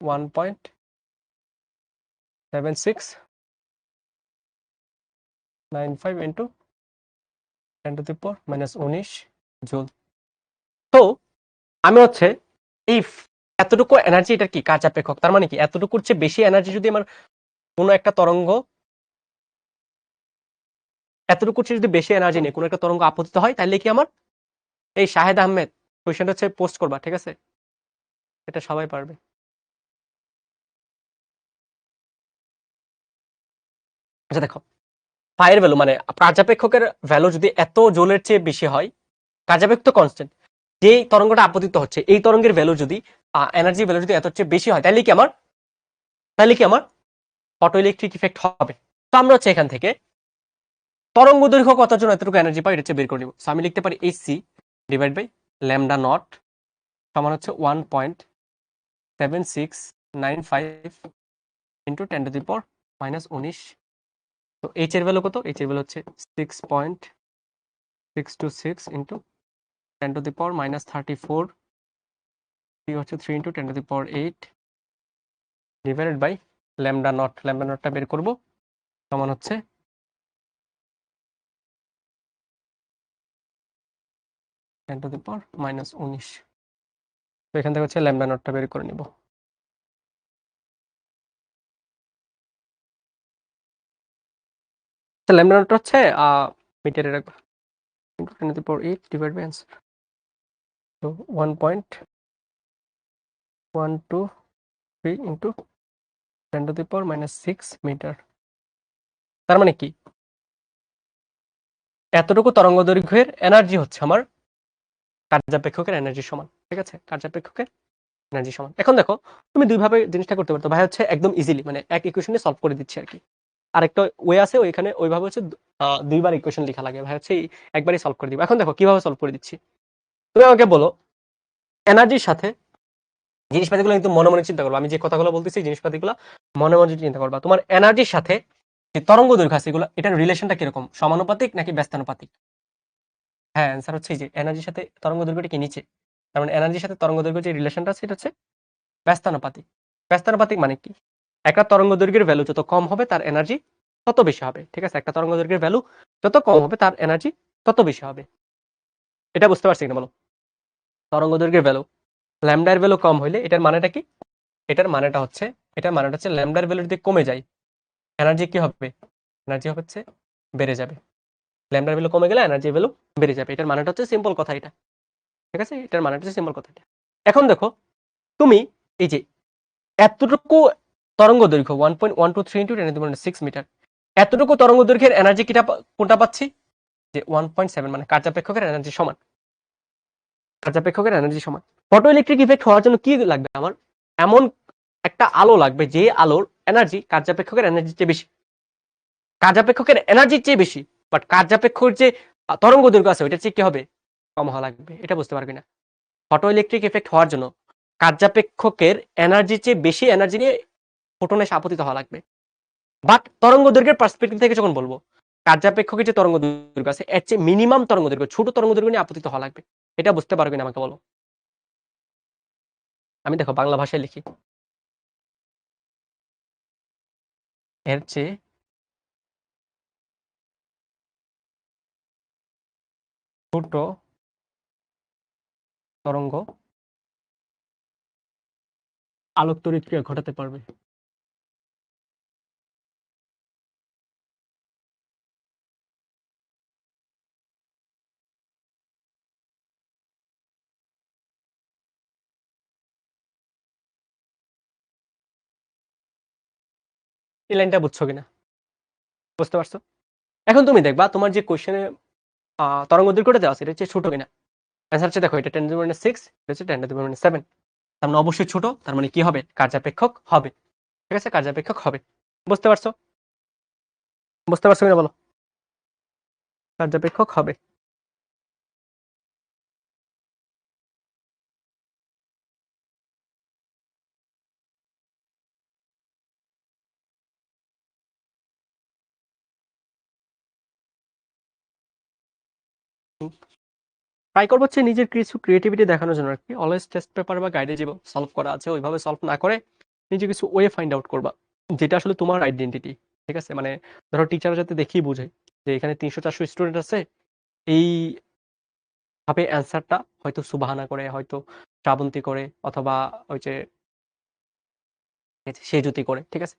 1.7695 × 10⁻⁻19 জুল। তো আমি হচ্ছে এই এতটুকু এনার্জি, এটা কি কার্যাপেক্ষক? তার মানে কি এতটুকুর চেয়ে বেশি এনার্জি যদি আমার কোনো একটা তরঙ্গ, এতটুকুর চেয়ে যদি বেশি এনার্জি নিয়ে কোনো একটা তরঙ্গ আপতিত হয়, তাহলে কি আমার এই শাহেদ আহমেদ কোয়েশ্চেনটা হচ্ছে পোস্ট করবা, ঠিক আছে? এটা সবাই পারবে। আচ্ছা দেখো, ফাইয়ের ভ্যালু মানে কার্যাপেক্ষকের ভ্যালু যদি এত জোলের চেয়ে বেশি হয়, কার্যাপেক্ষ কনস্ট্যান্ট, যেই তরঙ্গটা আপতিত হচ্ছে এই তরঙ্গের ভ্যালু যদি এনার্জি ভ্যালু যদি এত চেয়ে বেশি হয়, তাহলে কি আমার ফটো ইলেকট্রিক ইফেক্ট হবে। তো আমরা হচ্ছে এখান থেকে তরঙ্গ দৈর্ঘ্য কত জন্য এতটুকু এনার্জি পাই এটা হচ্ছে বের করে নিব। সো আমি লিখতে পারি এসি ডিভাইড বাই ল্যামডা নট সমান হচ্ছে 1.7695 ইন্টু 10⁻⁻19। তো এইচ এর ভ্যালু কত? এইচ এর ভ্যালু হচ্ছে 6.626 ইন্টু 10⁻⁻34। হচ্ছে 3 × 10⁸ divided by lambda naught. Lambda নটটা বের করব সমান হচ্ছে 10⁻⁻19। তো এখান থেকে হচ্ছে ল্যামডা নটটা বের করে নিব। ল্যামডা নট হচ্ছে মিটারে রাখবো ইন্টু 10⁸ ডিভাইড বাই অ্যান্সার। তো 1.123 ইন্টু 10⁻⁻6 মিটার। তার মানে কি এতটুকু তরঙ্গ দৈর্ঘ্যের এনার্জি হচ্ছে আমার কার্যাপেক্ষকের এনার্জি সমান, ঠিক আছে? কার্যাপেক্ষকের এনার্জি সমান। এখন দেখো তুমি দুইভাবে জিনিসটা করতে পারতো ভাই, হচ্ছে একদম ইজিলি মানে এক ইকুয়েশনে সলভ করে দিচ্ছি আর কি। আরেকটা ওয়ে আছে, ওইখানে ওইভাবে হচ্ছে দুইবার ইকুয়েশন লেখা লাগে ভাই, হচ্ছে একবারই সলভ করে দিব। এখন দেখো কিভাবে সলভ করে দিচ্ছি। তুমি আমাকে বলো এনার্জির সাথে জিনিসপাতিগুলো কিন্তু মনে মনে চিন্তা করবা। আমি যে কথাগুলো বলতেছি জিনিসপাতিগুলো মনে মনে চিন্তা করবা। তোমার এনার্জির সাথে যে তরঙ্গ দৈর্ঘ্য আছে এগুলো, এটার রিলেশনটা কিরকম? সমানুপাতিক নাকি ব্যস্তানুপাতিক? হ্যাঁ, অ্যান্সার হচ্ছে এই যে এনার্জির সাথে তরঙ্গ দৈর্ঘ্যটা কি নিচে। তার মানে এনার্জির সাথে তরঙ্গ দৈর্ঘ্য যে রিলেশনটা আছে এটা হচ্ছে ব্যস্তানুপাতিক। ব্যস্তানুপাতিক মানে কি? একটা তরঙ্গ দৈর্ঘ্যের ভ্যালু যত কম হবে তার এনার্জি তত বেশি হবে। ঠিক আছে? একটা তরঙ্গ দৈর্ঘ্যের ভ্যালু যত কম হবে তার এনার্জি তত বেশি হবে। এটা বুঝতে পারছি কিনা বলো? তরঙ্গ দৈর্ঘ্যের ভ্যালু, ল্যামডার ভ্যালু কম হইলে এটার মানেটা কি? এটার মানেটা হচ্ছে ল্যামডার ভ্যালু যদি কমে যায় এনার্জি কি হবে? এনার্জি হচ্ছে বেড়ে যাবে। ল্যামডার ভ্যালু কমে গেলে এনার্জি ভ্যালু বেড়ে যাবে। এটার মানেটা হচ্ছে সিম্পল কথা এটা। ঠিক আছে? এটার মানেটা হচ্ছে সিম্পল কথা এটা। এখন দেখো তুমি এই যে এতটুকু তরঙ্গ দৈর্ঘ্য 1.123 ইন্টু 10⁻6 মিটার, এতটুকু তরঙ্গ দৈর্ঘ্যের এনার্জি কোনটা পাচ্ছি? যে 1.7 মানে কার্যাপেক্ষকের এনার্জি সমান। কার্যাপেক্ষকের এনার্জি সমান। ফটো ইলেকট্রিক ইফেক্ট হওয়ার জন্য কি লাগবে আমার? এমন একটা আলো লাগবে যে আলোর এনার্জি কার্যাপেক্ষকের এনার্জির চেয়ে বেশি। কার্যাপেক্ষকের এনার্জির চেয়ে বেশি, বাট কার্যাপেক্ষর যে তরঙ্গ দৈর্ঘ্য আছে ওইটার চেয়ে কি হবে? কম হওয়া লাগবে। এটা বুঝতে পারবি না। ফটো ইলেকট্রিক ইফেক্ট হওয়ার জন্য কার্যাপেক্ষকের এনার্জির চেয়ে বেশি এনার্জি নিয়ে ফোটনে এসে আপতিত হওয়া লাগবে। বাট তরঙ্গ দৈর্ঘ্যের পার্সপেক্টিভ থেকে যখন বলবো কার্যাপেক্ষকের যে তরঙ্গ দৈর্ঘ্য আছে এর চেয়ে মিনিমাম তরঙ্গ দৈর্ঘ্য, ছোট তরঙ্গ দৈর্ঘ্য নিয়ে আপতিত হওয়া লাগবে। এটা বুঝতে পারবি না আমাকে বলো। আমি দেখো বাংলা ভাষায় লিখি, এর চেয়ে ছোট তরঙ্গ আলোক তড়িৎ ক্রিয়া ঘটাতে পারবে। এই লাইনটা বুঝছো কিনা? বুঝতে পারছো? এখন তুমি দেখবা তোমার যে কোশ্চেনে তরঙ্গ দৈর্ঘ্যটা দেওয়া আছে এটা হচ্ছে ছোট কিনা। অ্যান্সার হচ্ছে দেখো এটা 10⁻6, এটা হচ্ছে 10⁻7। তার মানে অবশ্যই ছোট, তার মানে কি হবে? কার্যাপেক্ষক হবে। ঠিক আছে? কার্যাপেক্ষক হবে। বুঝতে পারছো? বুঝতে পারছো কিনা বলো? কার্যাপেক্ষক হবে। ট্রাই করবো হচ্ছে নিজের কিছু ক্রিয়েটিভিটি দেখানোর জন্য আর কি। অলওয়েজ টেস্ট পেপার বা গাইডে যে সলভ করা আছে ওইভাবে সলভ না করে নিজে কিছু ওয়ে ফাইন্ড আউট করবা যেটা আসলে তোমার আইডেন্টিটি। ঠিক আছে? মানে ধরো টিচার যাতে দেখেই বুঝে যে এখানে 300-400 স্টুডেন্ট আছে, এই ভাবে অ্যান্সারটা হয়তো সুবাহানা করে, হয়তো শ্রাবন্তী করে, অথবা ওই যে সেজুতি করে। ঠিক আছে?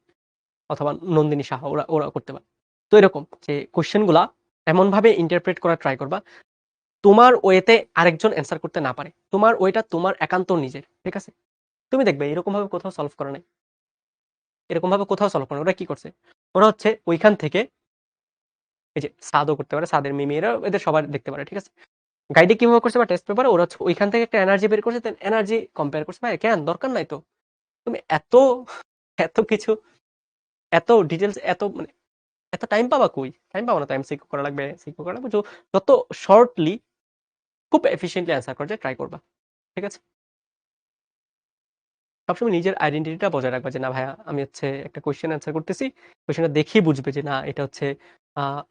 অথবা নন্দিনী সাহা, ওরা ওরা করতে পারে। তো এরকম যে কোশ্চেন গুলা এমন ভাবে ইন্টারপ্রেট করার ট্রাই করবা তোমার ওয়েতে আরেকজন অ্যান্সার করতে না পারে। তোমার ওয়েটা তোমার একান্ত নিজের। ঠিক আছে? তুমি দেখবে এরকম ভাবে কোথাও সলভ করে নাই। এরকম ভাবে কোথাও সলভ করে না। ওরা কি করছে? ওরা হচ্ছে ওইখান থেকে এই যে সাদও করতে পারে, সাদের মিমি এরা এদের সবার দেখতে পারে। ঠিক আছে? গাইডে কিভাবে করছে বা টেস্ট পেপারে ওরা হচ্ছে ওইখান থেকে একটা এনার্জি বের করছে, দেন এনার্জি কম্পেয়ার করছে। ভাই কেন দরকার নাই তো? তুমি এত এত কিছু, এত ডিটেলস, এত মানে এত টাইম পাবা কই? টাইম পাবো না। টাইম সিকিউ করা লাগবে, সিকিউ করা লাগবে। যত শর্টলি খুব এফিশিয়েন্টলি অ্যান্সার করতে ট্রাই করবা। ঠিক আছে? সবসময় নিজের আইডেন্টিটিটা বজায় রাখবা যে না ভাইয়া আমি হচ্ছে একটা কোয়েশ্চেন অ্যান্সার করতেছি, কোয়েশ্চেনটা দেখেই বুঝবে যে না এটা হচ্ছে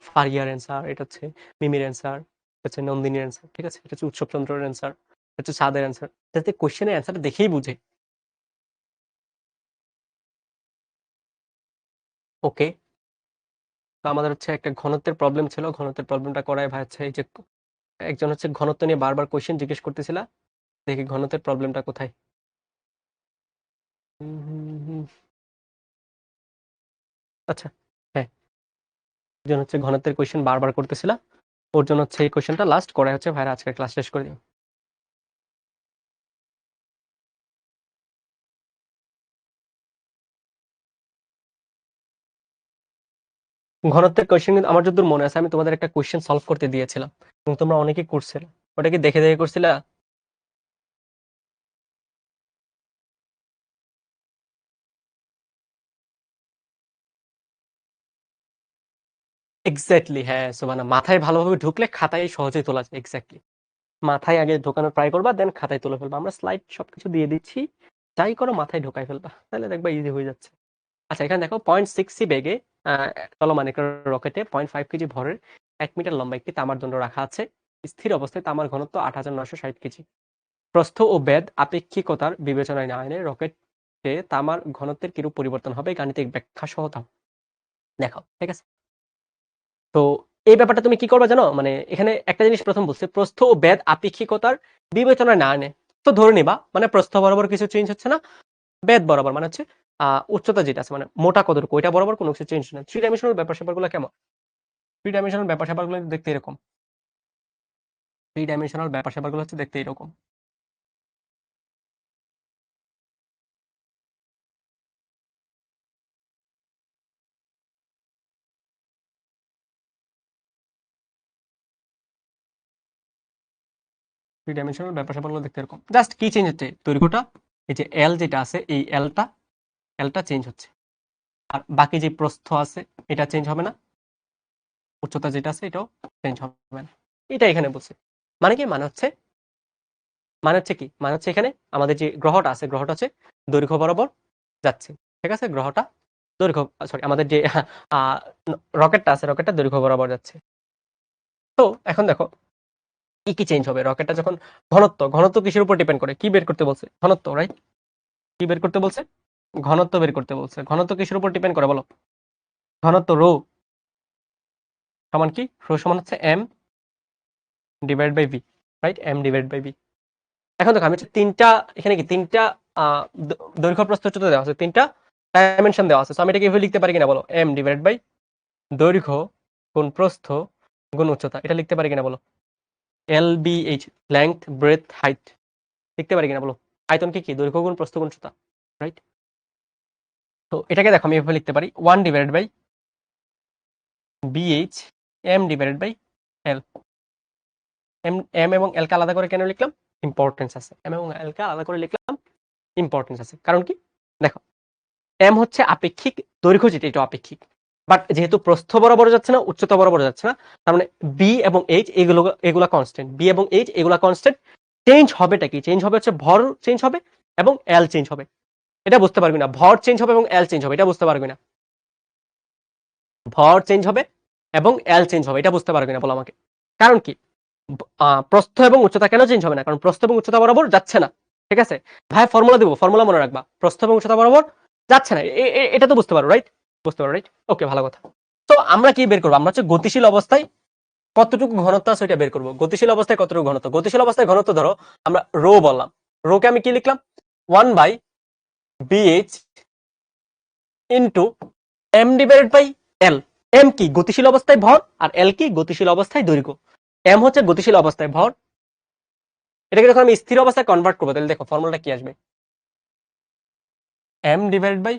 ফারিয়ার অ্যান্সার, এটা হচ্ছে মিমির অ্যান্সার, এটা হচ্ছে নন্দিনীর অ্যান্সার। ঠিক আছে? এটা হচ্ছে উৎসবচন্দ্রের অ্যান্সার, এটা হচ্ছে সাদের অ্যান্সার, যাতে কোয়েশ্চেনের অ্যান্সারটা দেখেই বুঝে। ওকে, তো আমাদের হচ্ছে একটা ঘনত্বের প্রবলেম ছিল, ঘনত্বের প্রবলেমটা করায় ভাই হচ্ছে এই যে একজন হচ্ছে ঘনত্ব নিয়ে বারবার কোয়েশ্চেন জিজ্ঞেস করতেছিলা। দেখি ঘনত্বের প্রবলেমটা কোথায়। হুম, হুম, হুম। আচ্ছা, হ্যাঁ, একজন হচ্ছে ঘনত্বের কোয়েশ্চেন বারবার করতেছিলা, ওর জন্য হচ্ছে এই কোয়েশ্চেনটা লাস্ট করে হচ্ছে ভাইরা আজকের ক্লাস শেষ করে দিও। ঘনত্বের কোয়েশ্চেন কিন্তু আমার যতদূর মনে আছে আমি তোমাদের একটা কোয়েশ্চেন সলভ করতে দিয়েছিলাম এবং তোমরা অনেকেই করছিলে। ওটা কি দেখে দেখে করছিলা? এক্স্যাক্টলি, হ্যাঁ সুবহানা, মাথায় ভালোভাবে ঢুকলে খাতায় সহজেই তোলা যায়। এক্স্যাক্টলি। মাথায় আগে ঢোকানোর ট্রাই করবা, দেন খাতায় তুলে ফেলবা। আমরা স্লাইড সবকিছু দিয়ে দিচ্ছি, যাই করো মাথায় ঢোকাই ফেলবা, তাহলে দেখবা ইজি হয়ে যাচ্ছে। আচ্ছা, এখানে দেখো 0.6 বেগে চলমান একটা রকেটে 0.5 কেজি ভরের 1 মিটার লম্বা একটি তামার দণ্ড রাখা আছে। স্থির অবস্থায় তামার ঘনত্ব 8,960 কেজি। প্রস্থ ও বেদ আপেক্ষিকতার বিবেচনায় না এনে রকেটে তামার ঘনত্বের কিরূপ পরিবর্তন হবে, গাণিতিক ব্যাখ্যা সহ দাও। দেখো, ঠিক আছে। তো এই ব্যাপারটা তুমি কি করবা জানো, মানে এখানে একটা জিনিস প্রথম বলছে, প্রস্থ ও বেদ আপেক্ষিকতার বিবেচনায় না এনে। তো ধরে নিবা মানে প্রস্থ বরাবর কিছু চেঞ্জ হচ্ছে না, বেদ বরাবর মানে হচ্ছে উচ্চতা যেটা আছে মানে মোটা কতটুকু ওইটা বরাবর কোনো কিছু চেঞ্জ না। থ্রি ডাইমেনশনাল ব্যাপার স্যাপারগুলো কেমন, থ্রি ডাইমেনশনাল ব্যাপার স্যাপারগুলো দেখতে এরকম, থ্রি ডাইমেনশনাল ব্যাপার স্যাপারগুলো হচ্ছে দেখতে এরকম। থ্রি ডাইমেনশনাল ব্যাপার স্যাপারগুলো দেখতে এরকম। জাস্ট কি চেঞ্জ হচ্ছে, দৈর্ঘ্যটা, এই যে এল যেটা আছে এই এলটা চেঞ্জ হচ্ছে, আর বাকি যে প্রস্থ আছে এটা চেঞ্জ হবে না, উচ্চতা যেটা আছে এটাও চেঞ্জ হবে না। এটা এখানে বলছে মানে কি, মানে হচ্ছে কি, মানে হচ্ছে এখানে আমাদের যে গ্রহটা আছে, গ্রহটা হচ্ছে দৈর্ঘ্য বরাবর যাচ্ছে, ঠিক আছে। গ্রহটা দৈর্ঘ্য, সরি আমাদের যে রকেটটা আছে, রকেটটা দৈর্ঘ্য বরাবর যাচ্ছে। তো এখন দেখো কি কি চেঞ্জ হবে রকেটটা যখন, ঘনত্ব কিসের উপর ডিপেন্ড করে, কি বের করতে বলছে, ঘনত্ব, রাইট? কি বের করতে বলছে, ঘনত্ব বের করতে বলছে। ঘনত্ব কিসের উপর ডিপেন্ড করে বলো, ঘনত্ব রো সমান কি, রো সমান হচ্ছে m divide by v, right? M divide by v. এখন দেখো আমি হচ্ছে তিনটা, এখানে কি তিনটা দৈর্ঘ্য প্রস্থ উচ্চতা দেওয়া আছে, তিনটা ডাইমেনশন দেওয়া আছে। আমি এটাকে এভাবে লিখতে পারি কিনা বলো, এম ডিভাইড বাই দৈর্ঘ্য গুণ প্রস্থ গুণ উচ্চতা, এটা লিখতে পারি কিনা বলো? L b h, length breadth height, লিখতে পারি কিনা বলো? আয়তন কি কি, দৈর্ঘ্য গুণ প্রস্থ গুণ উচ্চতা, রাইট? তো এটাকে দেখো আমি এভাবে লিখতে পারি 1 divide by b h m divided by l. M এবং এল কে আলাদা করে কেন লিখলাম, ইম্পর্টেন্স আছে। এম এবং এল কে আলাদা করে লিখলাম, ইম্পর্টেন্স আছে। কারণ কি, দেখো এম হচ্ছে আপেক্ষিক, দৈর্ঘ্য যেটা এটা আপেক্ষিক, বাট যেহেতু প্রস্থ বরাবর যাচ্ছে না, উচ্চতা বরাবর যাচ্ছে না, তার মানে বি এবং এইচ এগুলা কনস্ট্যান্ট, বি এবং এইচ এগুলা কনস্ট্যান্ট। চেঞ্জ হবেটা কি, চেঞ্জ হবে হচ্ছে ভর চেঞ্জ হবে এবং এল চেঞ্জ হবে, এটা বুঝতে পারবি না। ভর চেঞ্জ হবে এবং এল চেঞ্জ হবে, এটা বুঝতে পারবি না। ভর চেঞ্জ হবে এবং এল চেঞ্জ হবে, এটা বুঝতে পারবি না বলো আমাকে। কারণ কি, প্রস্থ এবং উচ্চতা কেন চেঞ্জ হবে না, কারণ প্রস্থ এবং উচ্চতা বরাবর যাচ্ছে না, ঠিক আছে। ভাই ফর্মুলা দিব, ফর্মুলা মনে রাখবা, প্রস্থ এবং উচ্চতা বরাবর যাচ্ছে না, এটা তো বুঝতে পারো, রাইট? বুঝতে পারো, রাইট? ওকে, ভালো কথা। তো আমরা কি বের করবো, আমরা হচ্ছে গতিশীল অবস্থায় কতটুকু ঘনত্ব আছে ওইটা বের করবো। গতিশীল অবস্থায় কতটুকু ঘনত্ব, গতিশীল অবস্থায় ঘনত্ব ধরো আমরা রো বললাম, রো কে আমি কি লিখলাম, 1 by b h into m divided by l. M কি, গতিশীল অবস্থায় ভর, আর এল কি, গতিশীল অবস্থায় দৈর্ঘ্য। এম হচ্ছে গতিশীল অবস্থায় ভর, এটাকে যখন আমি স্থির অবস্থায় কনভার্ট করবো, তাহলে দেখো ফর্মুলাটা কি আসবে, m divide by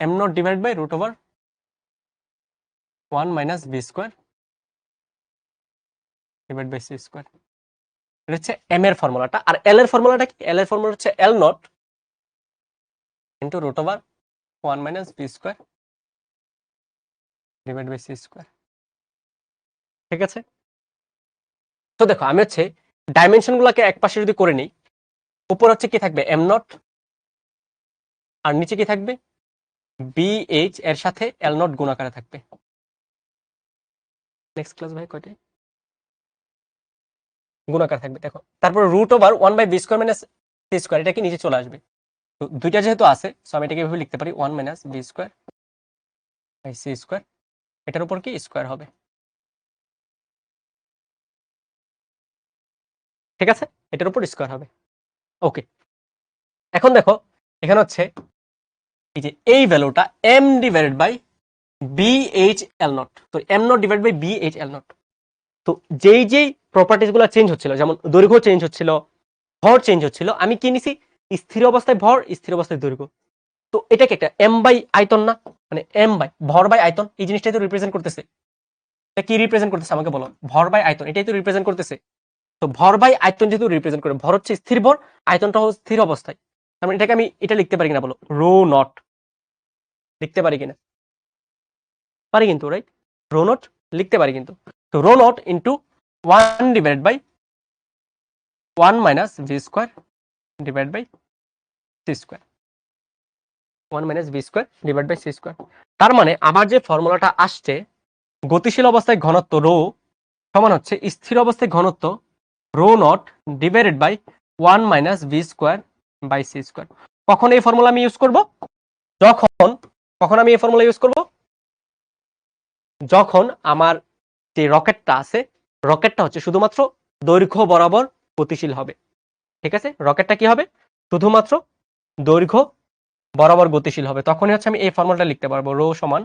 m naught divide by root over 1 minus B square divide by C square. এটা হচ্ছে এম এর ফর্মুলাটা। আর এল এর ফর্মুলাটা কি, এল এর ফর্মুলা হচ্ছে L naught into root over 1 minus B square divide by C square, ঠিক আছে। তো দেখো আমি হচ্ছে ডাইমেনশন গুলাকে এক পাশে যদি করে নিই, উপর হচ্ছে কি থাকবে এম নট, আর নিচে কি থাকবে, বি এইচ এর সাথে এল নট গুণাকারে থাকবে। নেক্সট ক্লাস ভাই কয়টায়, গুণাকার থাকবে দেখো। তারপর root over 1 by b square minus c square, এটা কি নিচে চলে আসবে। তো দুইটা যেহেতু আছে, সো আমি এটাকে এভাবে লিখতে পারি 1 minus B square by C square, এটার উপর কি স্কোয়ার হবে, ঠিক আছে, এটার উপর স্কোয়ার হবে। ওকে, এখন দেখো এখানে হচ্ছে এই যে এই ভ্যালুটা M divided by B H L naught, তো M naught divide by B H L naught. তো যেই যেই প্রপার্টিস গুলো চেঞ্জ হচ্ছিল, যেমন দৈর্ঘ্য চেঞ্জ হচ্ছিল, ভর চেঞ্জ হচ্ছিল, আমি কি নিছি, স্থির অবস্থায় ভর, স্থির অবস্থায় দৈর্ঘ্য। তো এটা কি একটা এম বাই আয়তন না, মানে এম বাই ভর বাই আয়তন, এই জিনিসটাই তো রিপ্রেজেন্ট করতেছে। এটা কি রিপ্রেজেন্ট করতেছে আমাকে বলো, ভর বাই আয়তন, এটাই তো রিপ্রেজেন্ট করতেছে। তো ভর বাই আয়তন যেহেতু রিপ্রেজেন্ট করে, ভর হচ্ছে স্থির ভর, আয়তনটা হচ্ছে স্থির অবস্থায়, তার মানে এটাকে আমি এটা লিখতে পারি কিনা বলো, রো নট, লিখতে পারি কিনা, পারি কিন্তু, রাইট? রো নট লিখতে পারি কিন্তু। তো rho naught into 1 divided by 1 minus V square divide by C square, 1 minus V square divide by C square. তার মানে আমার যে ফর্মুলাটা আসছে, গতিশীল অবস্থায় ঘনত্ব রো সমান হচ্ছে স্থির অবস্থায় ঘনত্ব rho naught divided by 1 minus V square by C square. কখন এই ফর্মুলা আমি ইউজ করব? যখন কখন আমি এই ফর্মুলা ইউজ করব? যখন আমার যে রকেটটা আছে, রকেটটা হচ্ছে শুধুমাত্র দৈর্ঘ্য বরাবর গতিশীল হবে। ঠিক আছে, রকেটটা কি হবে? শুধুমাত্র দৈর্ঘ্য বরাবর গতিশীল হবে। তখনই হচ্ছে আমি এই ফর্মুলাটা লিখতে পারবো, রো সমান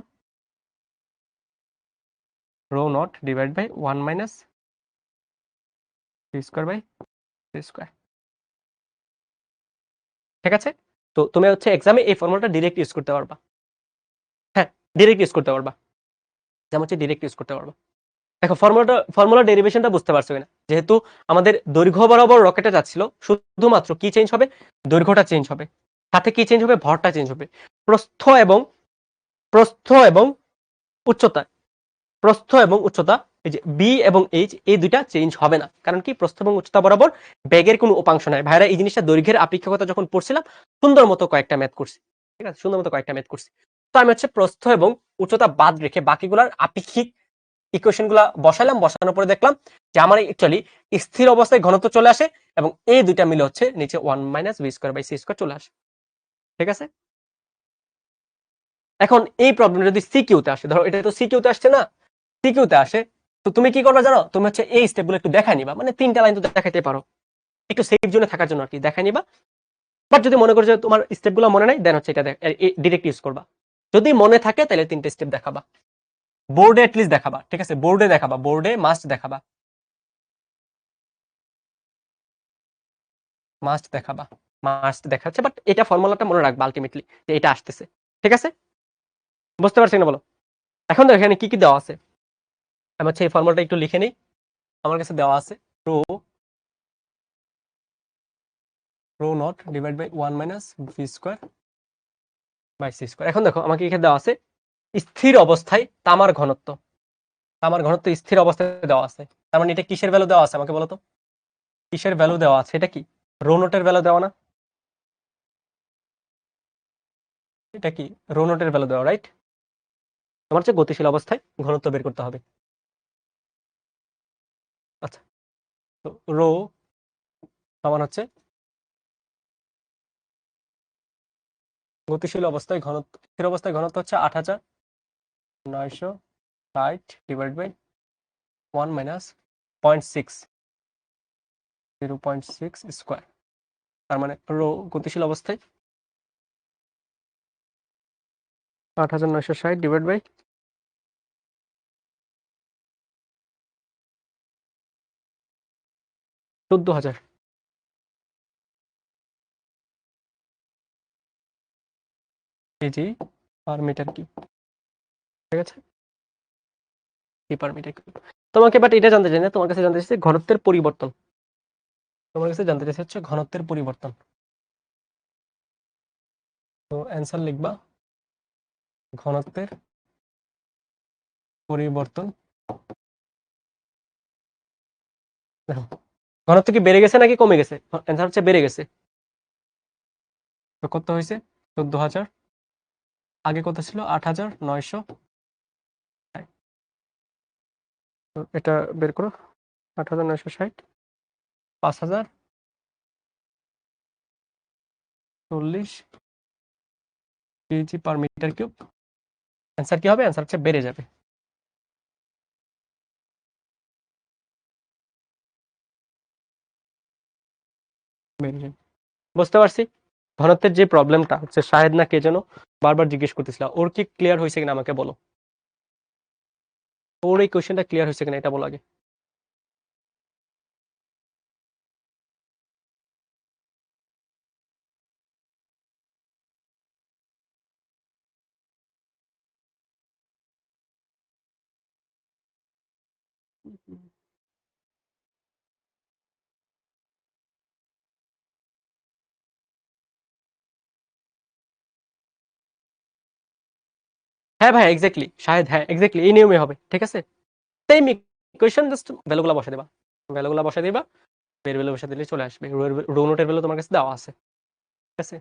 rho naught divide by 1 minus V square by C square. ঠিক আছে, তো তুমি হচ্ছে এক্সামে এই ফর্মুলাটা ডিরেক্ট ইউজ করতে পারবা। হ্যাঁ, ডিরেক্ট ইউজ করতে পারবা, যেমন হচ্ছে ডিরেক্ট ইউজ করতে পারবা। দেখো ফর্মুলা ডেরিভেশনটা বুঝতে পারছো কিনা? যেহেতু আমাদের দৈর্ঘ্য বরাবর রকেটে যাচ্ছিল, শুধুমাত্র কি চেঞ্জ হবে? দৈর্ঘ্যটা চেঞ্জ হবে, সাথে কি চেঞ্জ হবে? ভরটা চেঞ্জ হবে। প্রস্থ এবং প্রস্থ এবং উচ্চতা, প্রস্থ এবং উচ্চতা, এই যে বি এবং এইচ, এই দুইটা চেঞ্জ হবে না। কারণ কি? প্রস্থ এবং উচ্চতা বরাবর বেগের কোনো উপাংশ নাই। ভাইরা এই জিনিসটা দৈর্ঘ্যের আপেক্ষিকতা যখন পড়ছিলাম, সুন্দর মতো কয়েকটা ম্যাথ করছি। ঠিক আছে, সুন্দর মতো কয়েকটা ম্যাথ করছি। তো আমি হচ্ছে প্রস্থ এবং উচ্চতা বাদ রেখে বাকিগুলার আপেক্ষিক ইকুয়েশন গুলা বসালাম, বসানোর পরে দেখলাম যে আমার অ্যাকচুয়ালি স্থির অবস্থায় ঘনত্ব চলে আসে এবং এই দুইটা মিলে হচ্ছে নিচে 1 minus V square by C square চলে আসে। ঠিক আছে, এখন এই প্রবলেম যদি সিকিউতে আসে, ধরো এটা তো সিকিউতে আসছে না, সিকিউতে আসে, তো তুমি কি করবে জানো? তুমি হচ্ছে এই স্টেপগুলো একটু দেখাই নিবা, মানে 3টা লাইন তো দেখাইতে পারো, একটু সেফ জোনে থাকার জন্য আর কি দেখাই নিবা। বাট যদি মনে করো যে তোমার স্টেপগুলো মনে নাই, দেন হচ্ছে এটা ডিরেক্ট ইউজ করবা। যদি মনে থাকে তাহলে 3টে স্টেপ দেখাবা, বোর্ডে অ্যাটলিস্ট দেখাবা। ঠিক আছে, বোর্ডে দেখাবা, বোর্ডে মাস্ট দেখাবা, মাস্ট দেখাবা, মাস্ট দেখাচ্ছে। বাট এটা ফর্মুলাটা মনে রাখবা আলটিমেটলি, যে এটা আসতেছে। ঠিক আছে, বুঝতে পারছি না বলো? এখন দেখো এখানে কি কি দেওয়া আছে, আমি হচ্ছে এই ফর্মুলাটা একটু লিখে নিই। আমার কাছে দেওয়া আছে rho rho naught divide by 1 minus V square by C square. এখন দেখো আমাকে এখানে দেওয়া আছে স্থির অবস্থায় তামার ঘনত্ব, তামার ঘনত্ব স্থির অবস্থায় দেওয়া আছে। তার মানে এটা কিসের ভ্যালু দেওয়া আছে আমাকে বলো তো? কিসের ভ্যালু দেওয়া আছে? এটা কি রো নোটের ভ্যালু দেওয়া না? এটা কি রো নোটের ভ্যালু দেওয়া, রাইট? তোমার হচ্ছে গতিশীল অবস্থায় ঘনত্ব বের করতে হবে। আচ্ছা, তো রো সমান হচ্ছে গতিশীল অবস্থায় ঘনত্ব, স্থির অবস্থায় ঘনত্ব হচ্ছে 8960 ডিভাইড বাই 1 মাইনাস 0.6, 0.6 স্কোয়ার। তার মানে রো গতিশীল অবস্থায় 8960 divide by 14000 kg per metre cube. ঠিক আছে, কি পার মিটার কিউব। তোমাকে বাট এটা জানতে চাই না, তোমার কাছে জানতে চাইছে ঘনত্বের পরিবর্তন, তোমার কাছে জানতে চাইছে হচ্ছে ঘনত্বের পরিবর্তন। তো অ্যান্সার লিখবা ঘনত্বের পরিবর্তন। দেখো ঘনত্ব কি বেড়ে গেছে নাকি কমে গেছে? অ্যান্সার হচ্ছে বেড়ে গেছে। তো কত হয়েছে? 14000, আগে কত ছিল? 8900। এটা বের করো, 8960 5040 kg per metre cube. Answer কি হবে? অ্যান্সার হচ্ছে বেড়ে যাবে। বেড়ে যাবে, বুঝতে পারছি। ঘনত্বের যে প্রবলেমটা হচ্ছে, শাহেদ না কে যেন বারবার জিজ্ঞেস করতেছিল, ওর কি ক্লিয়ার হয়েছে কিনা আমাকে বলো। ওর এই কোয়েশ্চেনটা ক্লিয়ার হয়েছে কিনা এটা বলো আগে। হ্যাঁ ভাই, এক্স্যাক্টলি শাহেদ, হ্যাঁ এক্স্যাক্টলি এই নিয়মে হবে। ঠিক আছে, সেম ইকুয়েশন, জাস্ট ভ্যালুগুলো বসে দিবা, ভ্যালুগুলো বসে দিবা। বের ভ্যালু বসা দিলে চলে আসবে, রো নোটের ভ্যালু তোমার কাছে দেওয়া আছে, ঠিক আছে।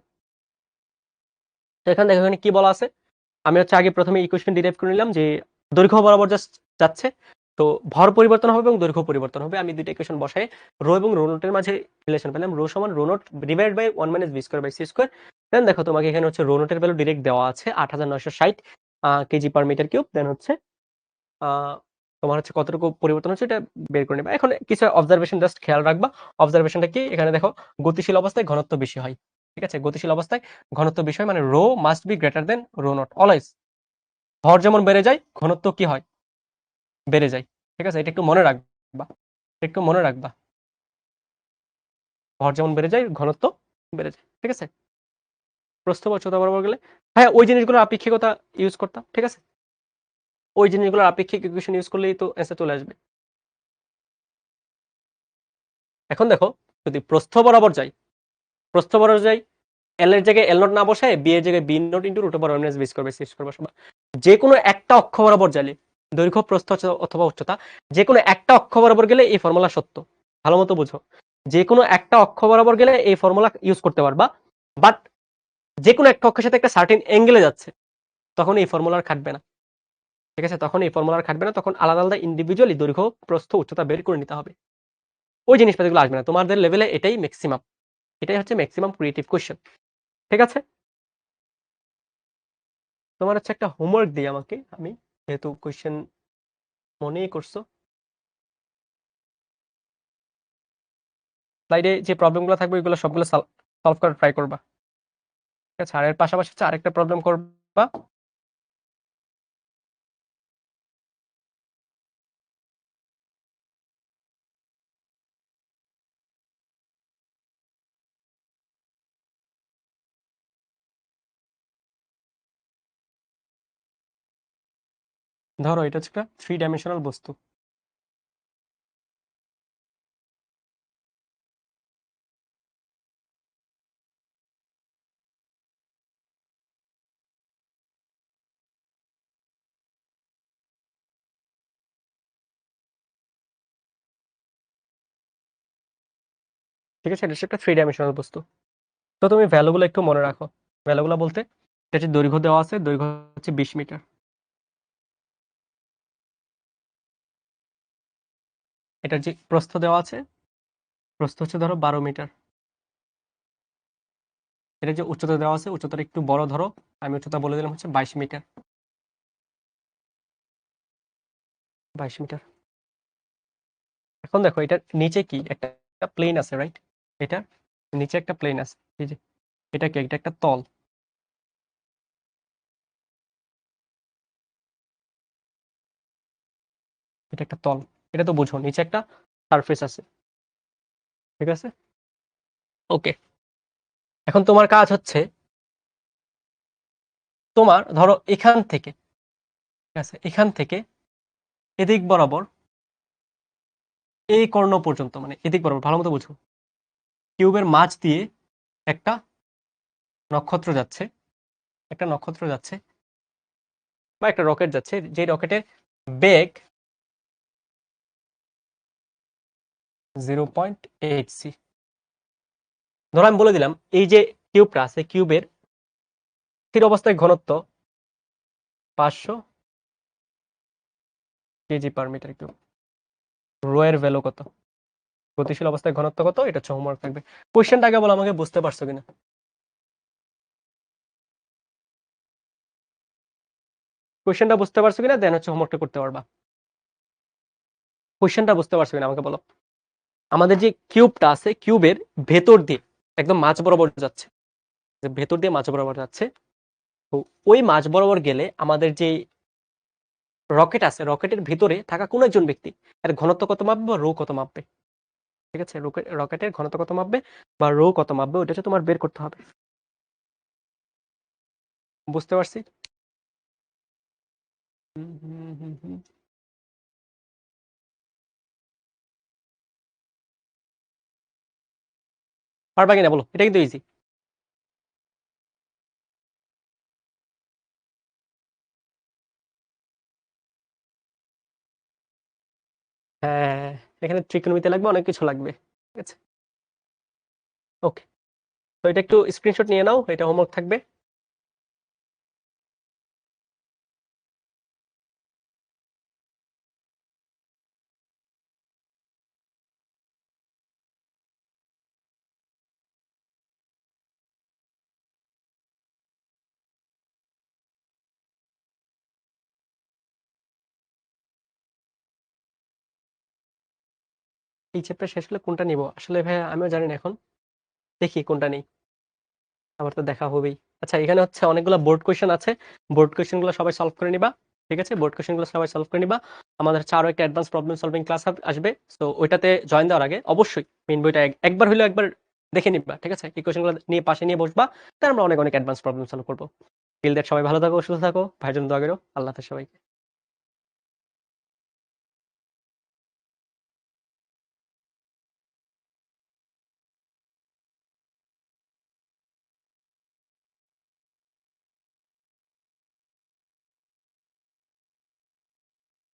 তো এখানে দেখো এখানে কি বলা আছে, আমি হচ্ছে আগে প্রথমে ইকুয়েশন ডিরাইভ করে নিলাম যে দৈর্ঘ্য বরাবর জাস্ট যাচ্ছে, তো ভর পরিবর্তন হবে এবং দৈর্ঘ্য পরিবর্তন হবে। আমি দুইটা ইকুয়েশন বসাই রো এবং রো নোটের মাঝে রিলেশন পেলাম, রো সমান rho naught divide by 1 minus V square by C square. Then দেখো তোমাকে এখানে হচ্ছে রো নোটের ভ্যালু ডিরেক্ট দেওয়া আছে 8960 কেজি পার মিটার কিউব। দেন হচ্ছে আহ, তোমার হচ্ছে কতটুকু পরিবর্তন হচ্ছে এটা বের করে নেবা। এখন কিছু অবজারভেশন জাস্ট খেয়াল রাখবা। অবজারভেশনটা কি, এখানে দেখো গতিশীল অবস্থায় ঘনত্ব বেশি হয়, ঠিক আছে। গতিশীল অবস্থায় ঘনত্ব বেশি হয় মানে rho must be greater than rho naught always. ভর যেমন বেড়ে যায় ঘনত্ব কি হয়, বেড়ে যায়, ঠিক আছে। এটা একটু মনে রাখবা, একটু মনে রাখবা, ভর যেমন বেড়ে যায় ঘনত্ব বেড়ে যায়, ঠিক আছে। প্রস্থ বা উচ্চতা বরাবর গেলে হ্যাঁ ওই জিনিসগুলো আপেক্ষিকতা ইউজ করতাম, ঠিক আছে। ওই জিনিসগুলো আপেক্ষিক ইকুয়েশন ইউজ করলেই তো অ্যান্সার চলে আসবে। এখন দেখো যদি প্রস্থ বরাবর যাই, প্রস্থ বরাবর যাই, এল এর জায়গায় এল নট না বসায় বি এর জায়গায় B not into root over minus B square by C square বসাবা। যে কোনো একটা অক্ষ বরাবর গেলে, দৈর্ঘ্য প্রস্থ অথবা উচ্চতা, যে কোনো একটা অক্ষ বরাবর গেলে এই ফর্মুলা সত্য, ভালো মতো বুঝো। যে কোনো একটা অক্ষ বরাবর গেলে এই ফর্মুলা ইউজ করতে পারবা, বাট যে কোনো একটা অক্ষের সাথে একটা সার্টেন অ্যাঙ্গেলে যাচ্ছে তখন এই ফর্মুলার খাটবে না, ঠিক আছে। তখন এই ফর্মুলার খাটবে না, তখন আলাদা আলাদা ইন্ডিভিজুয়ালি দৈর্ঘ্য প্রস্থ উচ্চতা বের করে নিতে হবে। ওই জিনিসপাতিগুলো আসবে না তোমাদের লেভেলে, এটাই ম্যাক্সিমাম, এটাই হচ্ছে ম্যাক্সিমাম ক্রিয়েটিভ কোয়েশ্চেন, ঠিক আছে। তোমার হচ্ছে একটা হোমওয়ার্ক দিই আমাকে, আমি যেহেতু কোয়েশ্চেন মনেই করছো, স্লাইডে যে প্রবলেমগুলো থাকবে ওইগুলো সবগুলো সলভ করার ট্রাই করবা, ঠিক আছে। আর এর পাশাপাশি হচ্ছে আরেকটা প্রবলেম করবা, ধরো এটা হচ্ছে একটা 3 ডাইমেনশনাল বস্তু, ঠিক আছে। এটা হচ্ছে একটা 3 ডাইমেনশনাল বস্তু। তো তুমি ভ্যালুগুলো একটু মনে রাখো। ভ্যালুগুলো বলতে এটা হচ্ছে দৈর্ঘ্য দেওয়া আছে, দৈর্ঘ্য হচ্ছে 20 মিটার, এটার যে প্রস্থ দেওয়া আছে, প্রস্থ হচ্ছে ধরো 12 মিটার, এটা যে উচ্চতা দেওয়া আছে, উচ্চতাটা একটু বড় ধরো, আমি উচ্চতা বলে দিলাম হচ্ছে 22 মিটার, 22 মিটার। এখন দেখো এটার নিচে কি একটা প্লেন আছে, রাইট? এটা নিচে একটা প্লেন আছে, এই যে এটা কি, এটা একটা তল, এটা একটা তল, এটা তো বুঝো, নিচে একটা সারফেস আছে, ঠিক আছে। ওকে, এখন তোমার কাজ হচ্ছে, তোমার ধরো এখান থেকে, ঠিক আছে, এখান থেকে এদিক বরাবর এই কর্ণ পর্যন্ত, মানে এদিক বরাবর ভালো মতো বুঝো, কিউবের মাঝ দিয়ে একটা নক্ষত্র যাচ্ছে, একটা নক্ষত্র যাচ্ছে বা একটা রকেট যাচ্ছে, যে রকেটের বেগ 0.8 সি। ধরো আমি বলে দিলাম এই যে কিউবটা আছে, কিউবের স্থির অবস্থায় ঘনত্ব 500 kg per metre cube. Rho এর ভ্যালু কত, গতিশীল অবস্থায় ঘনত্ব কত, এটা হচ্ছে হোমওয়ার্ক থাকবে। কোয়েশ্চেনটা আগে বলো আমাকে, বুঝতে পারছো কিনা? কোয়েশ্চেনটা বুঝতে পারছো কিনা, দেন হচ্ছে হোমওয়ার্কটা করতে পারবা। কোয়েশ্চেনটা বুঝতে পারছো কিনা আমাকে বলো। আমাদের যে কিউবটা আছে, কিউবের ভেতর দিয়ে একদম মাঝ বরাবর যাচ্ছে, যে ভেতর দিয়ে মাঝ বরাবর যাচ্ছে, তো ওই মাঝ বরাবর গেলে আমাদের যে রকেট আছে, রকেটের ভিতরে থাকা কোন একজন ব্যক্তি এর ঘনত্ব কত মাপবে বা রো কত মাপবে, ঠিক আছে। রকেটের ঘনত্ব কত মাপবে বা রো কত মাপবে, ওটা হচ্ছে তোমার বের করতে হবে। বুঝতে পারছি? হুম, হুম, হুম, হুম। পারবা কিনা বলো, এটা কিন্তু ইজি। হ্যাঁ, এখানে ত্রিকোণমিতি লাগবে, অনেক কিছু লাগবে। ঠিক আছে? ওকে। তো এটা একটু স্ক্রিনশট নিয়ে নাও। এটা হোমওয়ার্ক থাকবে। এই চ্যাপ্টার শেষ হলে কোনটা নিব? আসলে ভাইয়া আমিও জানি না এখন। দেখি কোনটা নেই। আমার তো দেখা হবেই। আচ্ছা, এখানে হচ্ছে অনেকগুলা বোর্ড কোয়েশ্চেন আছে। বোর্ড কোয়েশ্চেন গুলো সবাই সলভ করে নিবা। ঠিক আছে? বোর্ড কোয়েশ্চেন গুলো সবাই সলভ করে নিবা। আমাদের হচ্ছে আরো একটা অ্যাডভান্স প্রবলেম সলভিং ক্লাস আসবে। সো ওইটাতে জয়েন দেওয়ার আগে অবশ্যই মেইন বইটা একবার হইলেও একবার দেখে নিবা। ঠিক আছে? ইকুয়েশন গুলো নিয়ে পাশে নিয়ে বসবা। তাহলে আমরা অনেক অনেক অ্যাডভান্স প্রবলেম সলভ করব। টিল দ্যাট সবাই ভালো থাকো, সুস্থ থাকো। ভাইয়ের জন্য দোয়া করো। আল্লাহ হাফেজ সবাইকে।